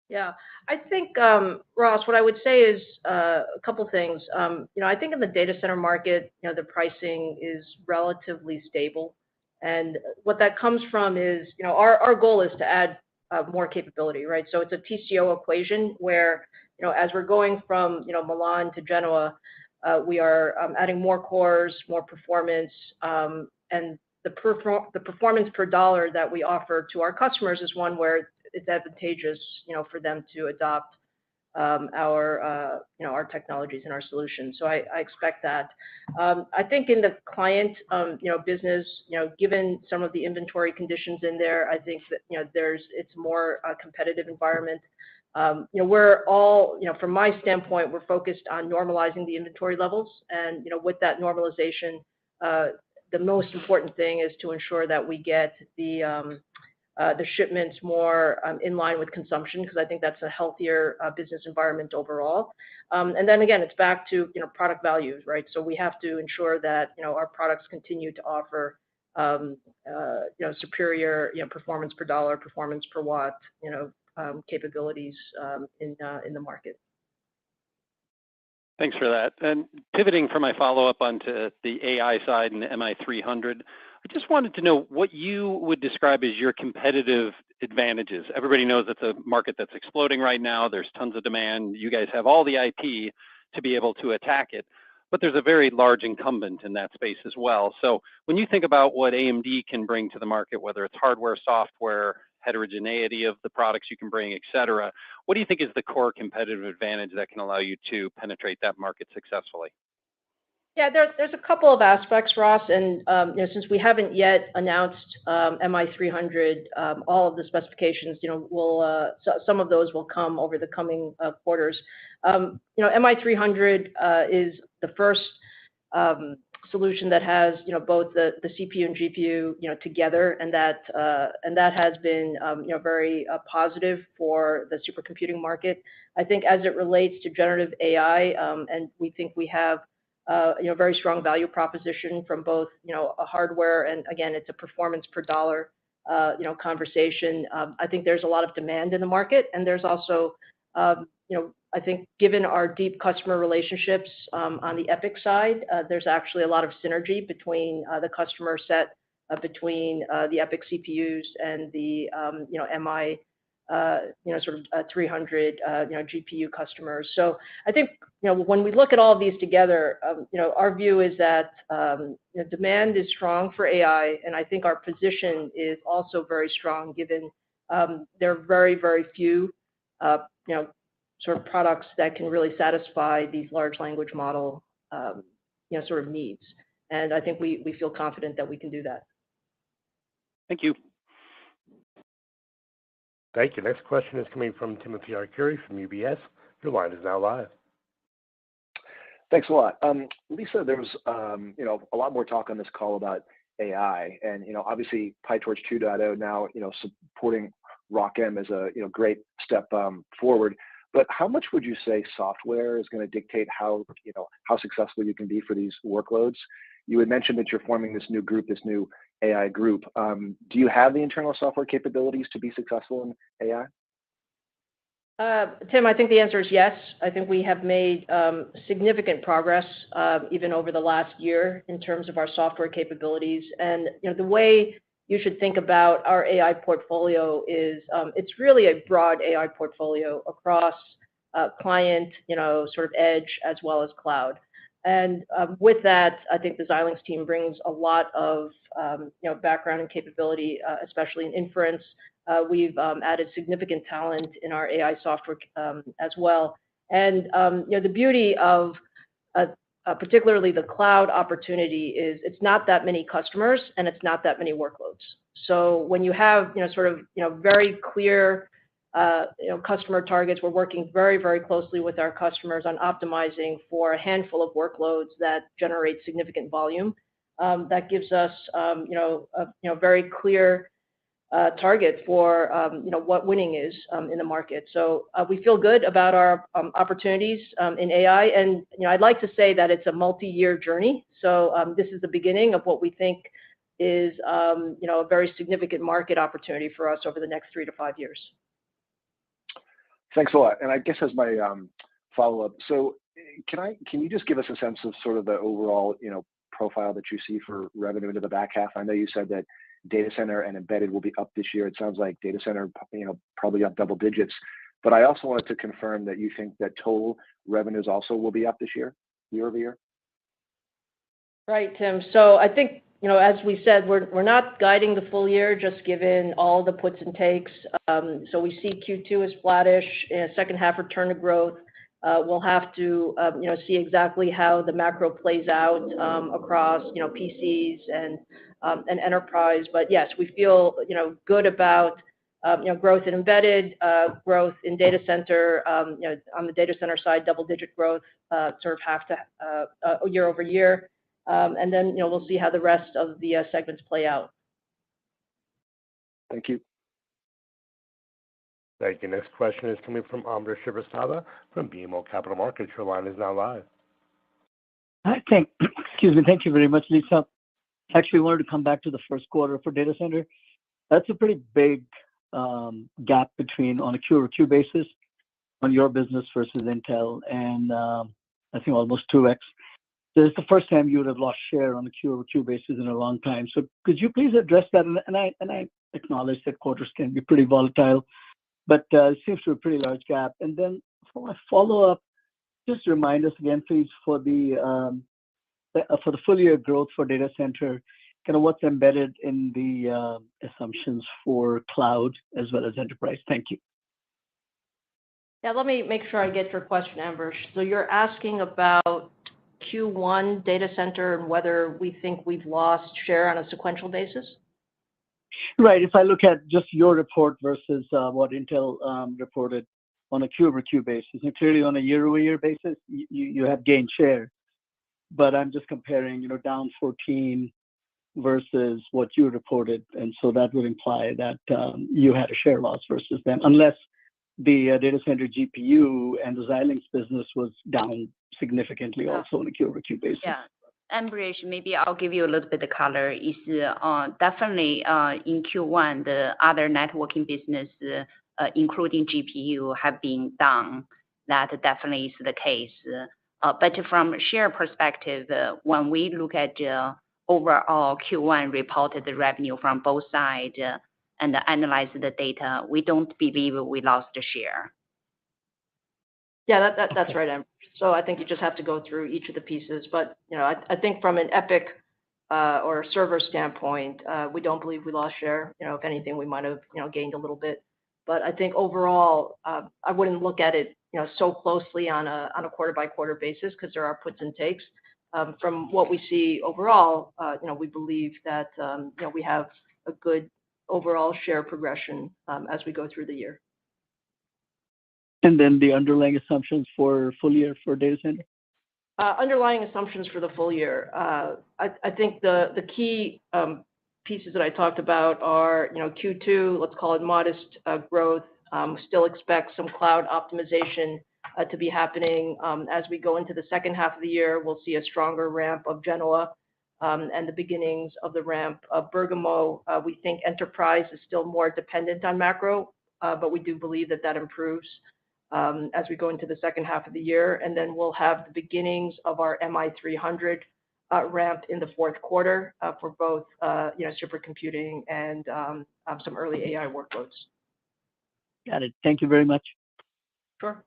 Yeah, I think, Ross, what I would say is a couple things. I think in the data center market, the pricing is relatively stable. And what that comes from is, our goal is to add more capability, right? So it's a TCO equation where, as we're going from, Milan to Genoa, we are adding more cores, more performance, and the performance per dollar that we offer to our customers is one where it's advantageous, for them to adopt our technologies and our solutions. So I expect that. I think in the client, business, given some of the inventory conditions in there, I think that, it's more a competitive environment. We're all, from my standpoint, we're focused on normalizing the inventory levels. And, with that normalization, the most important thing is to ensure that we get the shipments more in line with consumption, because I think that's a healthier business environment overall. And then again, it's back to product values, right? So we have to ensure that our products continue to offer superior performance per dollar, performance per watt, capabilities in the market. Thanks for that. And pivoting from my follow-up onto the AI side and the MI300, I just wanted to know what you would describe as your competitive advantages. Everybody knows it's a market that's exploding right now. There's tons of demand. You guys have all the IP to be able to attack it, but there's a very large incumbent in that space as well. So when you think about what AMD can bring to the market, whether it's hardware, software, heterogeneity of the products you can bring, et cetera, what do you think is the core competitive advantage that can allow you to penetrate that market successfully? Yeah, there's a couple of aspects, Ross, and since we haven't yet announced MI300, all of the specifications, some of those will come over the coming quarters. MI300 is the first solution that has both the CPU and GPU together, and that has been very positive for the supercomputing market. I think as it relates to generative AI, and we think we have very strong value proposition from both a hardware and again it's a performance per dollar conversation. I think there's a lot of demand in the market, and there's also I think given our deep customer relationships on the EPYC side, there's actually a lot of synergy between the customer set between the EPYC CPUs and the MI 300 GPU customers. So I think when we look at all of these together, our view is that demand is strong for AI, and I think our position is also very strong given there are very, very few sort of products that can really satisfy these large language model sort of needs. And I think we feel confident that we can do that. Thank you. Thank you. Next question is coming from Timothy Arcuri from UBS. Your line is now live. Thanks a lot. Lisa, there was a lot more talk on this call about AI, and obviously PyTorch 2.0 now supporting ROCm is a great step forward. But how much would you say software is going to dictate how successful you can be for these workloads? You had mentioned that you're forming this new group, this new AI group. Do you have the internal software capabilities to be successful in AI? Tim, I think the answer is yes. I think we have made significant progress even over the last year in terms of our software capabilities. And the way you should think about our AI portfolio is it's really a broad AI portfolio across client, sort of edge, as well as cloud. And with that, I think the Xilinx team brings a lot of background and capability, especially in inference. We've added significant talent in our AI software as well. And the beauty of particularly the cloud opportunity is it's not that many customers and it's not that many workloads. So when you have sort of very clear customer targets, we're working very, very closely with our customers on optimizing for a handful of workloads that generate significant volume. That gives us a very clear target for what winning is in the market. So we feel good about our opportunities in AI, and I'd like to say that it's a multi-year journey. So this is the beginning of what we think is a very significant market opportunity for us over the next 3 to 5 years. Thanks a lot. And I guess as my follow-up, so can you just give us a sense of sort of the overall profile that you see for revenue into the back half? I know you said that data center and embedded will be up this year. It sounds like data center, probably up double digits. But I also wanted to confirm that you think that total revenues also will be up this year over year. Right, Tim. So I think as we said, we're not guiding the full year, just given all the puts and takes. So we see Q2 as flattish, second half return to growth. We'll have to see exactly how the macro plays out across PCs and enterprise. But yes, we feel good about growth in embedded, growth in data center. On the data center side, double-digit growth, sort of half to year over year. And then we'll see how the rest of the segments play out. Thank you. Thank you. Next question is coming from Ambrish Srivastava from BMO Capital Markets. Your line is now live. Thank you very much, Lisa. Actually, wanted to come back to the first quarter for data center. That's a pretty big gap between on a Q over Q basis on your business versus Intel, and I think almost 2x. So it's the first time you would have lost share on a Q over Q basis in a long time. So could you please address that? And I acknowledge that quarters can be pretty volatile, but it seems to be a pretty large gap. And then for my follow-up, just remind us again, please, for the full year growth for data center, kind of what's embedded in the assumptions for cloud as well as enterprise. Thank you. Yeah, let me make sure I get your question, Ambrish. So you're asking about Q1 data center and whether we think we've lost share on a sequential basis? Right. If I look at just your report versus what Intel reported on a Q-over-Q basis, and clearly on a year-over-year basis, you have gained share. But I'm just comparing, down 14 versus what you reported, and so that would imply that you had a share loss versus them, unless the data center GPU and the Xilinx business was down significantly also on a Q-over-Q basis. Yeah. Ambrish, maybe I'll give you a little bit of color. Is definitely in Q1, the other networking business, including GPU, have been down. That definitely is the case. But from a share perspective, when we look at overall Q1 reported revenue from both sides and analyze the data, we don't believe we lost a share. Yeah, that's right, Amber. So I think you just have to go through each of the pieces. But, I think from an EPYC or server standpoint, we don't believe we lost share. If anything, we might have, gained a little bit. But I think overall, I wouldn't look at it, so closely on a quarter-by-quarter basis because there are puts and takes. From what we see overall, we believe that, we have a good overall share progression as we go through the year. And then the underlying assumptions for full year for data center? Underlying assumptions for the full year. I think the key pieces that I talked about are, Q2, let's call it modest growth. Still expect some cloud optimization to be happening. As we go into the second half of the year, we'll see a stronger ramp of Genoa and the beginnings of the ramp of Bergamo. We think enterprise is still more dependent on macro, but we do believe that improves as we go into the second half of the year. And then we'll have the beginnings of our MI300 ramp in the fourth quarter for both, supercomputing and some early AI workloads. Got it. Thank you very much. Sure.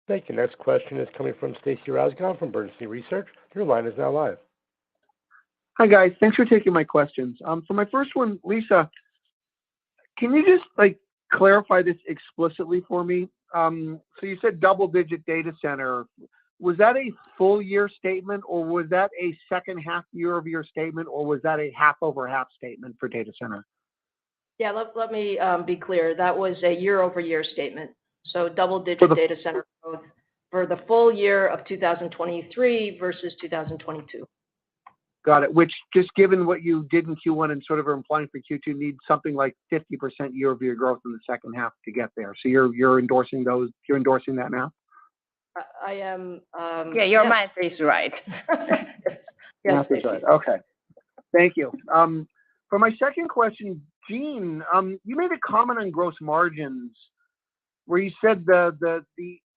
Thank you. Next question is coming from Stacy Rasgon from Bernstein Research. Your line is now live. Hi, guys. Thanks for taking my questions. For my first one, Lisa, can you just clarify this explicitly for me? So you said double-digit data center. Was that a full year statement, or was that a second half year-over-year statement, or was that a half-over-half statement for data center? Yeah, let me be clear. That was a year-over-year statement. So double-digit data center growth for the full year of 2023 versus 2022. Got it. Which, just given what you did in Q1 and sort of are implying for Q2, needs something like 50% year-over-year growth in the second half to get there. So you're endorsing those. You're endorsing that now? I am. Yeah, your math is right. Math is right. Okay. Thank you. For my second question, Jean, you made a comment on gross margins where you said the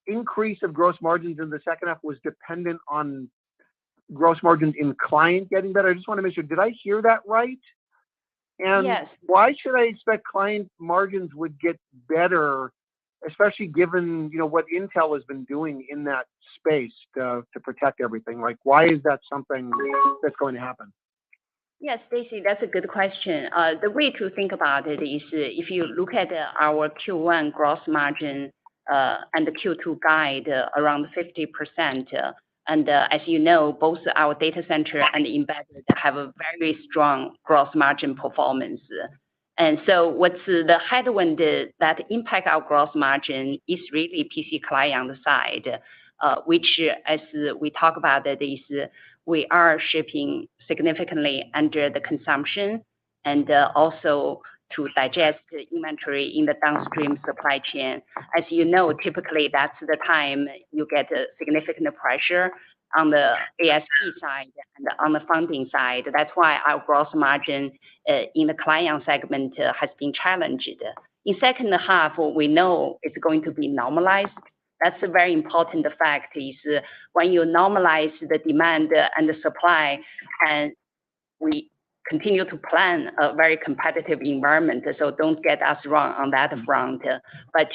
increase of gross margins in the second half was dependent on gross margins in client getting better. I just want to make sure, did I hear that right? And yes. Why should I expect client margins would get better, especially given what Intel has been doing in that space to protect everything? Why is that something that's going to happen? Yes, Stacy, that's a good question. The way to think about it is if you look at our Q1 gross margin and the Q2 guide around 50%, and as you know, both our data center and embedded have a very strong gross margin performance. And so what's the headwind that impact our gross margin is really PC client side, which, as we talk about it, is we are shipping significantly under the consumption and also to digest the inventory in the downstream supply chain. As you know, typically that's the time you get a significant pressure on the ASP side and on the funding side. That's why our gross margin in the client segment has been challenged. In second half, we know it's going to be normalized. That's a very important fact is when you normalize the demand and the supply, and we continue to plan a very competitive environment. So don't get us wrong on that front. But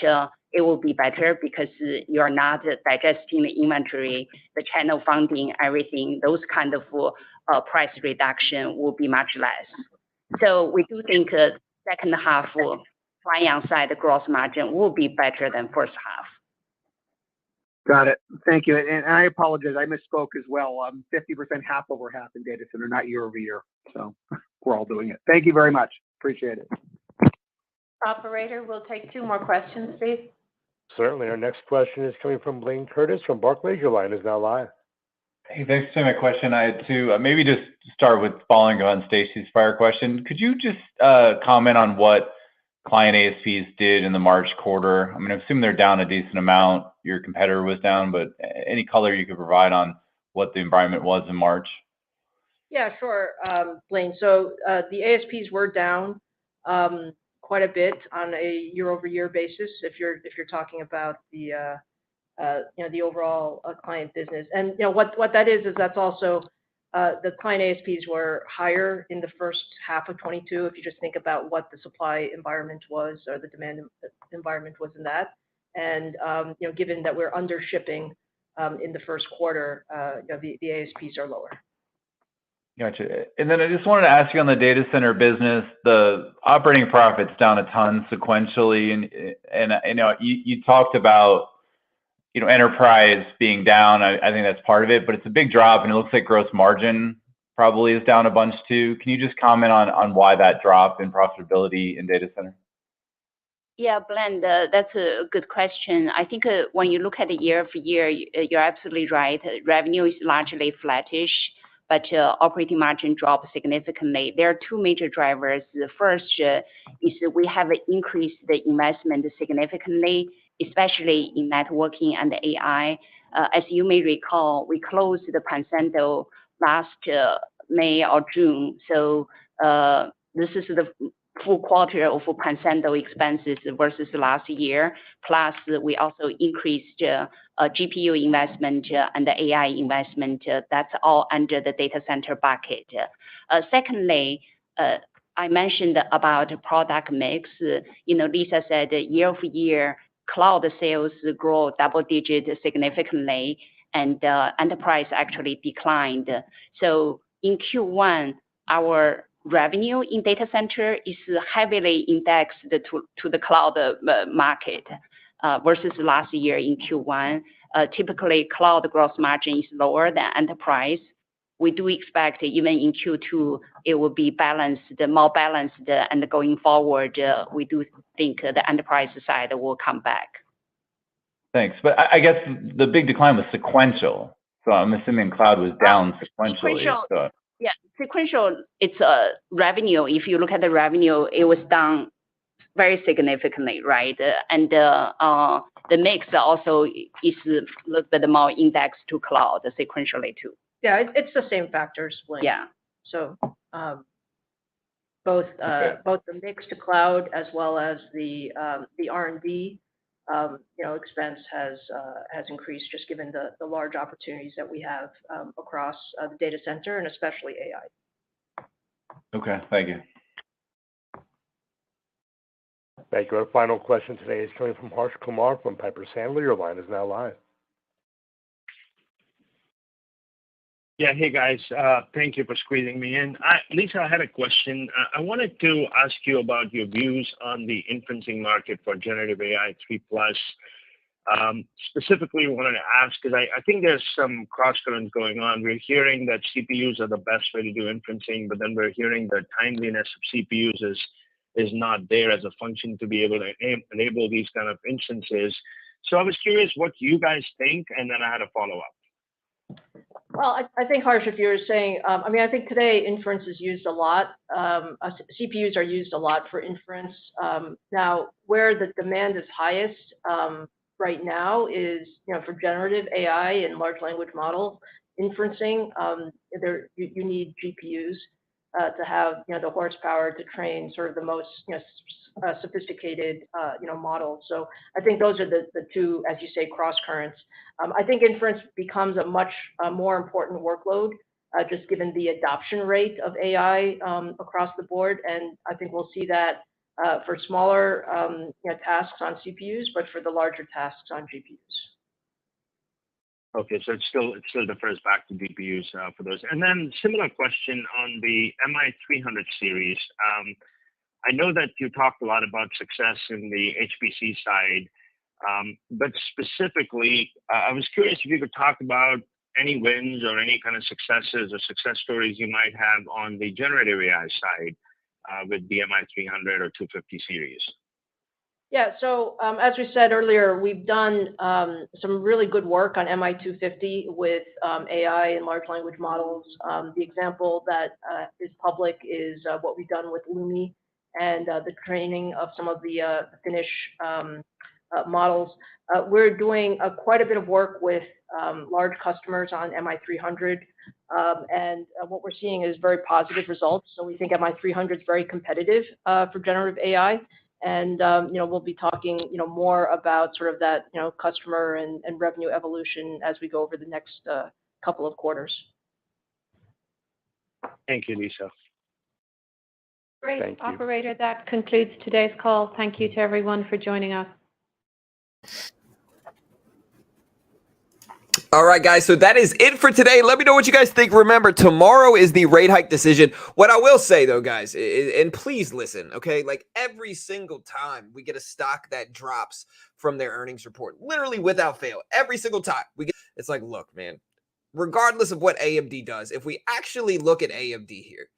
it will be better because you're not digesting the inventory, the channel funding, everything. Those kind of price reduction will be much less. So we do think second half client side gross margin will be better than first half. Got it. Thank you. And I apologize. I misspoke as well. 50% half over half in data center, not year over year. So we're all doing it. Thank you very much. Appreciate it. Operator, we'll take 2 more questions, please. Certainly. Our next question is coming from Blaine Curtis from Barclays. Your line is now live. Hey, thanks for taking my question. I had 2. Maybe just start with following on Stacy's prior question. Could you just comment on what client ASPs did in the March quarter? I mean, I assume they're down a decent amount. Your competitor was down, but any color you could provide on what the environment was in March? Yeah, sure, Blaine. So the ASPs were down quite a bit on a year-over-year basis if you're talking about the the overall client business. And what that is that's also the client ASPs were higher in the first half of 22 if you just think about what the supply environment was or the demand environment was in that. And given that we're under shipping in the first quarter, the ASPs are lower. Gotcha. And then I just wanted to ask you on the data center business, the operating profit's down a ton sequentially, and you talked about enterprise being down. I think that's part of it, but it's a big drop, and it looks like gross margin probably is down a bunch too. Can you just comment on why that drop in profitability in data center? Yeah, Blaine, that's a good question. I think when you look at the year over year, you're absolutely right. Revenue is largely flattish, but operating margin dropped significantly. There are 2 major drivers. The first is we have increased the investment significantly, especially in networking and AI. As you may recall, we closed the Pensando last May or June. So this is the full quarter of Pensando expenses versus last year. Plus, we also increased GPU investment and the AI investment. That's all under the data center bucket. Secondly, I mentioned about product mix. Lisa said year over year, cloud sales grow double-digit significantly, and enterprise actually declined. So in Q1, our revenue in data center is heavily indexed to the cloud market versus last year in Q1. Typically, cloud gross margin is lower than enterprise. We do expect even in Q2, it will be more balanced, and going forward, we do think the enterprise side will come back. Thanks. But I guess the big decline was sequential. So I'm assuming cloud was down sequentially. Yeah, sequential, it's revenue. If you look at the revenue, it was down very significantly, right? And the mix also is a little bit more indexed to cloud sequentially too. Yeah, it's the same factors, Blaine. Yeah. So both the mix to cloud as well as the R&D expense has increased just given the large opportunities that we have across the data center and especially AI. Okay, thank you. Thank you. Our final question today is coming from Harsh Kumar from Piper Sandler. Your line is now live. Yeah, hey guys, thank you for squeezing me in. Lisa, I had a question. I wanted to ask you about your views on the inferencing market for generative AI 3+. Specifically, wanted to ask, because I think there's some cross-currents going on. We're hearing that CPUs are the best way to do inferencing, but then we're hearing the timeliness of CPUs is not there as a function to be able to enable these kind of instances. So I was curious what you guys think, and then I had a follow-up. Well, I think, Harsh, if you're saying, I think today inference is used a lot. CPUs are used a lot for inference. Now, where the demand is highest right now is, for generative AI and large language model inferencing. You need GPUs to have, the horsepower to train sort of the most sophisticated, models. So I think those are the 2, as you say, cross currents. I think inference becomes a much more important workload, just given the adoption rate of AI across the board. And I think we'll see that for smaller tasks on CPUs, but for the larger tasks on GPUs. Okay, so it still defers back to GPUs for those. And then similar question on the MI300 series. I know that you talked a lot about success in the HPC side. But specifically, I was curious if you could talk about any wins or any kind of successes or success stories you might have on the generative AI side with the MI300 or 250 series. Yeah, so as we said earlier, we've done some really good work on MI250 with AI and large language models. The example that is public is what we've done with Lumi and the training of some of the Finnish models. We're doing quite a bit of work with large customers on MI300, and what we're seeing is very positive results. So we think MI300 is very competitive for generative AI. And we'll be talking more about sort of that customer and revenue evolution as we go over the next couple of quarters. Thank you, Lisa. Great. Thank you. Operator, that concludes today's call. Thank you to everyone for joining us. All right, guys, so that is it for today. Let me know what you guys think. Remember, tomorrow is the rate hike decision. What I will say, though, guys, and please listen, okay? Like every single time we get a stock that drops from their earnings report, literally without fail, every single time it's like, look, man, regardless of what AMD does, if we actually look at AMD here,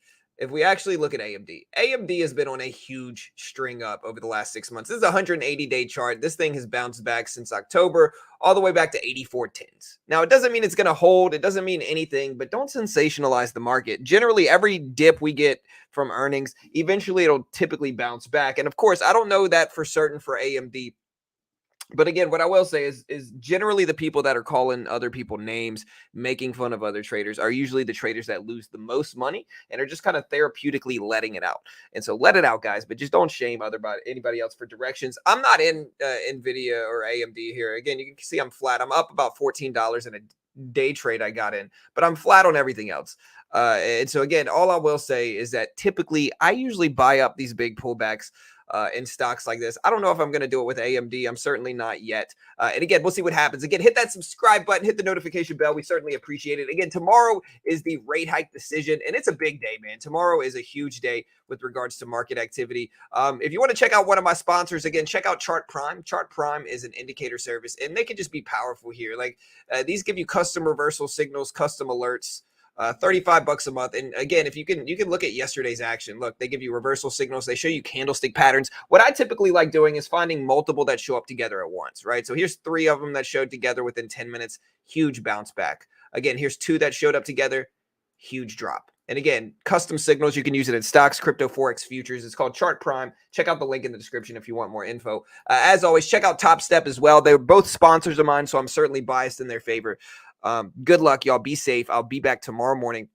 AMD has been on a huge string up over the last 6 months. This is a 180-day chart. This thing has bounced back since October, all the way back to 84.10s. Now, it doesn't mean it's going to hold. It doesn't mean anything, but don't sensationalize the market. Generally, every dip we get from earnings, eventually it'll typically bounce back. And of course, I don't know that for certain for AMD. But again, what I will say is generally the people that are calling other people names, making fun of other traders are usually the traders that lose the most money and are just kind of therapeutically letting it out. And so let it out, guys, but just don't shame anybody else for directions. I'm not in NVIDIA or AMD here. Again, you can see I'm flat. I'm up about $14 in a day trade I got in, but I'm flat on everything else. And so again, all I will say is that typically I usually buy up these big pullbacks in stocks like this. I don't know if I'm going to do it with AMD. I'm certainly not yet. And again, we'll see what happens. Again, hit that subscribe button, hit the notification bell. We certainly appreciate it. Again, tomorrow is the rate hike decision, and it's a big day, man. Tomorrow is a huge day with regards to market activity. If you want to check out one of my sponsors, again, check out Chart Prime. Chart Prime is an indicator service, and they can just be powerful here. Like these give you custom reversal signals, custom alerts. $35 a month. And again, if you can look at yesterday's action. Look, they give you reversal signals. They show you candlestick patterns. What I typically like doing is finding multiple that show up together at once, right? So here's 3 of them that showed together within 10 minutes. Huge bounce back. Again, here's 2 that showed up together. Huge drop. And again, custom signals, you can use it in stocks, crypto, Forex, futures. It's called Chart Prime. Check out the link in the description if you want more info. As always, check out Top Step as well. They're both sponsors of mine, so I'm certainly biased in their favor. Good luck, y'all. Be safe. I'll be back tomorrow morning.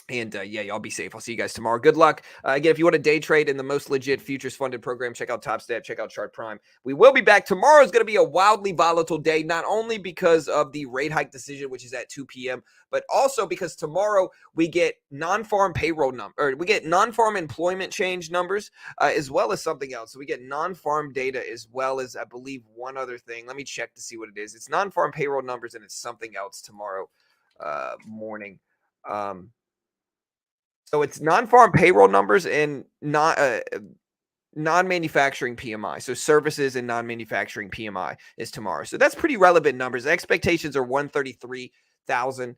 And yeah, y'all be safe. I'll see you guys tomorrow. Good luck. Again, if you want to day trade in the most legit futures funded program, check out Top Step, check out Chart Prime. We will be back. Tomorrow is going to be a wildly volatile day, not only because of the rate hike decision, which is at 2 p.m., but also because tomorrow we get non-farm payroll we get non-farm employment change numbers, as well as something else. So we get non-farm data as well as, I believe, one other thing. Let me check to see what it is. It's non-farm payroll numbers, and it's something else tomorrow morning. So it's non-farm payroll numbers and non-manufacturing PMI. So services and non-manufacturing PMI is tomorrow. So that's pretty relevant numbers. The expectations are 133,000.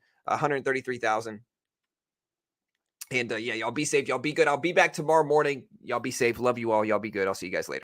And yeah, y'all be safe. Y'all be good. I'll be back tomorrow morning. Y'all be safe. Love you all. Y'all be good. I'll see you guys later.